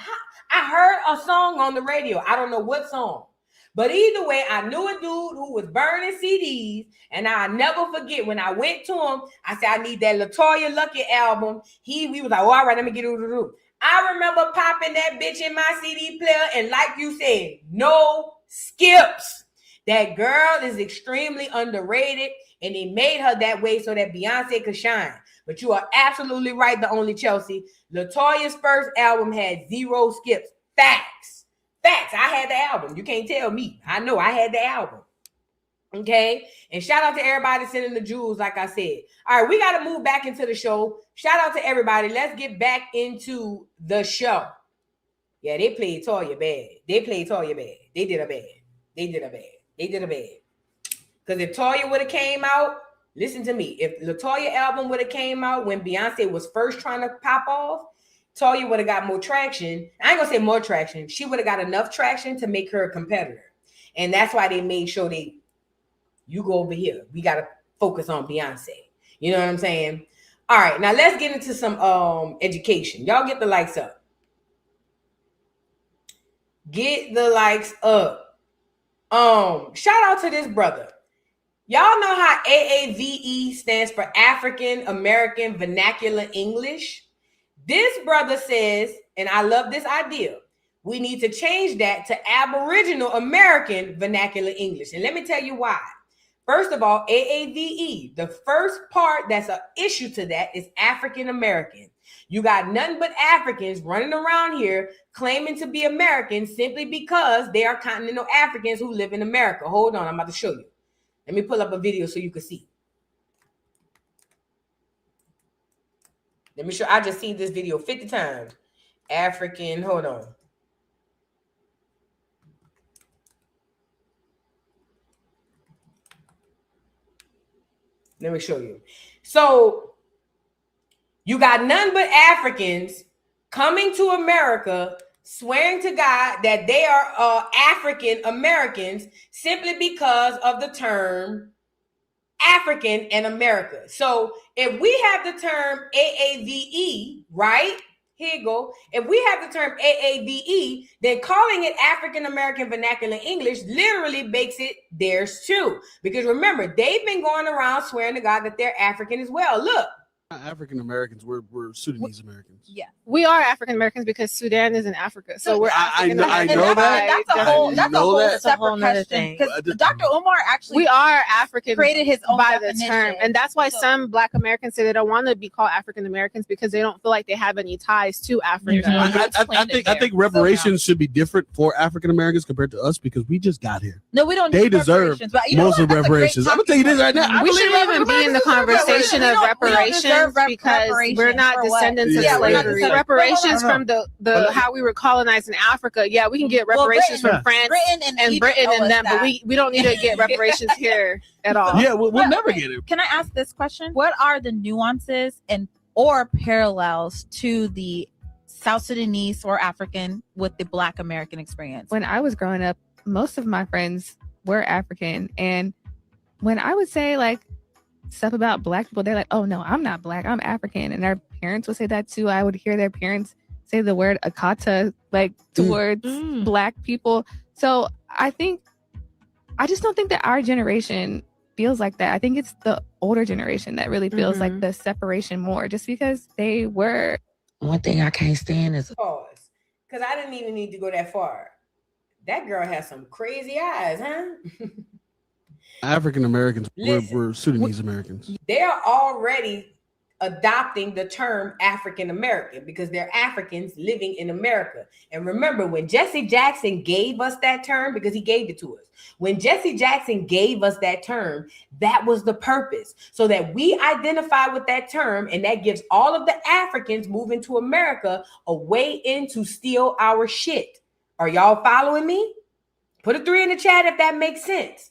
I heard a song on the radio. I don't know what song. But either way, I knew a dude who was burning CDs, and I'll never forget when I went to him, I said, I need that LaToya Luckett album. We was like, oh, all right, let me get it to the roof. I remember popping that bitch in my CD player, and like you said, no skips. That girl is extremely underrated, and they made her that way so that Beyonce could shine. But you are absolutely right, the only Chelsea. LaToya's first album had 0 skips. Facts. Facts. I had the album. You can't tell me. I know I had the album. Okay. And shout out to everybody sending the jewels, like I said. All right, we got to move back into the show. Shout out to everybody. Let's get back into the show. Yeah, they played Toya bad. They played Toya bad. They did a bad. They did a bad. They did a bad. Because if Toya would have came out, listen to me. If LaToya album would have came out when Beyonce was first trying to pop off, Toya would have got more traction. I ain't gonna say more traction. She would have got enough traction to make her a competitor. And that's why they made sure you go over here. We gotta focus on Beyonce. You know what I'm saying? All right, now let's get into some education. Y'all get the likes up. Get the likes up. Shout out to this brother. Y'all know how AAVE stands for African American Vernacular English? This brother says, and I love this idea, we need to change that to Aboriginal American Vernacular English. And let me tell you why. First of all, AAVE, the first part that's an issue to that is African American. You got nothing but Africans running around here claiming to be Americans simply because they are continental Africans who live in America. Hold on, I'm about to show you. Let me pull up a video so you can see. Let me show. I just seen this video 50 times. African, hold on. Let me show you. So you got none but Africans coming to America, swearing to God that they are African Americans simply because of the term African and America. So if we have the term AAVE, right? Here you go. If we have the term AAVE, then calling it African American Vernacular English literally makes it theirs too. Because remember, they've been going around swearing to God that they're African as well. Look. African Americans, we're Sudanese Americans. Yeah, we are African Americans because Sudan is in Africa, so we're African I know that. That's a whole separate question. Because Dr. Umar actually, we are African, created his own by definition. the term, and that's why some Black Americans say they don't want to be called African Americans because they don't feel like they have any ties to Africa. I think reparations should be different for African Americans compared to us because we just got here. No, we don't. They need deserve but you know most of reparations. I'm gonna tell you this right now. We shouldn't even be in the conversation of reparations because we're not descendants of slavery. Reparations from the how we were colonized in Africa. Yeah, we can get reparations from France and Britain and them, but we don't need to get reparations here at all. Yeah, we'll never get it. Can I ask this question? What are the nuances or parallels to the South Sudanese or African with the Black American experience? When I was growing up, most of my friends were African, and when I would say like stuff about Black people, they're like, oh no, I'm not Black, I'm African. And our parents would say that too. I would hear their parents say the word akata like towards Black people. So I just don't think that our generation feels like that. I think it's the older generation that really feels like the separation more, just because they were. One thing I can't stand is pause, because I didn't even need to go that far. That girl has some crazy eyes, huh? African Americans, we're Sudanese Americans. They're already adopting the term African American because they're Africans living in America. And remember, when Jesse Jackson gave us that term, because he gave it to us, when Jesse Jackson gave us that term, that was the purpose, so that we identify with that term, and that gives all of the Africans moving to America a way in to steal our shit. Are y'all following me? Put a 3 in the chat if that makes sense.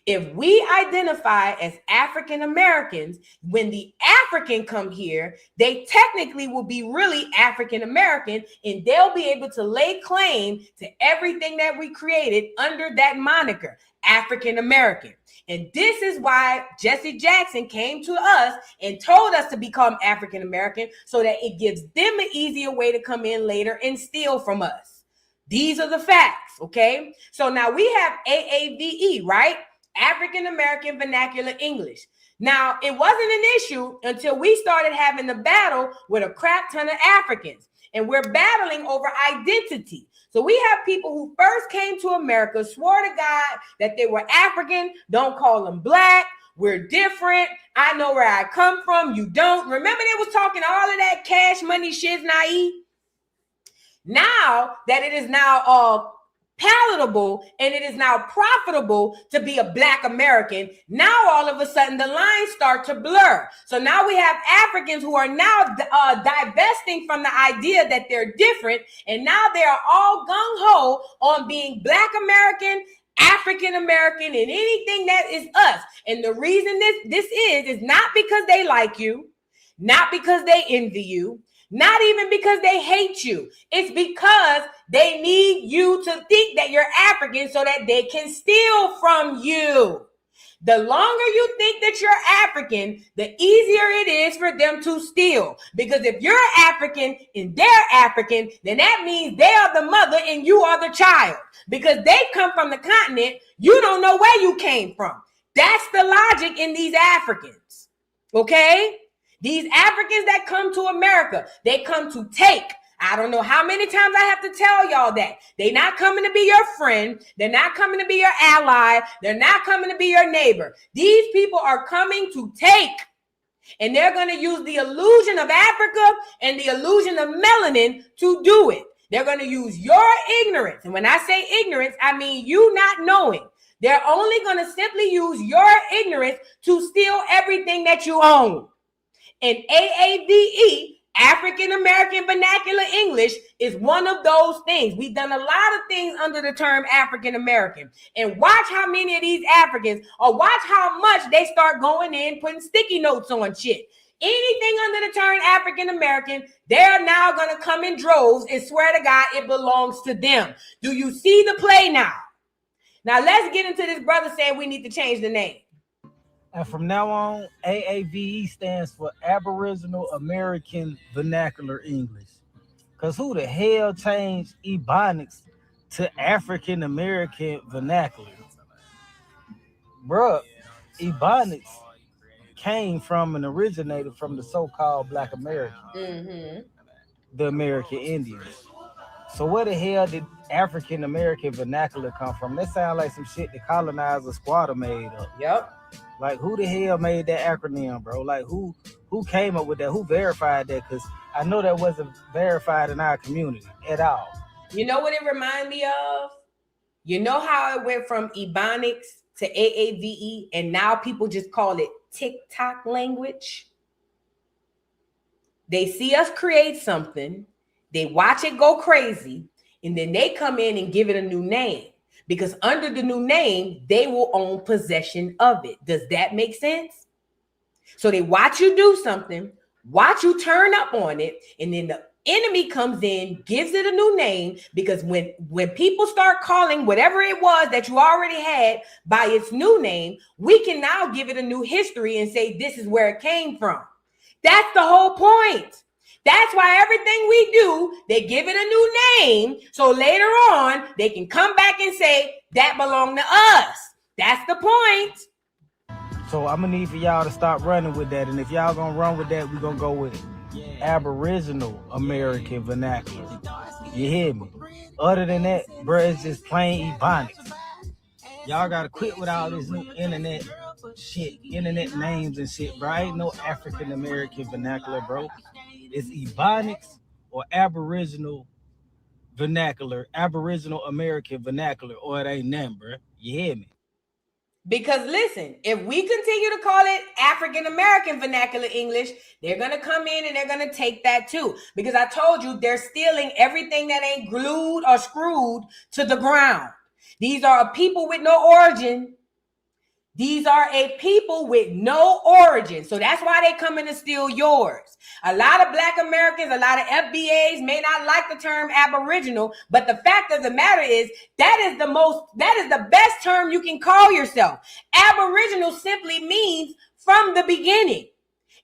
If we identify as African Americans, when the African come here, they technically will be really African American, and they'll be able to lay claim to everything that we created under that moniker, African American. And this is why Jesse Jackson came to us and told us to become African American, so that it gives them an easier way to come in later and steal from us. These are the facts, okay? So now we have AAVE, right? African American Vernacular English. Now, it wasn't an issue until we started having the battle with a crap ton of Africans, and we're battling over identity. So we have people who first came to America, swore to God that they were African, don't call them black, we're different, I know where I come from, you don't. Remember they was talking all of that cash money shiz naive? Now that it is now palatable and it is now profitable to be a black American, now all of a sudden the lines start to blur. So now we have Africans who are now divesting from the idea that they're different, and now they are all gung-ho on being black American, African American, and anything that is us. And the reason this is not because they like you, not because they envy you, not even because they hate you. It's because they need you to think that you're African so that they can steal from you. The longer you think that you're African, the easier it is for them to steal. Because if you're African and they're African, then that means they are the mother and you are the child. Because they come from the continent, you don't know where you came from. That's the logic in these Africans. Okay? These Africans that come to America, they come to take. I don't know how many times I have to tell y'all that. They're not coming to be your friend. They're not coming to be your ally. They're not coming to be your neighbor. These people are coming to take. And they're going to use the illusion of Africa and the illusion of melanin to do it. They're going to use your ignorance. And when I say ignorance, I mean you not knowing. They're only going to simply use your ignorance to steal everything that you own. And AAVE, African American Vernacular English, is one of those things. We've done a lot of things under the term African American. And watch how many of these Africans, or watch how much they start going in, putting sticky notes on shit. Anything under the term African American, they're now going to come in droves and swear to God it belongs to them. Do you see the play now? Now let's get into this brother saying we need to change the name. And from now on, AAVE stands for Aboriginal American Vernacular English. Because who the hell changed Ebonics to African American Vernacular? Bruh, Ebonics came from and originated from the so-called Black Americans, the American Indians. So where the hell did African American Vernacular come from? That sounds like some shit the colonizer squatter made up. Yep. Like, who the hell made that acronym, bro? Like, who came up with that? Who verified that? Because I know that wasn't verified in our community at all. You know what it reminded me of? You know how it went from Ebonics to AAVE, and now people just call it TikTok language? They see us create something, they watch it go crazy, and then they come in and give it a new name. Because under the new name, they will own possession of it. Does that make sense? So they watch you do something, watch you turn up on it, and then the enemy comes in, gives it a new name, because when people start calling whatever it was that you already had by its new name, we can now give it a new history and say this is where it came from. That's the whole point. That's why everything we do, they give it a new name, so later on, they can come back and say, that belonged to us. That's the point. So I'm going to need for y'all to stop running with that, and if y'all going to run with that, we're going to go with Aboriginal American Vernacular. You hear me? Other than that, bro, it's just plain Ebonics. Y'all got to quit with all this new internet shit, internet names and shit, bro. I ain't no African American Vernacular, bro. It's Ebonics or Aboriginal Vernacular, Aboriginal American Vernacular, or it ain't none, bro. You hear me? Because listen, if we continue to call it African American Vernacular English, they're going to come in and they're going to take that too. Because I told you, they're stealing everything that ain't glued or screwed to the ground. These are people with no origin. These are a people with no origin. So that's why they come in to steal yours. A lot of Black Americans, a lot of FBAs may not like the term Aboriginal, but the fact of the matter is that is the best term you can call yourself. Aboriginal simply means from the beginning.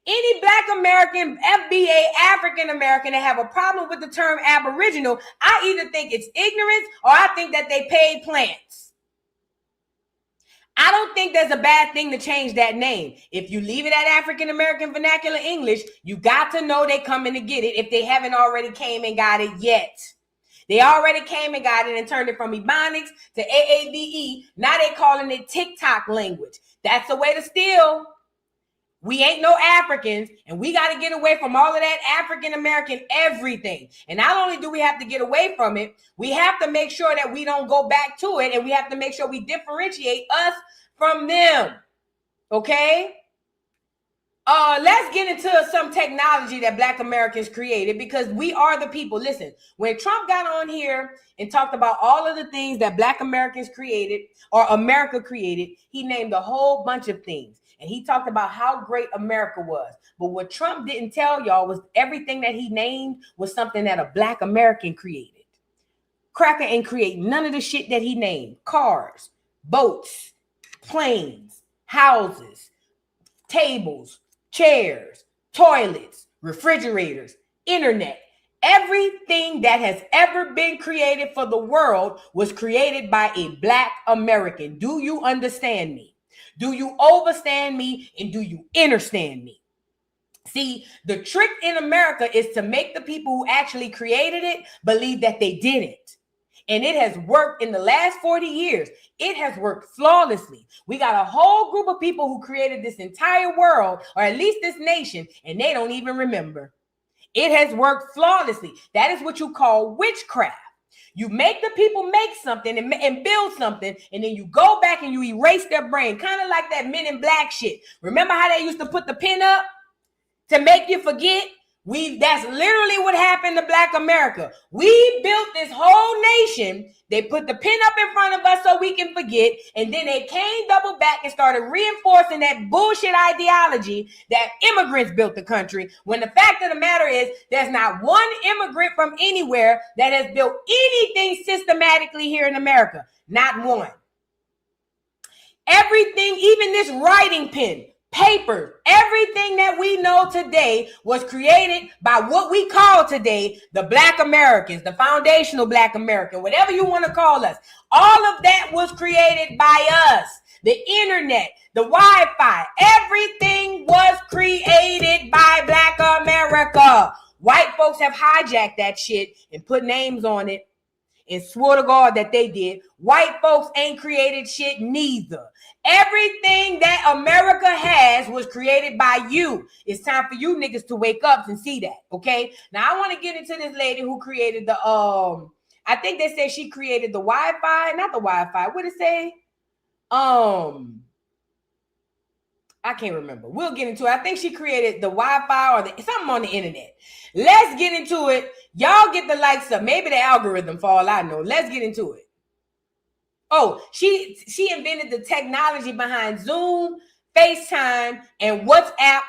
Any Black American, FBA, African American that have a problem with the term Aboriginal, I either think it's ignorance or I think that they paid plants. I don't think there's a bad thing to change that name. If you leave it at African American Vernacular English, you got to know they coming to get it if they haven't already came and got it yet. They already came and got it and turned it from Ebonics to AAVE. Now they calling it TikTok language. That's a way to steal. We ain't no Africans, and we got to get away from all of that African American everything. And not only do we have to get away from it, we have to make sure that we don't go back to it, and we have to make sure we differentiate us from them. Okay? Let's get into some technology that Black Americans created, because we are the people. Listen, when Trump got on here and talked about all of the things that Black Americans created or America created, he named a whole bunch of things. And he talked about how great America was. But what Trump didn't tell y'all was everything that he named was something that a Black American created. Cracker ain't create none of the shit that he named. Cars, boats, planes, houses, tables, chairs, toilets, refrigerators, internet. Everything that has ever been created for the world was created by a Black American. Do you understand me? Do you overstand me, and do you understand me? See, the trick in America is to make the people who actually created it believe that they didn't. And it has worked in the last 40 years. It has worked flawlessly. We got a whole group of people who created this entire world, or at least this nation, and they don't even remember. It has worked flawlessly. That is what you call witchcraft. You make the people make something and build something, and then you go back and you erase their brain, kind of like that Men in Black shit. Remember how they used to put the pin up to make you forget? That's literally what happened to Black America. We built this whole nation. They put the pin up in front of us so we can forget, and then they came double back and started reinforcing that bullshit ideology that immigrants built the country, when the fact of the matter is there's not one immigrant from anywhere that has built anything systematically here in America. Not one. Everything, even this writing pen, paper, everything that we know today was created by what we call today the Black Americans, the foundational Black American, whatever you want to call us. All of that was created by us. The internet, the Wi-Fi, everything was created by Black America. White folks have hijacked that shit and put names on it and swore to God that they did. White folks ain't created shit neither. Everything that America has was created by you. It's time for you niggas to wake up and see that, okay? Now, I want to get into this lady who created the, I think they say she created the Wi-Fi, not the Wi-Fi. What did it say? I can't remember. We'll get into it. I think she created the Wi-Fi or something on the internet. Let's get into it. Y'all get the likes of maybe the algorithm for all I know. Let's get into it. Oh, she invented the technology behind Zoom, FaceTime, and WhatsApp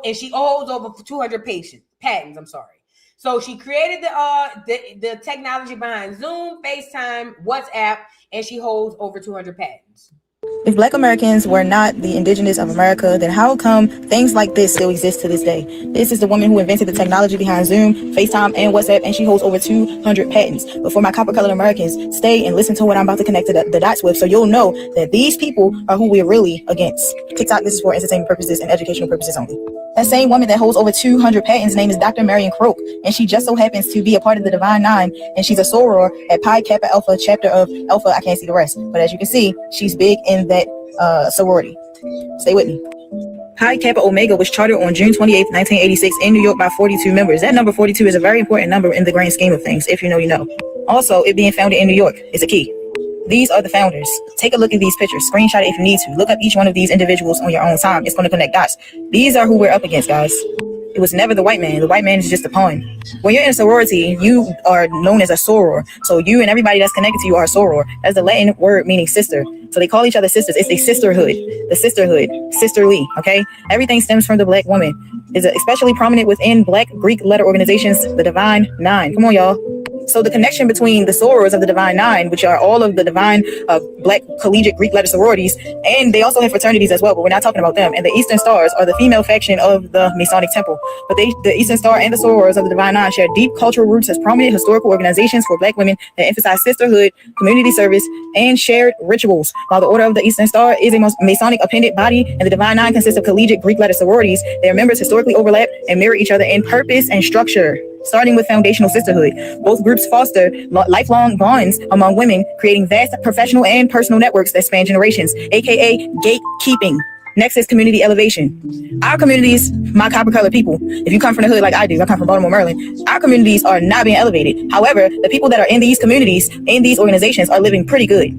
and she holds over 200 patents. I'm sorry. So she created the technology behind Zoom, FaceTime, WhatsApp, and she holds over 200 patents. If Black Americans were not the indigenous of America, then how come things like this still exist to this day? This is the woman who invented the technology behind Zoom, FaceTime, and WhatsApp, and she holds over 200 patents. But for my copper-colored Americans, stay and listen to what I'm about to connect to the dots with, so you'll know that these people are who we're really against. TikTok, this is for entertainment purposes and educational purposes only. That same woman that holds over 200 patents, name is Dr. Marion Croak, and she just so happens to be a part of the Divine Nine, and she's a soror at Pi Kappa Alpha chapter of Alpha. I can't see the rest, but as you can see, she's big in that sorority. Stay with me. Pi Kappa Omega was chartered on June 28th, 1986 in New York by 42 members. That number 42 is a very important number in the grand scheme of things. If you know, you know. Also, it being founded in New York is a key. These are the founders. Take a look at these pictures. Screenshot it if you need to. Look up each one of these individuals on your own time. It's going to connect dots. These are who we're up against, guys. It was never the white man. The white man is just a pawn. When you're in a sorority, you are known as a soror. So you and everybody that's connected to you are a soror. That's the Latin word meaning sister. So they call each other sisters. It's a sisterhood, the sisterhood, sisterly, okay? Everything stems from the Black woman. Is especially prominent within Black Greek letter organizations, the Divine Nine. Come on, y'all. So the connection between the sorors of the Divine Nine, which are all of the divine Black collegiate Greek letter sororities, and they also have fraternities as well, but we're not talking about them. And the Eastern Stars are the female faction of the Masonic Temple. But the Eastern Star and the sorors of the Divine Nine share deep cultural roots as prominent historical organizations for Black women that emphasize sisterhood, community service, and shared rituals. While the Order of the Eastern Star is a Masonic appended body, and the Divine Nine consists of collegiate Greek letter sororities, their members historically overlap and mirror each other in purpose and structure. Starting with foundational sisterhood, both groups foster lifelong bonds among women, creating vast professional and personal networks that span generations, aka gatekeeping. Next is community elevation. Our communities, my copper colored people, if you come from the hood like I do, I come from Baltimore, Maryland, our communities are not being elevated. However, the people that are in these communities, in these organizations, are living pretty good.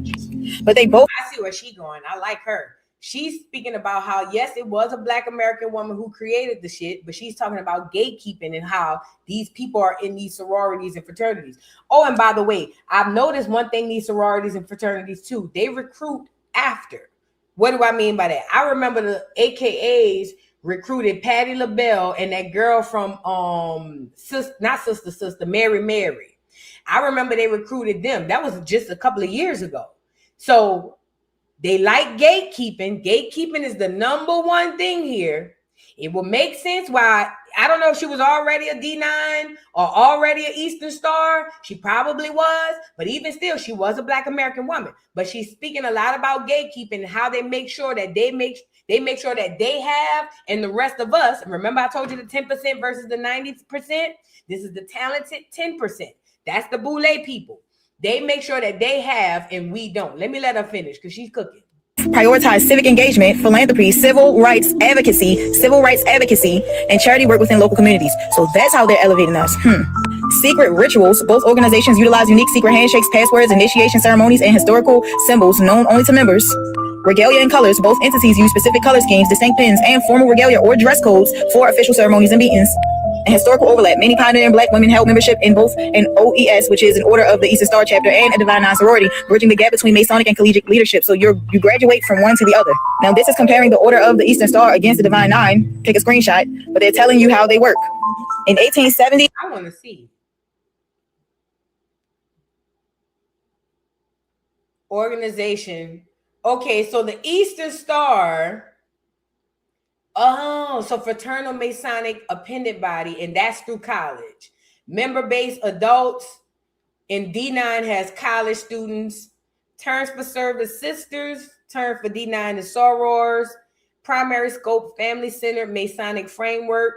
But they both... I see where she's going. I like her. She's speaking about how, yes, it was a Black American woman who created the shit, but she's talking about gatekeeping and how these people are in these sororities and fraternities. Oh, and by the way, I've noticed one thing, these sororities and fraternities too, they recruit after. What do I mean by that? I remember the AKAs recruited Patti LaBelle and that girl from Mary. I remember they recruited them. That was just a couple of years ago. So they like gatekeeping. Gatekeeping is the number one thing here. It will make sense why, I don't know if she was already a D9 or already an Eastern Star. She probably was, but even still, she was a Black American woman. But she's speaking a lot about gatekeeping and how they make sure that they make sure that they have, and the rest of us, remember I told you the 10% versus the 90%? This is the talented 10%. That's the boule people. They make sure that they have and we don't. Let me let her finish because she's cooking. Prioritize civic engagement, philanthropy, civil rights advocacy, and charity work within local communities. So that's how they're elevating us. Secret rituals. Both organizations utilize unique secret handshakes, passwords, initiation ceremonies, and historical symbols known only to members. Regalia and colors. Both entities use specific color schemes, distinct pins, and formal regalia or dress codes for official ceremonies and meetings. And historical overlap. Many pioneering Black women held membership in both an OES, which is an Order of the Eastern Star chapter, and a Divine Nine sorority, bridging the gap between Masonic and collegiate leadership. So you graduate from one to the other. Now this is comparing the Order of the Eastern Star against the Divine Nine. Take a screenshot, but they're telling you how they work. In 1870, I want to see. Organization. Okay, so the Eastern Star. Oh, so fraternal Masonic appendant body, and that's through college. Member-based adults, and D9 has college students. Terms for service sisters, term for D9 is sorors. Primary scope, family-centered Masonic framework.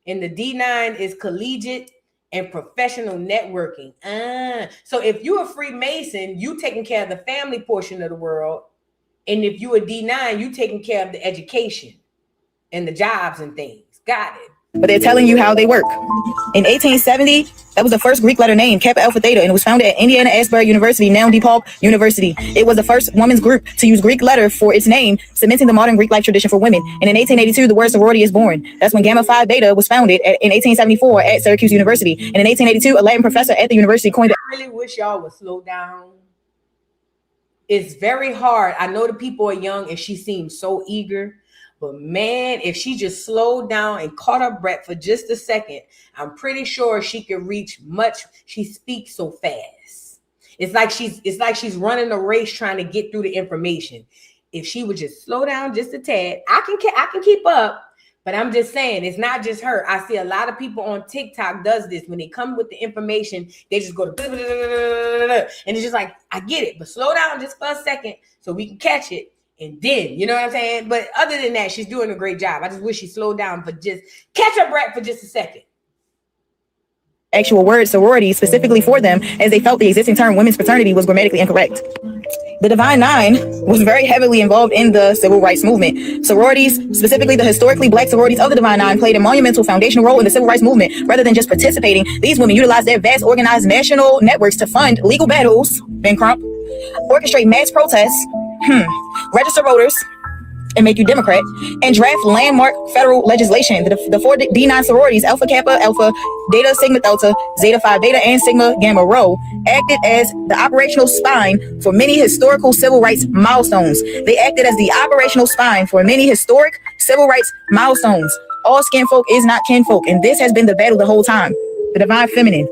And the D9 is collegiate and professional networking. So if you're a Freemason, you taking care of the family portion of the world. And if you're a D9, you taking care of the education and the jobs and things. Got it. But they're telling you how they work. In 1870, that was the first Greek letter name, Kappa Alpha Theta, and it was founded at Indiana Asbury University, now DePaul University. It was the first women's group to use Greek letter for its name, cementing the modern Greek life tradition for women. And in 1882, the word sorority is born. That's when Gamma Phi Beta was founded in 1874 at Syracuse University. And in 1882, a Latin professor at the university coined it. I really wish y'all would slow down. It's very hard. I know the people are young and she seems so eager. But man, if she just slowed down and caught her breath for just a second, I'm pretty sure she could reach much. She speaks so fast. It's like she's running a race trying to get through the information. If she would just slow down just a tad, I can keep up. But I'm just saying, it's not just her. I see a lot of people on TikTok does this. When they come with the information, they just go to blah, blah, blah, blah, blah, and it's just like, I get it, but slow down just for a second so we can catch it. And then, you know what I'm saying? But other than that, she's doing a great job. I just wish she slowed down for just catch her breath for just a second. Actual word sorority specifically for them, as they felt the existing term women's fraternity was grammatically incorrect. The Divine Nine was very heavily involved in the civil rights movement. Sororities, specifically the historically Black sororities of the Divine Nine, played a monumental foundational role in the civil rights movement. Rather than just participating, these women utilized their vast organized national networks to fund legal battles, Ben Crump, orchestrate mass protests, register voters, and make you Democrat, and draft landmark federal legislation. The four D9 sororities, Alpha Kappa, Alpha, Beta, Sigma, Delta, Zeta Phi, Beta, and Sigma, Gamma, Rho, acted as the operational spine for many historical civil rights milestones. They acted as the operational spine for many historic civil rights milestones. All skin folk is not kinfolk, and this has been the battle the whole time. The divine feminine,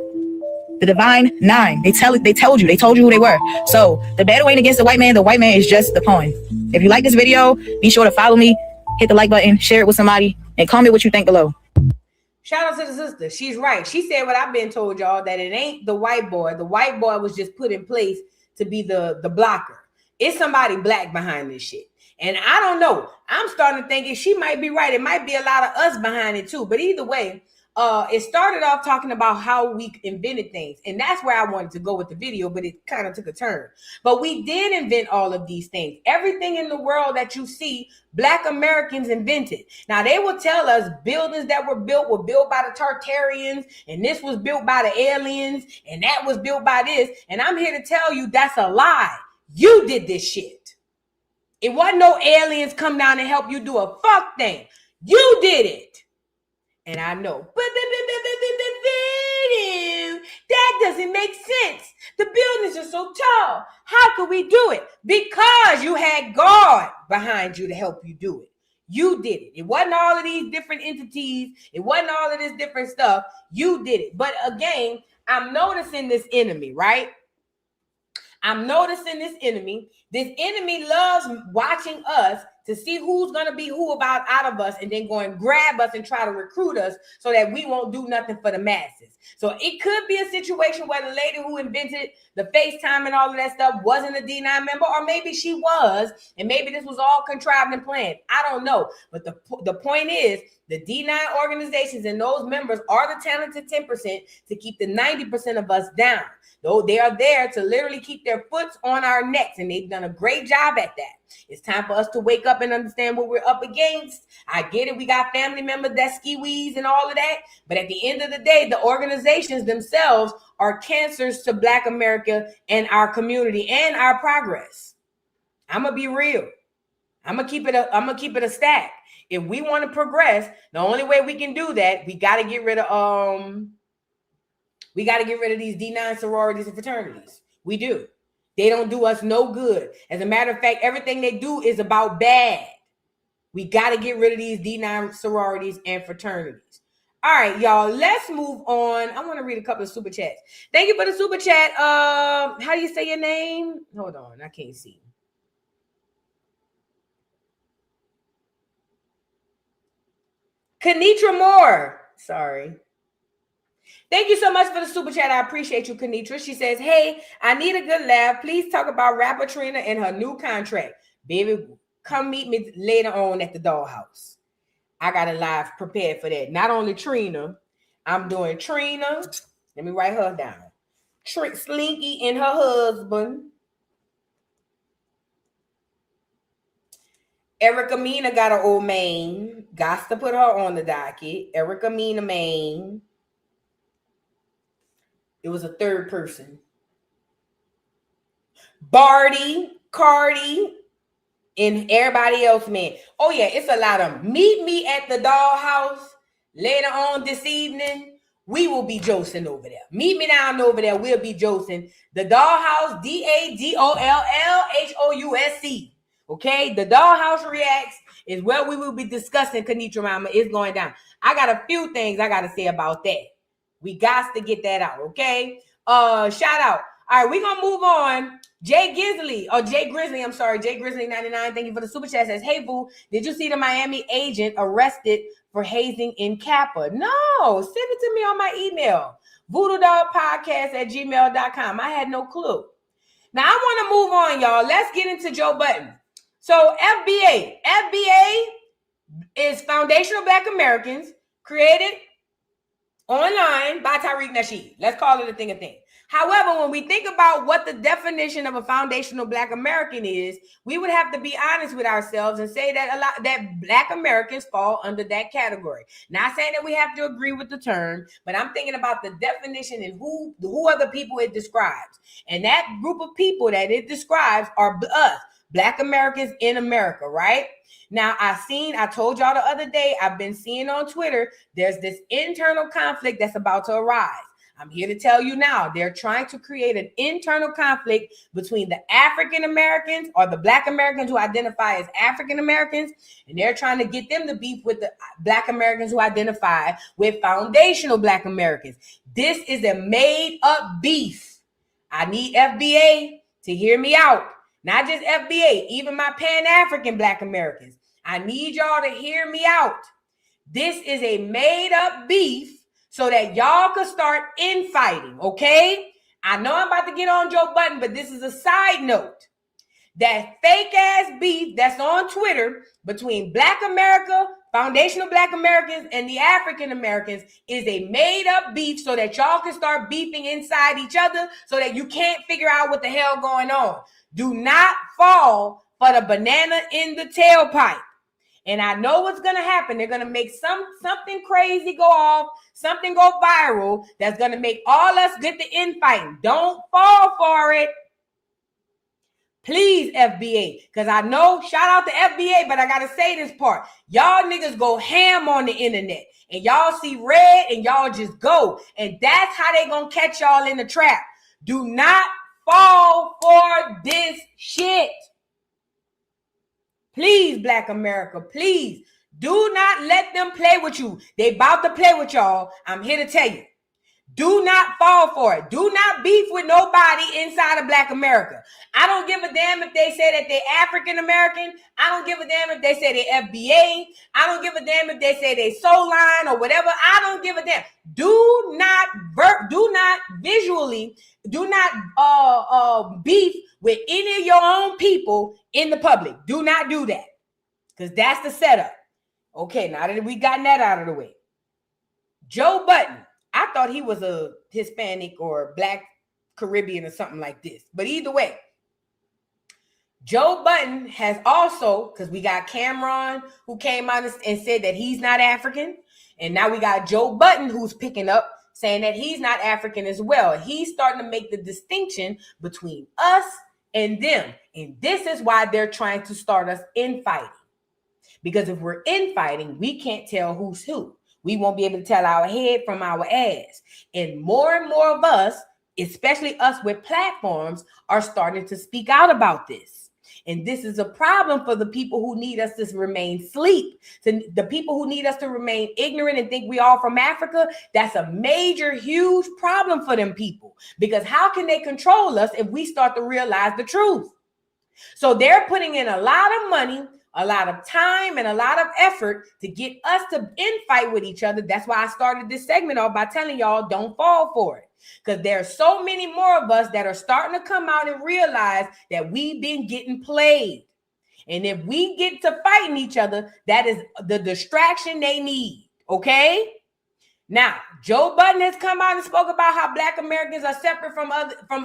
the divine nine. They told you who they were. So the battle ain't against the white man. The white man is just the pawn. If you like this video, be sure to follow me, hit the like button, share it with somebody, and comment what you think below. Shout out to the sister. She's right. She said what I've been told, y'all, that it ain't the white boy. The white boy was just put in place to be the blocker. It's somebody black behind this shit. And I don't know. I'm starting to think she might be right. It might be a lot of us behind it too. But either way, it started off talking about how we invented things. And that's where I wanted to go with the video, but it kind of took a turn. But we did invent all of these things. Everything in the world that you see, Black Americans invented. Now, they will tell us buildings that were built by the Tartarians, and this was built by the aliens, and that was built by this. And I'm here to tell you that's a lie. You did this shit. It wasn't no aliens come down and help you do a fuck thing. You did it. And I know, but that doesn't make sense. The buildings are so tall. How could we do it? Because you had God behind you to help you do it. You did it. It wasn't all of these different entities. It wasn't all of this different stuff. You did it. But again, I'm noticing this enemy, right? I'm noticing this enemy. This enemy loves watching us to see who's going to be who about out of us and then go and grab us and try to recruit us so that we won't do nothing for the masses. So it could be a situation where the lady who invented the FaceTime and all of that stuff wasn't a D9 member, or maybe she was, and maybe this was all contrived and planned. I don't know. But the point is, the D9 organizations and those members are the talented 10% to keep the 90% of us down. Though they are there to literally keep their foot on our necks, and they've done a great job at that. It's time for us to wake up and understand what we're up against. I get it. We got family members that ski-wees and all of that. But at the end of the day, the organizations themselves are cancers to Black America and our community and our progress. I'm going to be real. I'm going to keep it a stack. If we want to progress, the only way we can do that, we got to get rid of these D9 sororities and fraternities. We do. They don't do us no good. As a matter of fact, everything they do is about bad. We got to get rid of these D9 sororities and fraternities. All right, y'all, let's move on. I want to read a couple of super chats. Thank you for the super chat. How do you say your name? Hold on, I can't see. Kenitra Moore. Sorry. Thank you so much for the super chat. I appreciate you, Kenitra. She says, hey, I need a good laugh. Please talk about rapper Trina and her new contract. Baby, come meet me later on at the dollhouse. I got a live prepared for that. Not only Trina, I'm doing Trina. Let me write her down. Slinky and her husband. Erica Mina got an old main. Got to put her on the docket. Erica Mina main. It was a third person. Barty, Cardi, and everybody else, man. Oh, yeah, it's a lot of them. Meet me at the dollhouse later on this evening. We will be Joce over there. Meet me down over there. We'll be Joce. The dollhouse, DADOLLHOUSE. Okay? The dollhouse reacts is where we will be discussing Kenitra Mama is going down. I got a few things I got to say about that. We got to get that out, okay? Shout out. All right, we're going to move on. Jay Grizzly, I'm sorry. Jay Grizzly 99, thank you for the super chat. Says, hey, boo, did you see the Miami agent arrested for hazing in Kappa? No, send it to me on my email. VoodooDogPodcast@gmail.com. I had no clue. Now, I want to move on, y'all. Let's get into Joe Budden. So, FBA is Foundational Black Americans, created online by Tariq Nasheed. Let's call it a thing. However, when we think about what the definition of a foundational Black American is, we would have to be honest with ourselves and say that that Black Americans fall under that category. Not saying that we have to agree with the term, but I'm thinking about the definition and who are the people it describes. And that group of people that it describes are us, Black Americans in America, right? Now, I told y'all the other day, I've been seeing on Twitter, there's this internal conflict that's about to arise. I'm here to tell you now, they're trying to create an internal conflict between the African Americans or the Black Americans who identify as African Americans, and they're trying to get them to beef with the Black Americans who identify with foundational Black Americans. This is a made up beef. I need FBA to hear me out. Not just FBA, even my Pan-African Black Americans. I need y'all to hear me out. This is a made up beef so that y'all could start infighting, okay? I know I'm about to get on Joe Budden, but this is a side note. That fake ass beef that's on Twitter between Black America, foundational Black Americans, and the African Americans is a made up beef so that y'all can start beefing inside each other so that you can't figure out what the hell going on. Do not fall for the banana in the tailpipe. And I know what's going to happen. They're going to make something crazy go off, something go viral that's going to make all us get the infighting. Don't fall for it. Please, FBA, because I know, shout out to FBA, but I got to say this part. Y'all niggas go ham on the internet, and y'all see red, and y'all just go. And that's how they going to catch y'all in the trap. Do not fall for this shit. Please, Black America, please do not let them play with you. They about to play with y'all. I'm here to tell you. Do not fall for it. Do not beef with nobody inside of Black America. I don't give a damn if they say that they're African American. I don't give a damn if they say they're FBA. I don't give a damn if they say they Soul Line or whatever. I don't give a damn. Do not beef with any of your own people in the public. Do not do that, because that's the setup. Okay, now that we gotten that out of the way, Joe Budden. I thought he was a Hispanic or Black Caribbean or something like this. But either way, Joe Budden has also, because we got Cameron who came out and said that he's not African. And now we got Joe Budden who's picking up saying that he's not African as well. He's starting to make the distinction between us and them. And this is why they're trying to start us infighting. Because if we're infighting, we can't tell who's who. We won't be able to tell our head from our ass. And more of us, especially us with platforms, are starting to speak out about this. And this is a problem for the people who need us to remain asleep. To the people who need us to remain ignorant and think we all from Africa, that's a major, huge problem for them people. Because how can they control us if we start to realize the truth? So they're putting in a lot of money, a lot of time, and a lot of effort to get us to infight with each other. That's why I started this segment off by telling y'all don't fall for it. Because there's so many more of us that are starting to come out and realize that we've been getting played. And if we get to fighting each other, that is the distraction they need. Okay? Now, Joe Budden has come out and spoke about how Black Americans are separate from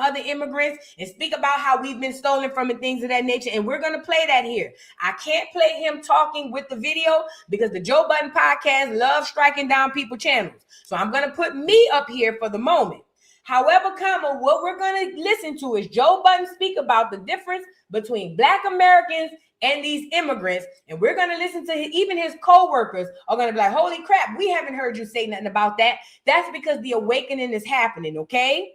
other immigrants and speak about how we've been stolen from and things of that nature. And we're going to play that here. I can't play him talking with the video because the Joe Budden podcast loves striking down people's channels. So I'm going to put me up here for the moment. However, what we're going to listen to is Joe Budden speak about the difference between Black Americans and these immigrants, and we're going to listen to even his co-workers are going to be like, holy crap, we haven't heard you say nothing about that. That's because the awakening is happening, okay?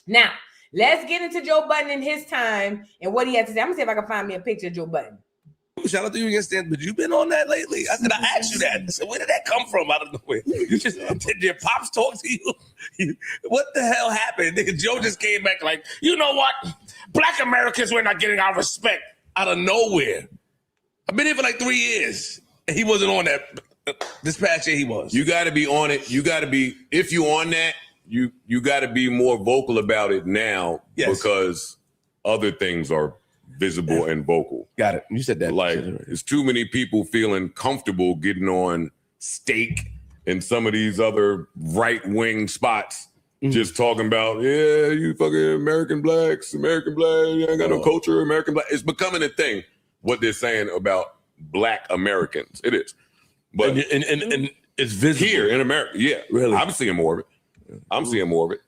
Now, let's get into Joe Budden in his time and what he had to say. I'm going to see if I can find me a picture of Joe Budden. Shout out to you against that, but you've been on that lately. I said, I asked you that. I said, where did that come from out of nowhere? You just, did your pops talk to you? What the hell happened? Nigga, Joe just came back like, you know what? Black Americans, we're not getting our respect. Out of nowhere. I've been here for like 3 years. And he wasn't on that. This past year he was. You got to be on it. You got to be, if you on that, you got to be more vocal about it now. Yes. Because other things are visible and vocal. Got it. You said that. Like, there's too many people feeling comfortable getting on stake and some of these other right-wing spots. Just talking about, yeah, you fucking American blacks, you ain't got no culture, American black. It's becoming a thing, what they're saying about Black Americans. It is. But and it's visible. Here in America, yeah. Really? I'm seeing more of it.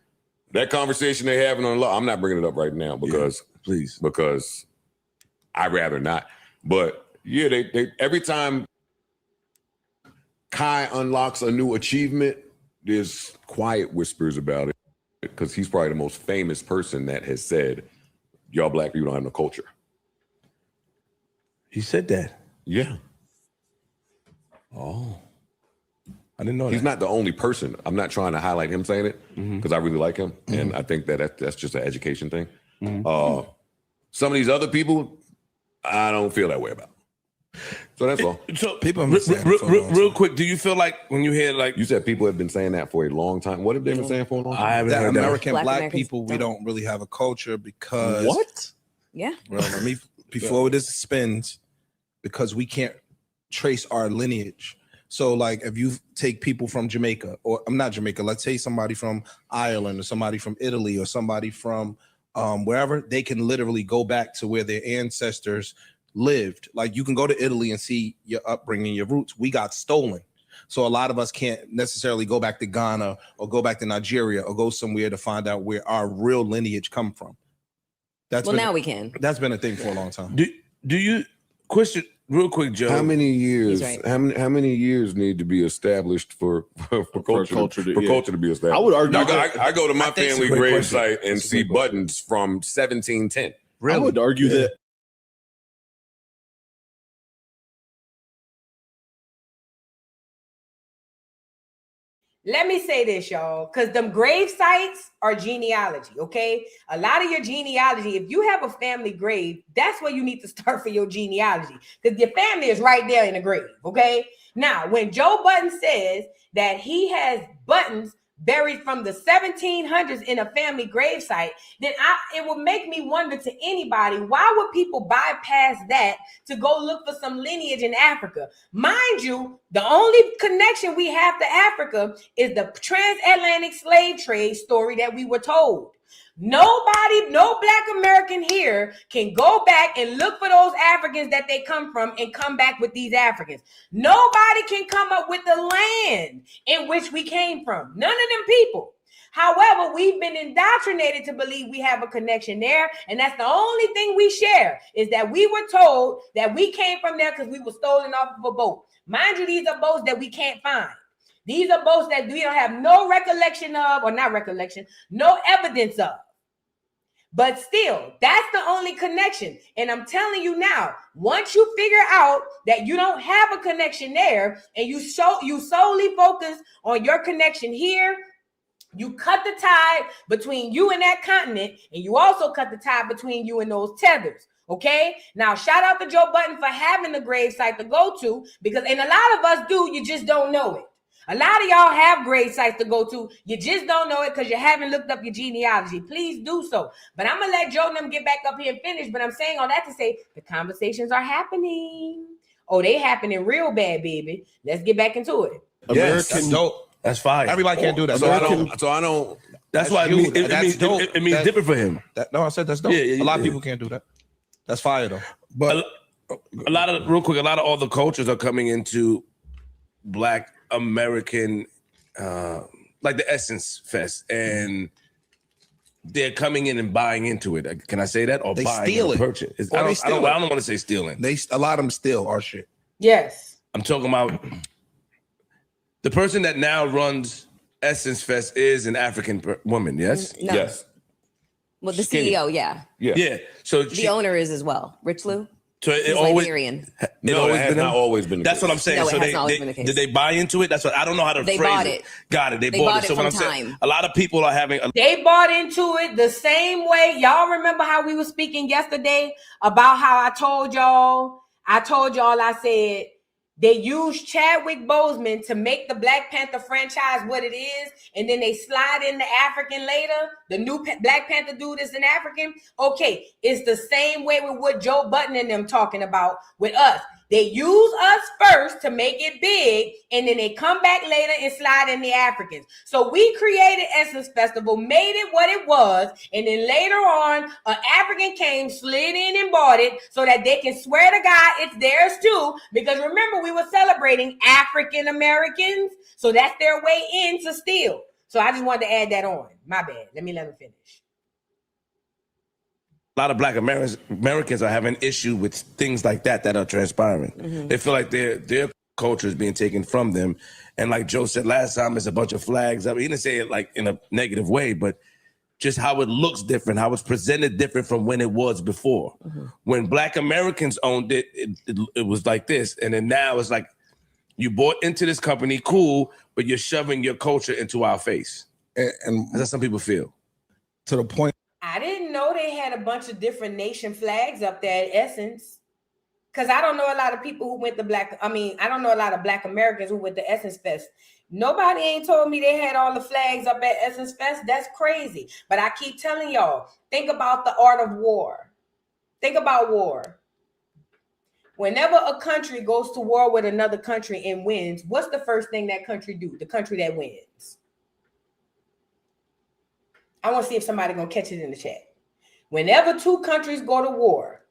That conversation they're having on law, I'm not bringing it up right now because, please, because I'd rather not. But yeah, they every time Kai unlocks a new achievement, there's quiet whispers about it because he's probably the most famous person that has said, y'all black people don't have no culture. He said that? Yeah. Oh. I didn't know He's that. not the only person. I'm not trying to highlight him saying it because I really like him. And I think that's just an education thing. Some of these other people, I don't feel that way about. So that's all. So people real quick, do you feel like when you hear like you said people have been saying that for a long time? What have they been saying for a long time? I haven't that heard American that. black people, we don't really have a culture because What? Yeah. Well, let me before this spins, because we can't trace our lineage. So like if you take people from Jamaica, or I'm not Jamaica, let's say somebody from Ireland or somebody from Italy or somebody from wherever, they can literally go back to where their ancestors lived. Like you can go to Italy and see your upbringing, your roots. We got stolen. So a lot of us can't necessarily go back to Ghana or go back to Nigeria or go somewhere to find out where our real lineage come from. Now we can. That's been a thing for a long time. Do you question real quick, Joe? How many years? Right. How many years need to be established for culture to be established? I would argue. I go to my think it's a family great grave question. site and see Buddens from 1710. I would argue that. Let me say this, y'all, because them grave sites are genealogy, okay? A lot of your genealogy, if you have a family grave, that's where you need to start for your genealogy, because your family is right there in the grave, okay? Now, when Joe Budden says that he has Buttons buried from the 1700s in a family gravesite, then it would make me wonder to anybody, why would people bypass that to go look for some lineage in Africa? Mind you, the only connection we have to Africa is the transatlantic slave trade story that we were told. Nobody, no black American here can go back and look for those Africans that they come from and come back with these Africans. Nobody can come up with the land in which we came from. None of them people. However, we've been indoctrinated to believe we have a connection there, and that's the only thing we share, is that we were told that we came from there because we were stolen off of a boat. Mind you, these are boats that we can't find. These are boats that we don't have no recollection of, or not recollection, no evidence of. But still, that's the only connection. And I'm telling you now, once you figure out that you don't have a connection there, and you solely focus on your connection here, you cut the tie between you and that continent, and you also cut the tie between you and those tethers. Okay. Now, shout out to Joe Budden for having the grave site to go to, because, and a lot of us do, you just don't know it. A lot of y'all have grave sites to go to. You just don't know it because you haven't looked up your genealogy. Please do so. But I'm going to let Joe and them get back up here and finish. But I'm saying all that to say the conversations are happening. Oh, they happening real bad, baby. Let's get back into it. Yes, that's dope. That's fine. Everybody can't do that. So I don't. That's why it means different for him. No, I said that's dope. Yeah, a lot of people can't do that. That's fire though. But a lot of other cultures are coming into Black American, like the Essence Fest, and they're coming in and buying into it. Can I say that? Or they buying steal it. Purchase. I don't want to say stealing. A lot of them steal our shit. Yes. I'm talking about the person that now runs Essence Fest is an African woman. Yes. No. Yes. Well, the Skinny. CEO, yeah. Yeah. So the owner is as well. Rich Lou. So He's Liberian. No, it has not always been. That's what I'm saying. No, it so has not always been the case. Did they buy into it? That's what I don't know how to They phrase bought it. it. Got it. They They bought it So from what I'm saying, time. a lot of people are having. They bought into it the same way. Y'all remember how we were speaking yesterday about how I told y'all, I said, they used Chadwick Boseman to make the Black Panther franchise what it is, and then they slide in the African later. The new Black Panther dude is an African. Okay, it's the same way with what Joe Budden and them talking about with us. They use us first to make it big, and then they come back later and slide in the Africans. So we created Essence Festival, made it what it was, and then later on, an African came, slid in and bought it so that they can swear to God it's theirs too. Because remember, we were celebrating African Americans, so that's their way in to steal. So I just wanted to add that on. My bad. Let me let him finish. A lot of Black Americans are having issue with things like that are transpiring. Mm-hmm. They feel like their culture is being taken from them. And like Joe said last time, it's a bunch of flags. I mean, he didn't say it like in a negative way, but just how it looks different, how it's presented different from when it was before. Mm-hmm. When Black Americans owned it, it was like this. And then now it's like, you bought into this company, cool, but you're shoving your culture into our face. And that's how some people feel. To the point. I didn't know they had a bunch of different nation flags up there at Essence. Because I don't know a lot of people who went to I don't know a lot of Black Americans who went to Essence Fest. Nobody ain't told me they had all the flags up at Essence Fest. That's crazy. But I keep telling y'all, think about the art of war. Think about war. Whenever a country goes to war with another country and wins, what's the first thing that country do? The country that wins. I want to see if somebody gonna catch it in the chat. Whenever two countries go to war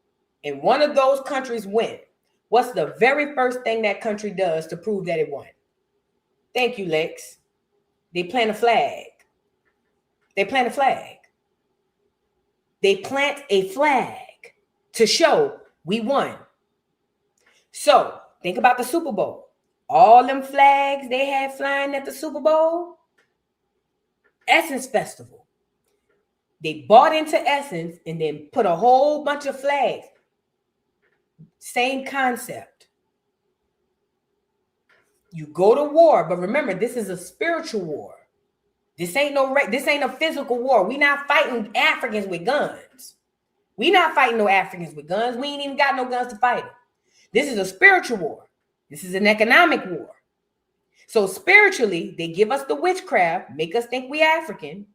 and one of those countries win, what's the very first thing that country does to prove that it won? Thank you, Lex. They plant a flag. They plant a flag. They plant a flag to show we won. So think about the Super Bowl. All them flags they had flying at the Super Bowl, Essence Festival. They bought into Essence and then put a whole bunch of flags. Same concept. You go to war, but remember, this is a spiritual war. This ain't a physical war. We not fighting Africans with guns. We not fighting no Africans with guns. We ain't even got no guns to fight them. This is a spiritual war. This is an economic war. So spiritually, they give us the witchcraft, make us think we African.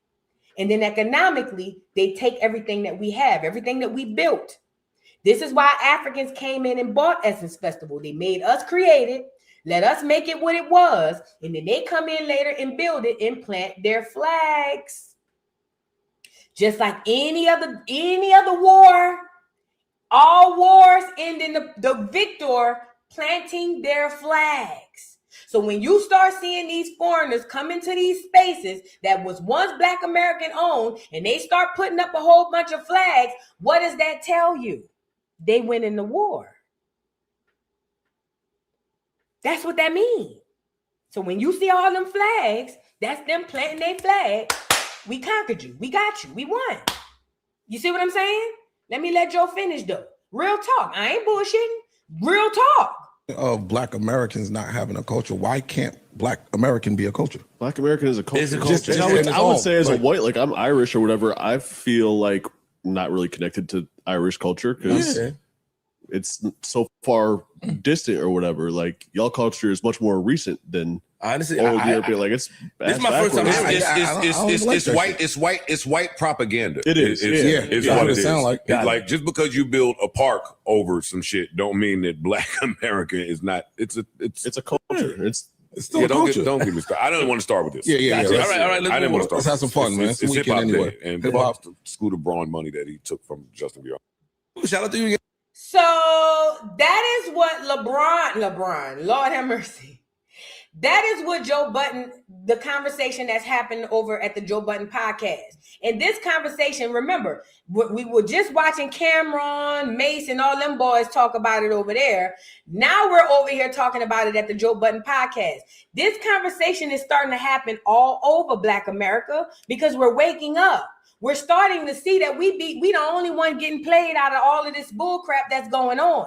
And then economically, they take everything that we have, everything that we built. This is why Africans came in and bought Essence Festival. They made us create it, let us make it what it was, and then they come in later and build it and plant their flags. Just like any other war, all wars end in the victor planting their flags. So when you start seeing these foreigners come into these spaces that was once Black American owned and they start putting up a whole bunch of flags, what does that tell you? They went in the war. That's what that means. So when you see all them flags, that's them planting their flag. We conquered you. We got you. We won. You see what I'm saying? Let me let Joe finish though. Real talk. I ain't bullshitting. Real talk. Of Black Americans not having a culture, why can't Black American be a culture? Black American is a culture. It's a culture. I would say as a white, like I'm Irish or whatever, I feel like not really connected to Irish culture because it's so far distant or whatever. Like y'all culture is much more recent than honestly. European. Like it's this is my first time. It's white propaganda. It is. It's Yeah. what It it is. sound like. It's like just because you build a park over some shit, don't mean that Black America is not. It's a culture. It's still a culture. Don't get me started. I don't want to start with this. Yeah. Gotcha. All right. I didn't want to start. Let's have some fun, man. It's It's hip weekend hop anyway. day, and Hip-hop. the Scooter Braun money that he took from Justin Bieber. Shout out to you again. So that is what LeBron, Lord have mercy. That is what Joe Budden, the conversation that's happened over at the Joe Budden podcast. And this conversation, remember, we were just watching Cameron, Mace, and all them boys talk about it over there. Now we're over here talking about it at the Joe Budden podcast. This conversation is starting to happen all over Black America because we're waking up. We're starting to see that we the only one getting played out of all of this bull crap that's going on.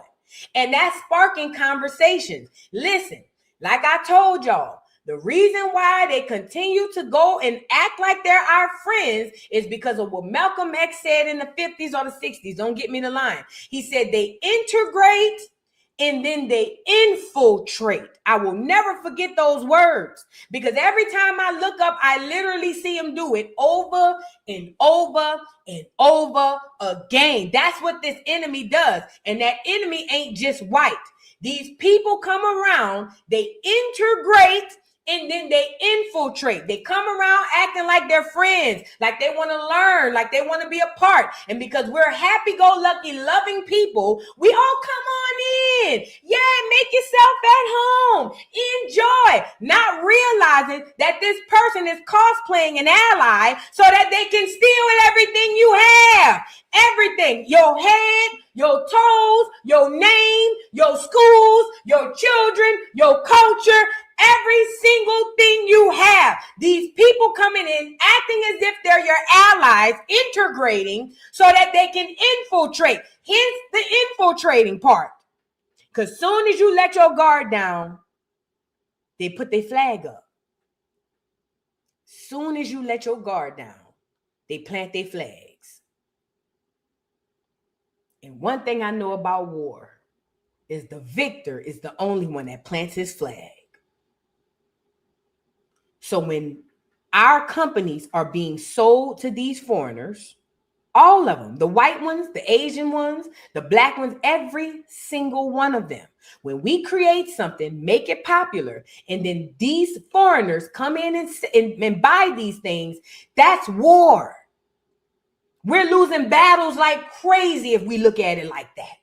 And that's sparking conversations. Listen, like I told y'all, the reason why they continue to go and act like they're our friends is because of what Malcolm X said in the 50s or the 60s. Don't get me the line. He said they integrate and then they infiltrate. I will never forget those words because every time I look up, I literally see him do it over and over and over again. That's what this enemy does. And that enemy ain't just white. These people come around, they integrate, and then they infiltrate. They come around acting like they're friends, like they want to learn, like they want to be a part. And because we're happy-go-lucky, loving people, we all come on in. Yeah, make yourself at home. Enjoy. Not realizing that this person is cosplaying an ally so that they can steal everything you have. Everything. Your head, your toes, your name, your schools, your children, your culture, every single thing you have. These people coming in, acting as if they're your allies, integrating so that they can infiltrate. Hence the infiltrating part. Because soon as you let your guard down, they put their flag up. Soon as you let your guard down, they plant their flags. And one thing I know about war is the victor is the only one that plants his flag. So when our companies are being sold to these foreigners, all of them, the white ones, the Asian ones, the black ones, every single one of them, when we create something, make it popular, and then these foreigners come in and buy these things, that's war. We're losing battles like crazy if we look at it like that.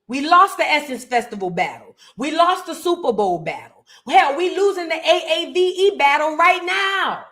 We lost the Essence Festival battle. We lost the Super Bowl battle. Hell, we losing the AAVE battle right now.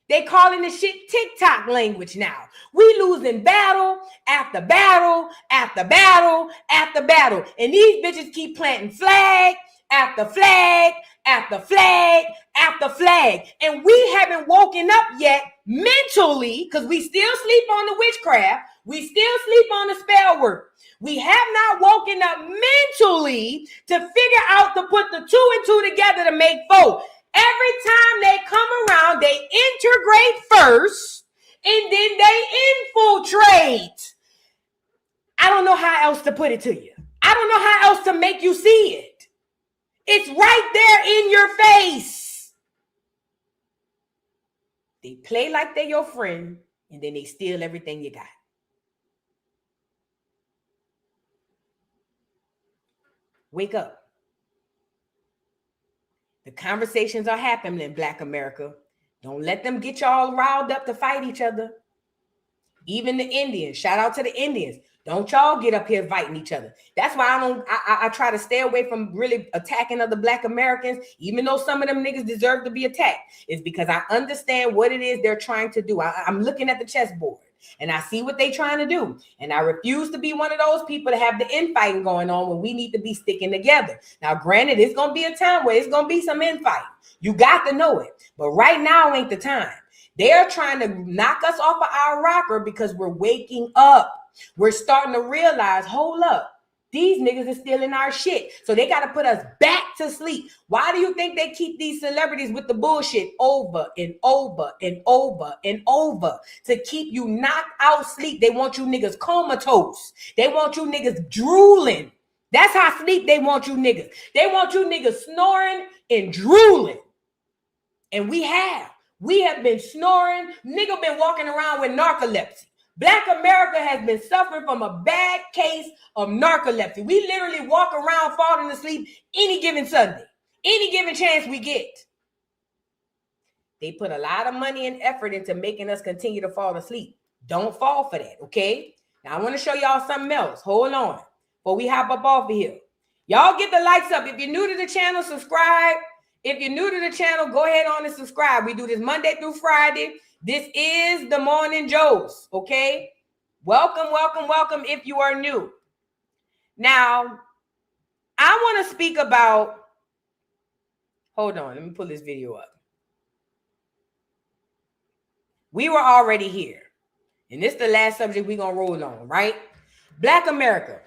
They calling the shit TikTok language now. We losing battle after battle after battle after battle. And these bitches keep planting flag after flag after flag after flag. And we haven't woken up yet mentally, because we still sleep on the witchcraft. We still sleep on the spell work. We have not woken up mentally to figure out to put the 2 and 2 together to make 4. Every time they come around, they integrate first and then they infiltrate. I don't know how else to put it to you. I don't know how else to make you see it. It's right there in your face. They play like they're your friend and then they steal everything you got. Wake up. The conversations are happening in Black America. Don't let them get y'all riled up to fight each other. Even the Indians. Shout out to the Indians. Don't y'all get up here fighting each other. That's why I try to stay away from really attacking other Black Americans, even though some of them niggas deserve to be attacked. It's because I understand what it is they're trying to do. I'm looking at the chessboard and I see what they're trying to do. And I refuse to be one of those people to have the infighting going on when we need to be sticking together. Now, granted, it's going to be a time where it's going to be some infighting. You got to know it. But right now ain't the time. They're trying to knock us off of our rocker because we're waking up. We're starting to realize, hold up, these niggas are stealing our shit. So they got to put us back to sleep. Why do you think they keep these celebrities with the bullshit over and over and over and over? To keep you knocked out sleep. They want you niggas comatose. They want you niggas drooling. That's how sleep they want you niggas. They want you niggas snoring and drooling. And we have been snoring. Nigga been walking around with narcolepsy. Black America has been suffering from a bad case of narcolepsy. We literally walk around falling asleep any given Sunday, any given chance we get. They put a lot of money and effort into making us continue to fall asleep. Don't fall for that, okay? Now, I want to show y'all something else. Hold on. Before we hop up off of here. Y'all get the likes up. If you're new to the channel, subscribe. If you're new to the channel, go ahead on and subscribe. We do this Monday through Friday. This is the Morning Joce, okay? Welcome, welcome, welcome if you are new. Now, I want to speak about, hold on, let me pull this video up. We were already here, and this is the last subject we're going to roll on, right? Black America.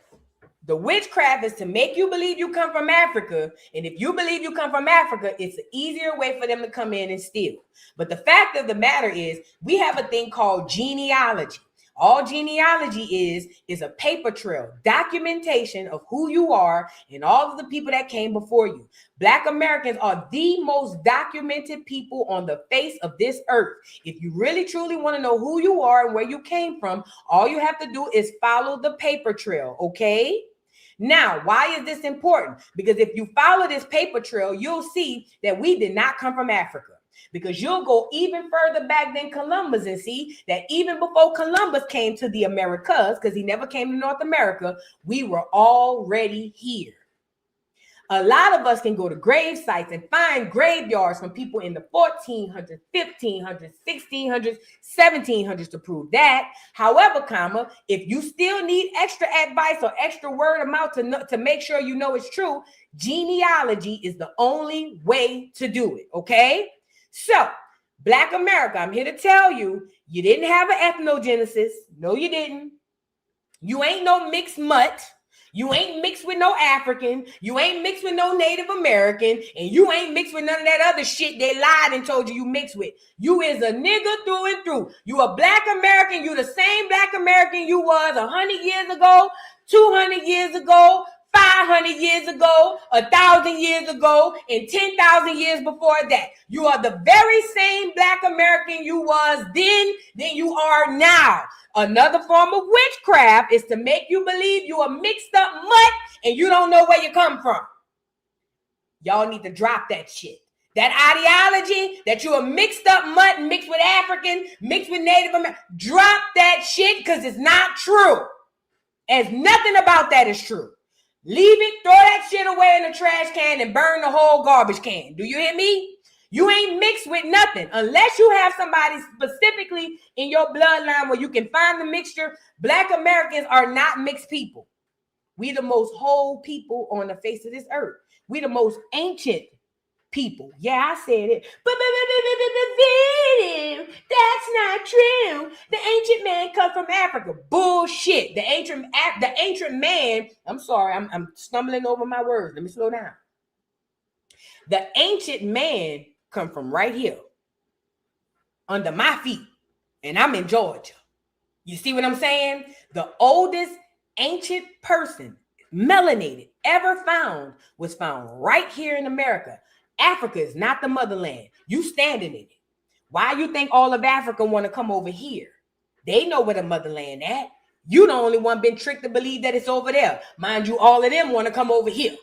The witchcraft is to make you believe you come from Africa. And if you believe you come from Africa, it's an easier way for them to come in and steal. But the fact of the matter is we have a thing called genealogy. All genealogy is a paper trail, documentation of who you are and all of the people that came before you. Black Americans are the most documented people on the face of this earth. If you really truly want to know who you are and where you came from, all you have to do is follow the paper trail, okay? Now, why is this important? Because if you follow this paper trail, you'll see that we did not come from Africa. Because you'll go even further back than Columbus and see that even before Columbus came to the Americas, because he never came to North America, we were already here. A lot of us can go to grave sites and find graveyards from people in the 1400s, 1500s, 1600s, 1700s to prove that. However, if you still need extra advice or extra word of mouth to make sure you know it's true, genealogy is the only way to do it, okay? So, Black America, I'm here to tell you, you didn't have an ethnogenesis. No, you didn't. You ain't no mixed mutt. You ain't mixed with no African. You ain't mixed with no Native American. And you ain't mixed with none of that other shit they lied and told you mixed with. You is a nigga through and through. You a Black American. You the same Black American you was 100 years ago, 200 years ago, 500 years ago, 1,000 years ago, and 10,000 years before that. You are the very same Black American you was then than you are now. Another form of witchcraft is to make you believe you a mixed up mutt and you don't know where you come from. Y'all need to drop that shit. That ideology that you a mixed up mutt, mixed with African, mixed with Native American. Drop that shit because it's not true. As nothing about that is true. Leave it, throw that shit away in the trash can and burn the whole garbage can. Do you hear me? You ain't mixed with nothing unless you have somebody specifically in your bloodline where you can find the mixture. Black Americans are not mixed people. We the most whole people on the face of this earth. We the most ancient people. Yeah, I said it. But that's not true. The ancient man comes from Africa. Bullshit. The ancient man, I'm sorry, I'm stumbling over my words. Let me slow down. The ancient man come from right here under my feet, and I'm in Georgia. You see what I'm saying? The oldest ancient person, melanated, ever found was found right here in America. Africa is not the motherland. You standing in it. Why you think all of Africa want to come over here? They know where the motherland at. You the only one been tricked to believe that it's over there. Mind you, all of them want to come over here.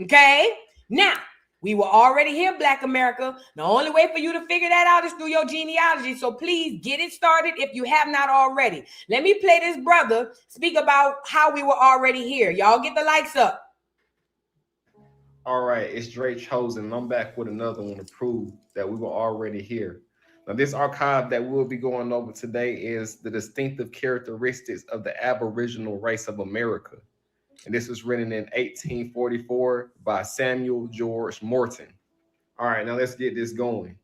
Okay? Now, we were already here, Black America. The only way for you to figure that out is through your genealogy. So please get it started if you have not already. Let me play this brother speak about how we were already here. Y'all get the likes up. All right, it's Dre Chosen, and I'm back with another one to prove that we were already here. Now, this archive that we'll be going over today is the distinctive characteristics of the Aboriginal race of America. And this was written in 1844 by Samuel George Morton. All right, now let's get this going.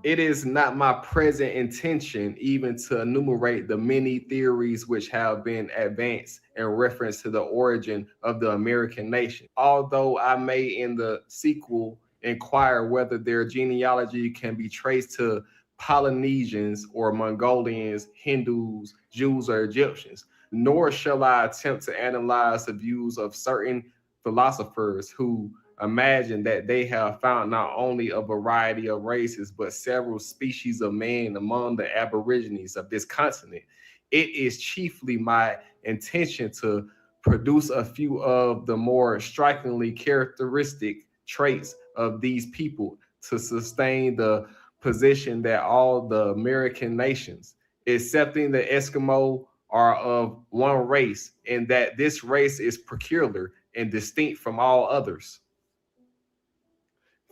It is not my present intention even to enumerate the many theories which have been advanced in reference to the origin of the American nation, although I may in the sequel inquire whether their genealogy can be traced to Polynesians or Mongolians, Hindus, Jews, or Egyptians. Nor shall I attempt to analyze the views of certain philosophers who imagine that they have found not only a variety of races, but several species of man among the Aborigines of this continent. It is chiefly my intention to produce a few of the more strikingly characteristic traits of these people to sustain the position that all the American nations, excepting the Eskimo, are of one race, and that this race is peculiar and distinct from all others.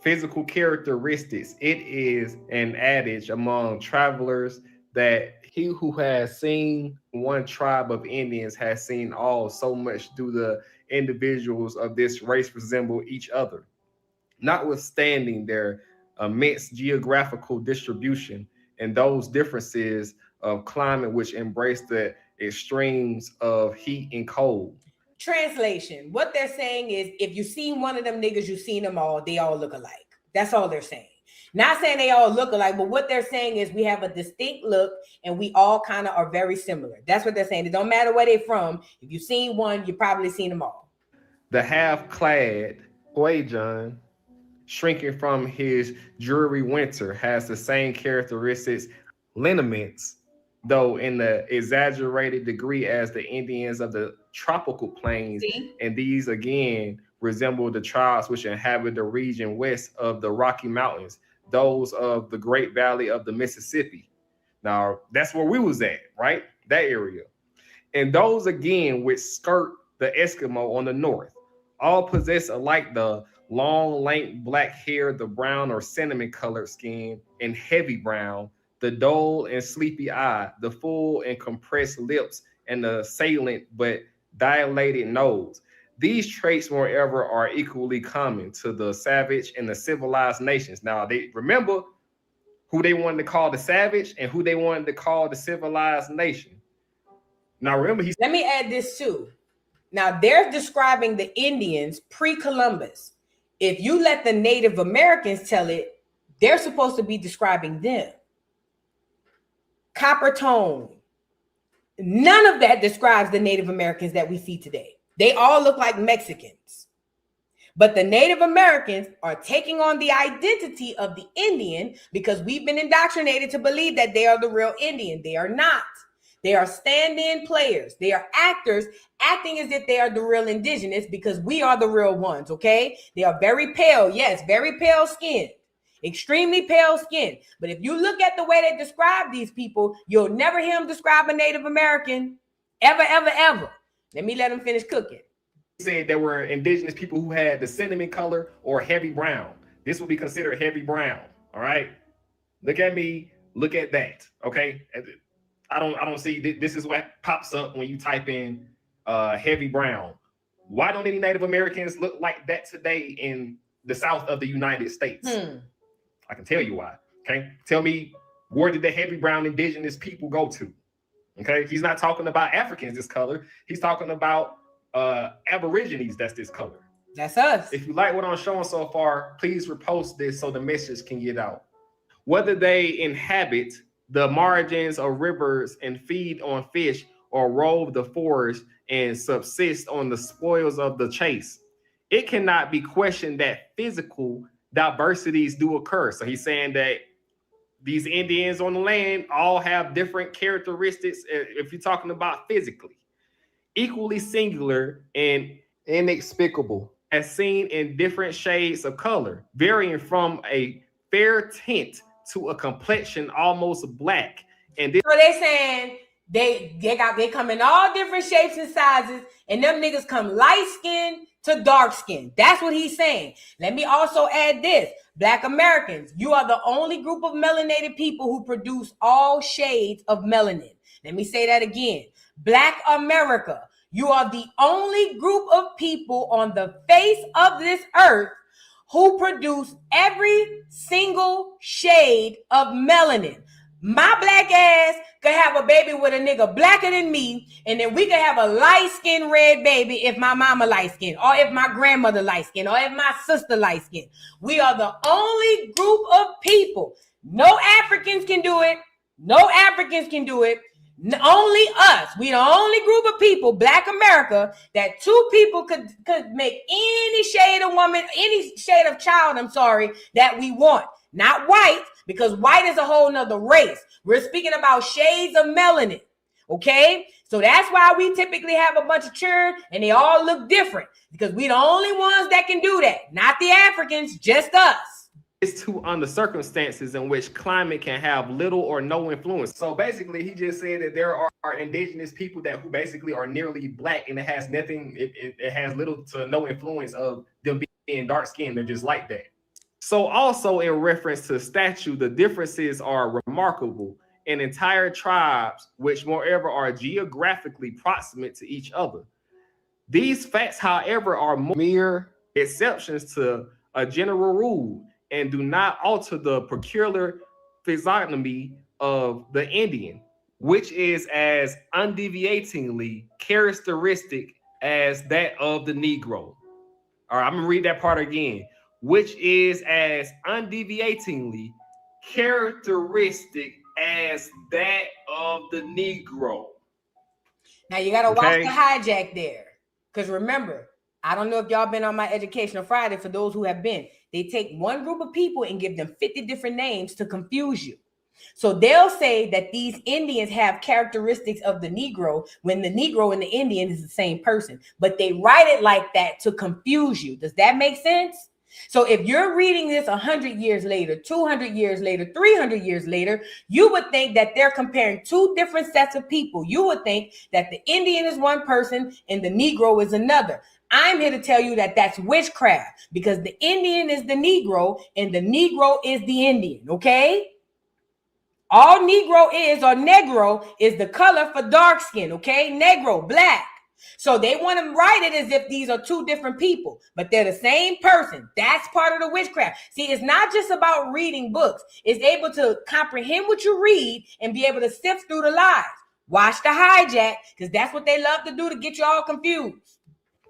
Physical characteristics. It is an adage among travelers that he who has seen one tribe of Indians has seen all. So much do the individuals of this race resemble each other. Notwithstanding their immense geographical distribution and those differences of climate which embrace the extremes of heat and cold. Translation. What they're saying is, if you seen one of them niggas, you seen them all. They all look alike. That's all they're saying. Not saying they all look alike, but what they're saying is we have a distinct look and we all kind of are very similar. That's what they're saying. It don't matter where they're from. If you've seen one, you probably seen them all. The half-clad Huajan, shrinking from his dreary winter, has the same characteristics, lineaments, though in the exaggerated degree as the Indians of the tropical plains. And these again resemble the tribes which inhabit the region west of the Rocky Mountains. those of the Great Valley of the Mississippi. Now, that's where we was at, right? That area. And those, again, which skirt the Eskimo on the north, all possess alike the long, lank black hair, the brown or cinnamon colored skin, and heavy brown, the dull and sleepy eye, the full and compressed lips, and the salient but dilated nose. These traits, moreover, are equally common to the savage and the civilized nations. Now, they remember who they wanted to call the savage and who they wanted to call the civilized nation. Now, remember, let me add this too. Now, they're describing the Indians pre-Columbus. If you let the Native Americans tell it, they're supposed to be describing them. Copper tone. None of that describes the Native Americans that we see today. They all look like Mexicans. But the Native Americans are taking on the identity of the Indian because we've been indoctrinated to believe that they are the real Indian. They are not. They are stand-in players. They are actors acting as if they are the real indigenous because we are the real ones, okay? They are very pale. Yes, very pale skin. Extremely pale skin. But if you look at the way they describe these people, you'll never hear them describe a Native American. Ever, ever, ever. Let them finish cooking. Said there were indigenous people who had the cinnamon color or heavy brown. This would be considered heavy brown. All right. Look at me. Look at that. Okay. I don't see this is what pops up when you type in heavy brown. Why don't any Native Americans look like that today in the South of the United States? I can tell you why. Okay. Tell me, where did the heavy brown indigenous people go to? Okay. He's not talking about Africans this color. He's talking about Aborigines that's this color. That's us. If you like what I'm showing so far, please repost this so the message can get out. Whether they inhabit the margins of rivers and feed on fish or rove the forest and subsist on the spoils of the chase, it cannot be questioned that physical diversities do occur. So he's saying that these Indians on the land all have different characteristics if you're talking about physically. Equally singular and inexplicable, as seen in different shades of color, varying from a fair tint to a complexion almost black. And this, so they saying they come in all different shapes and sizes, and them niggas come light skin to dark skin. That's what he's saying. Let me also add this. Black Americans, you are the only group of melanated people who produce all shades of melanin. Let me say that again. Black America, you are the only group of people on the face of this earth who produce every single shade of melanin. My black ass could have a baby with a nigga blacker than me, and then we could have a light-skinned red baby if my mama light-skinned, or if my grandmother light-skinned, or if my sister light-skinned. We are the only group of people. No Africans can do it. No Africans can do it. Only us. We the only group of people, Black America, that two people could make any shade of woman, any shade of child, that we want. Not white, because white is a whole nother race. We're speaking about shades of melanin. Okay? So that's why we typically have a bunch of children and they all look different, because we the only ones that can do that. Not the Africans, just us. It's too under circumstances in which climate can have little or no influence. So basically, he just said that there are indigenous people who basically are nearly black, and it has nothing, it has little to no influence of them being dark skinned. They're just like that. So also in reference to statue, the differences are remarkable in entire tribes, which moreover are geographically proximate to each other. These facts, however, are mere exceptions to a general rule, and do not alter the peculiar physiognomy of the Indian, which is as undeviatingly characteristic as that of the Negro. All right, I'm gonna read that part again. Which is as undeviatingly characteristic as that of the Negro. Now you gotta watch the hijack there, because remember, I don't know if y'all been on my Educational Friday. For those who have been, they take one group of people and give them 50 different names to confuse you. So they'll say that these Indians have characteristics of the Negro when the Negro and the Indian is the same person, but they write it like that to confuse you. Does that make sense? So if you're reading this 100 years later, 200 years later, 300 years later, you would think that they're comparing two different sets of people. You would think that the Indian is one person and the Negro is another. I'm here to tell you that that's witchcraft, because the Indian is the Negro and the Negro is the Indian, okay? All Negro is, or Negro, is the color for dark skin, okay? Negro, black. So they want to write it as if these are two different people, but they're the same person. That's part of the witchcraft. See, it's not just about reading books. It's able to comprehend what you read and be able to sift through the lies. Watch the hijack, because that's what they love to do to get you all confused.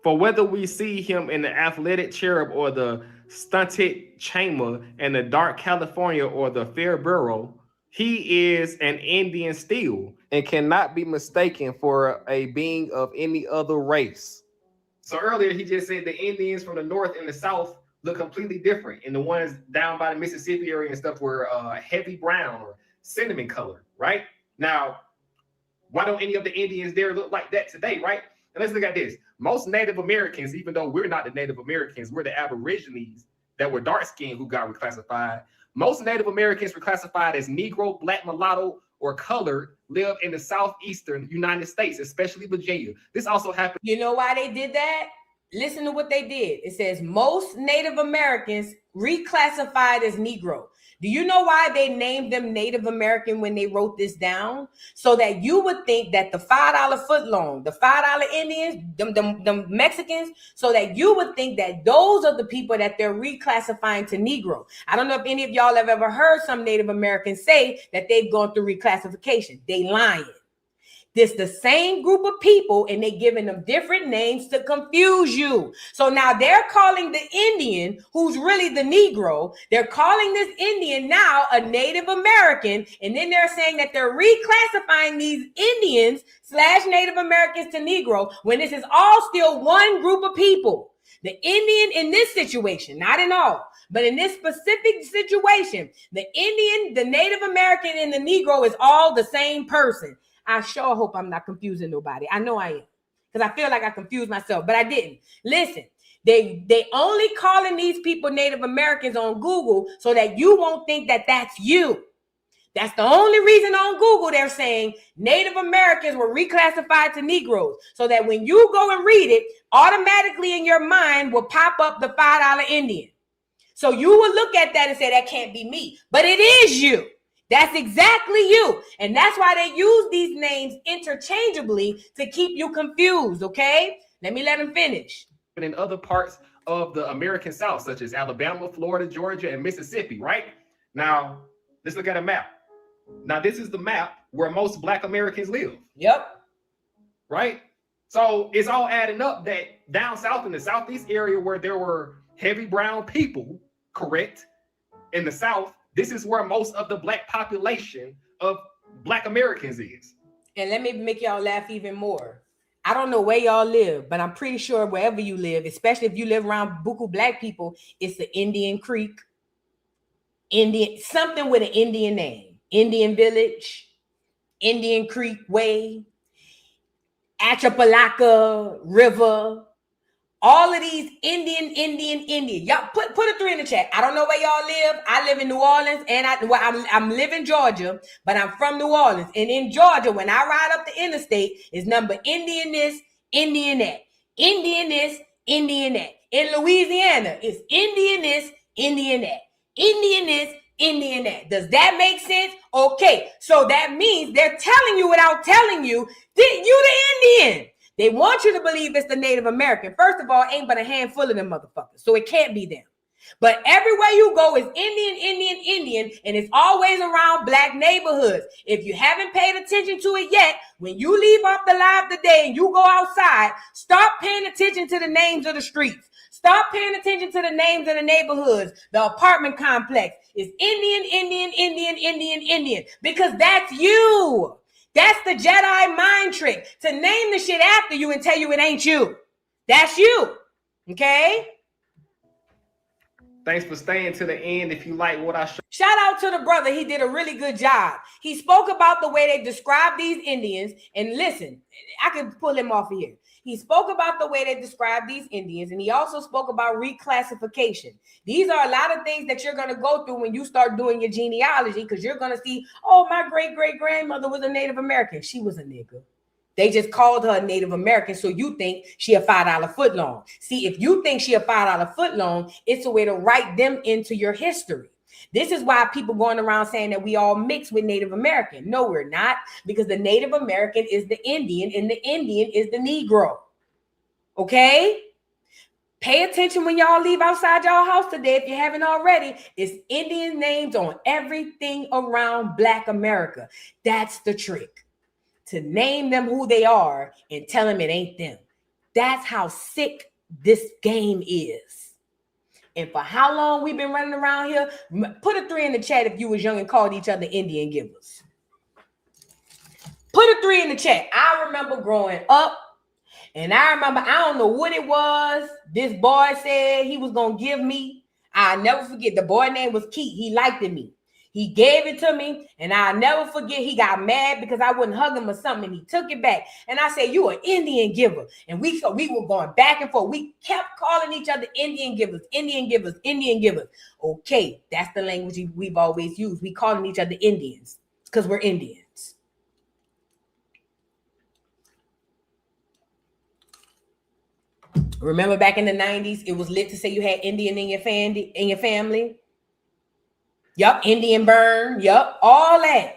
For whether we see him in the athletic cherub or the stunted chamber in the dark California or the fair burrow, he is an Indian still and cannot be mistaken for a being of any other race. So earlier he just said the Indians from the north and the south look completely different, and the ones down by the Mississippi area and stuff were heavy brown or cinnamon color, right? Now, why don't any of the Indians there look like that today, right? And let's look at this. Most Native Americans, even though we're not the Native Americans, we're the Aborigines that were dark-skinned who got reclassified. Most Native Americans were classified as Negro, Black, Mulatto, or colored, live in the southeastern United States, especially Virginia. This also happened. You know why they did that? Listen to what they did. It says most Native Americans reclassified as Negro. Do you know why they named them Native American when they wrote this down? So that you would think that the $5 footlong, the $5 Indians, them Mexicans, so that you would think that those are the people that they're reclassifying to Negro. I don't know if any of y'all have ever heard some Native Americans say that they've gone through reclassification. They lying. This the same group of people, and they giving them different names to confuse you. So now they're calling the Indian, who's really the Negro, they're calling this Indian now a Native American, and then they're saying that they're reclassifying these Indians / Native Americans to Negro, when this is all still one group of people. The Indian in this situation, not in all, but in this specific situation, the Indian, the Native American, and the Negro is all the same person. I sure hope I'm not confusing nobody. I know I am, because I feel like I confused myself, but I didn't. Listen, they only calling these people Native Americans on Google so that you won't think that that's you. That's the only reason on Google they're saying Native Americans were reclassified to Negroes, so that when you go and read it, automatically in your mind will pop up the $5 Indian. So you will look at that and say, that can't be me, but it is you. That's exactly you. And that's why they use these names interchangeably to keep you confused, okay? Let me let them finish. But in other parts of the American South, such as Alabama, Florida, Georgia, and Mississippi, right? Now, let's look at a map. Now, this is the map where most Black Americans live. Yep. Right? So it's all adding up that down south in the southeast area where there were heavy brown people, correct, in the South, this is where most of the Black population of Black Americans is. And let me make y'all laugh even more. I don't know where y'all live, but I'm pretty sure wherever you live, especially if you live around buku Black people, it's the Indian Creek, Indian, something with an Indian name, Indian Village, Indian Creek Way, Achapalaka River. All of these Indian. Y'all put a 3 in the chat. I don't know where y'all live. I live in New Orleans, and I'm live in Georgia, but I'm from New Orleans. And in Georgia, when I ride up the interstate, it's number Indian this, Indian that. Indian this, Indian that. In Louisiana, it's Indian this, Indian that. Indian this, Indian that. Does that make sense? Okay, so that means they're telling you without telling you that you the Indian. They want you to believe it's the Native American. First of all, ain't but a handful of them motherfuckers. So it can't be them. But everywhere you go is Indian, and it's always around Black neighborhoods. If you haven't paid attention to it yet, when you leave off the live today and you go outside, start paying attention to the names of the streets. Start paying attention to the names of the neighborhoods, the apartment complex. It's Indian, because that's you. That's the Jedi mind trick, to name the shit after you and tell you it ain't you. That's you. Okay? Thanks for staying to the end. If you like what I showed. Shout out to the brother. He did a really good job. He spoke about the way they describe these Indians. And listen, I can pull him off of here. He spoke about the way they describe these Indians, and he also spoke about reclassification. These are a lot of things that you're going to go through when you start doing your genealogy, because you're going to see, oh, my great-great-grandmother was a Native American. She was a nigga. They just called her a Native American, so you think she a $5 footlong. See, if you think she a $5 footlong, it's a way to write them into your history. This is why people going around saying that we all mix with Native American. No, we're not, because the Native American is the Indian and the Indian is the Negro. Okay? Pay attention when y'all leave outside y'all house today if you haven't already. It's Indian names on everything around Black America. That's the trick. To name them who they are and tell them it ain't them. That's how sick this game is. And for how long we've been running around here, put a 3 in the chat if you was young and called each other Indian givers. Put a 3 in the chat. I remember growing up, and I remember, I don't know what it was, this boy said he was going to give me. I'll never forget, the boy name was Keith. He liked me. He gave it to me, and I'll never forget, he got mad because I wouldn't hug him or something, and he took it back. And I said, you an Indian giver. And we were going back and forth. We kept calling each other Indian givers, Indian givers, Indian givers. Okay, that's the language we've always used. We calling each other Indians because we're Indians. Remember back in the 90s, it was lit to say you had Indian in your family? Yup, Indian burn. Yup, all that.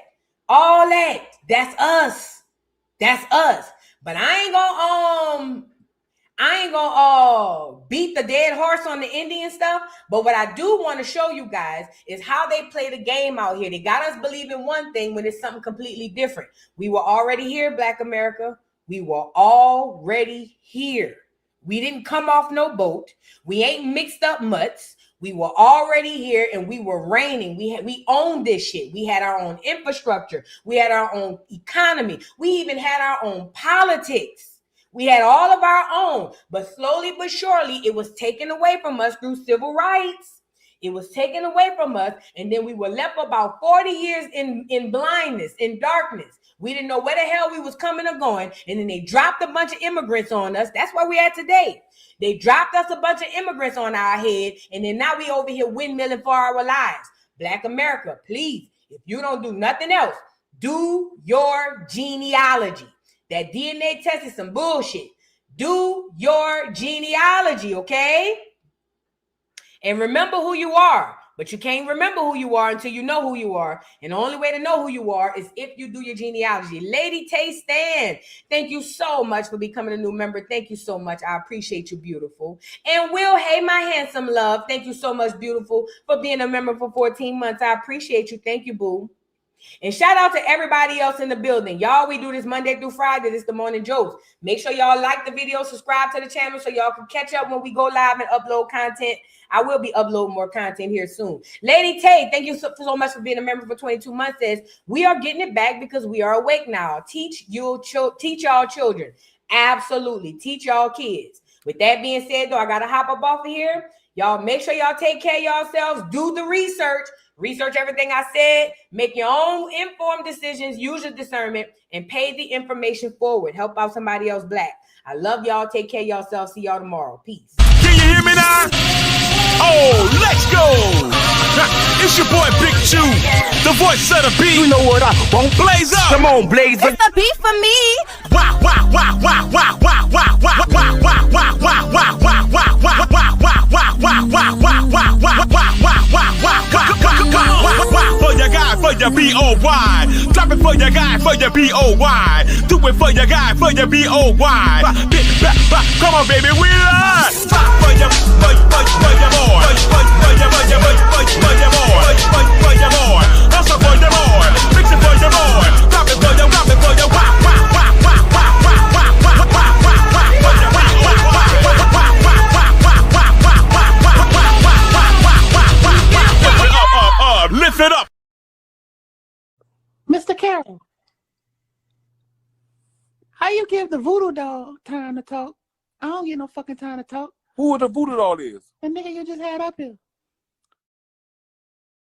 That's us. That's us. But I ain't gonna beat the dead horse on the Indian stuff. But what I do want to show you guys is how they play the game out here. They got us believing one thing when it's something completely different. We were already here, Black America. We were already here. We didn't come off no boat. We ain't mixed up mutts. We were already here and we were reigning. We owned this shit. We had our own infrastructure. We had our own economy. We even had our own politics. We had all of our own, but slowly but surely it was taken away from us through civil rights. It was taken away from us. And then we were left about 40 years in blindness, in darkness. We didn't know where the hell we was coming or going. And then they dropped a bunch of immigrants on us. That's where we're at today. They dropped us a bunch of immigrants on our head. And then now we over here windmilling for our lives. Black America, please, if you don't do nothing else, do your genealogy. That DNA test is some bullshit. Do your genealogy, okay? And remember who you are. But you can't remember who you are until you know who you are. And the only way to know who you are is if you do your genealogy. Lady Tay Stan, thank you so much for becoming a new member. Thank you so much. I appreciate you, beautiful. And Will, hey, my handsome love. Thank you so much, beautiful, for being a member for 14 months. I appreciate you. Thank you, boo. And shout out to everybody else in the building. Y'all, we do this Monday through Friday. This is the Morning Joce. Make sure y'all like the video, subscribe to the channel so y'all can catch up when we go live and upload content. I will be uploading more content here soon. Lady Tay, thank you so much for being a member for 22 months. Says, we are getting it back because we are awake now. Teach y'all children. Absolutely. Teach y'all kids. With that being said, though, I got to hop up off of here. Y'all make sure y'all take care of yourselves. Do the research. Research everything I said. Make your own informed decisions. Use your discernment and pay the information forward. Help out somebody else Black. I love y'all. Take care of yourselves. See y'all tomorrow. Peace. Can you hear me now? Oh, let's go. It's your boy Big Chew, the voice of the beat. You know what I won't blaze up. Come on, blaze up. It's the beat for me. Wow, wow, wow, wow, wow, wow, wow, wow, wow, wow, wow, wow, wow, wow, wow, wow, wow, wow, wow, for your guy, for your B-O-Y. Drop it for your guy, for your B-O-Y. Do it for your guy, for your B-O-Y. Come on, baby, we love. For your boy, for your boy. Also for your boy. Fix it for your boy. Drop it for your, lift it up. Mr. Carroll, how you give the voodoo doll time to talk? I don't get no fucking time to talk. Who the voodoo doll is? The nigga you just had up here.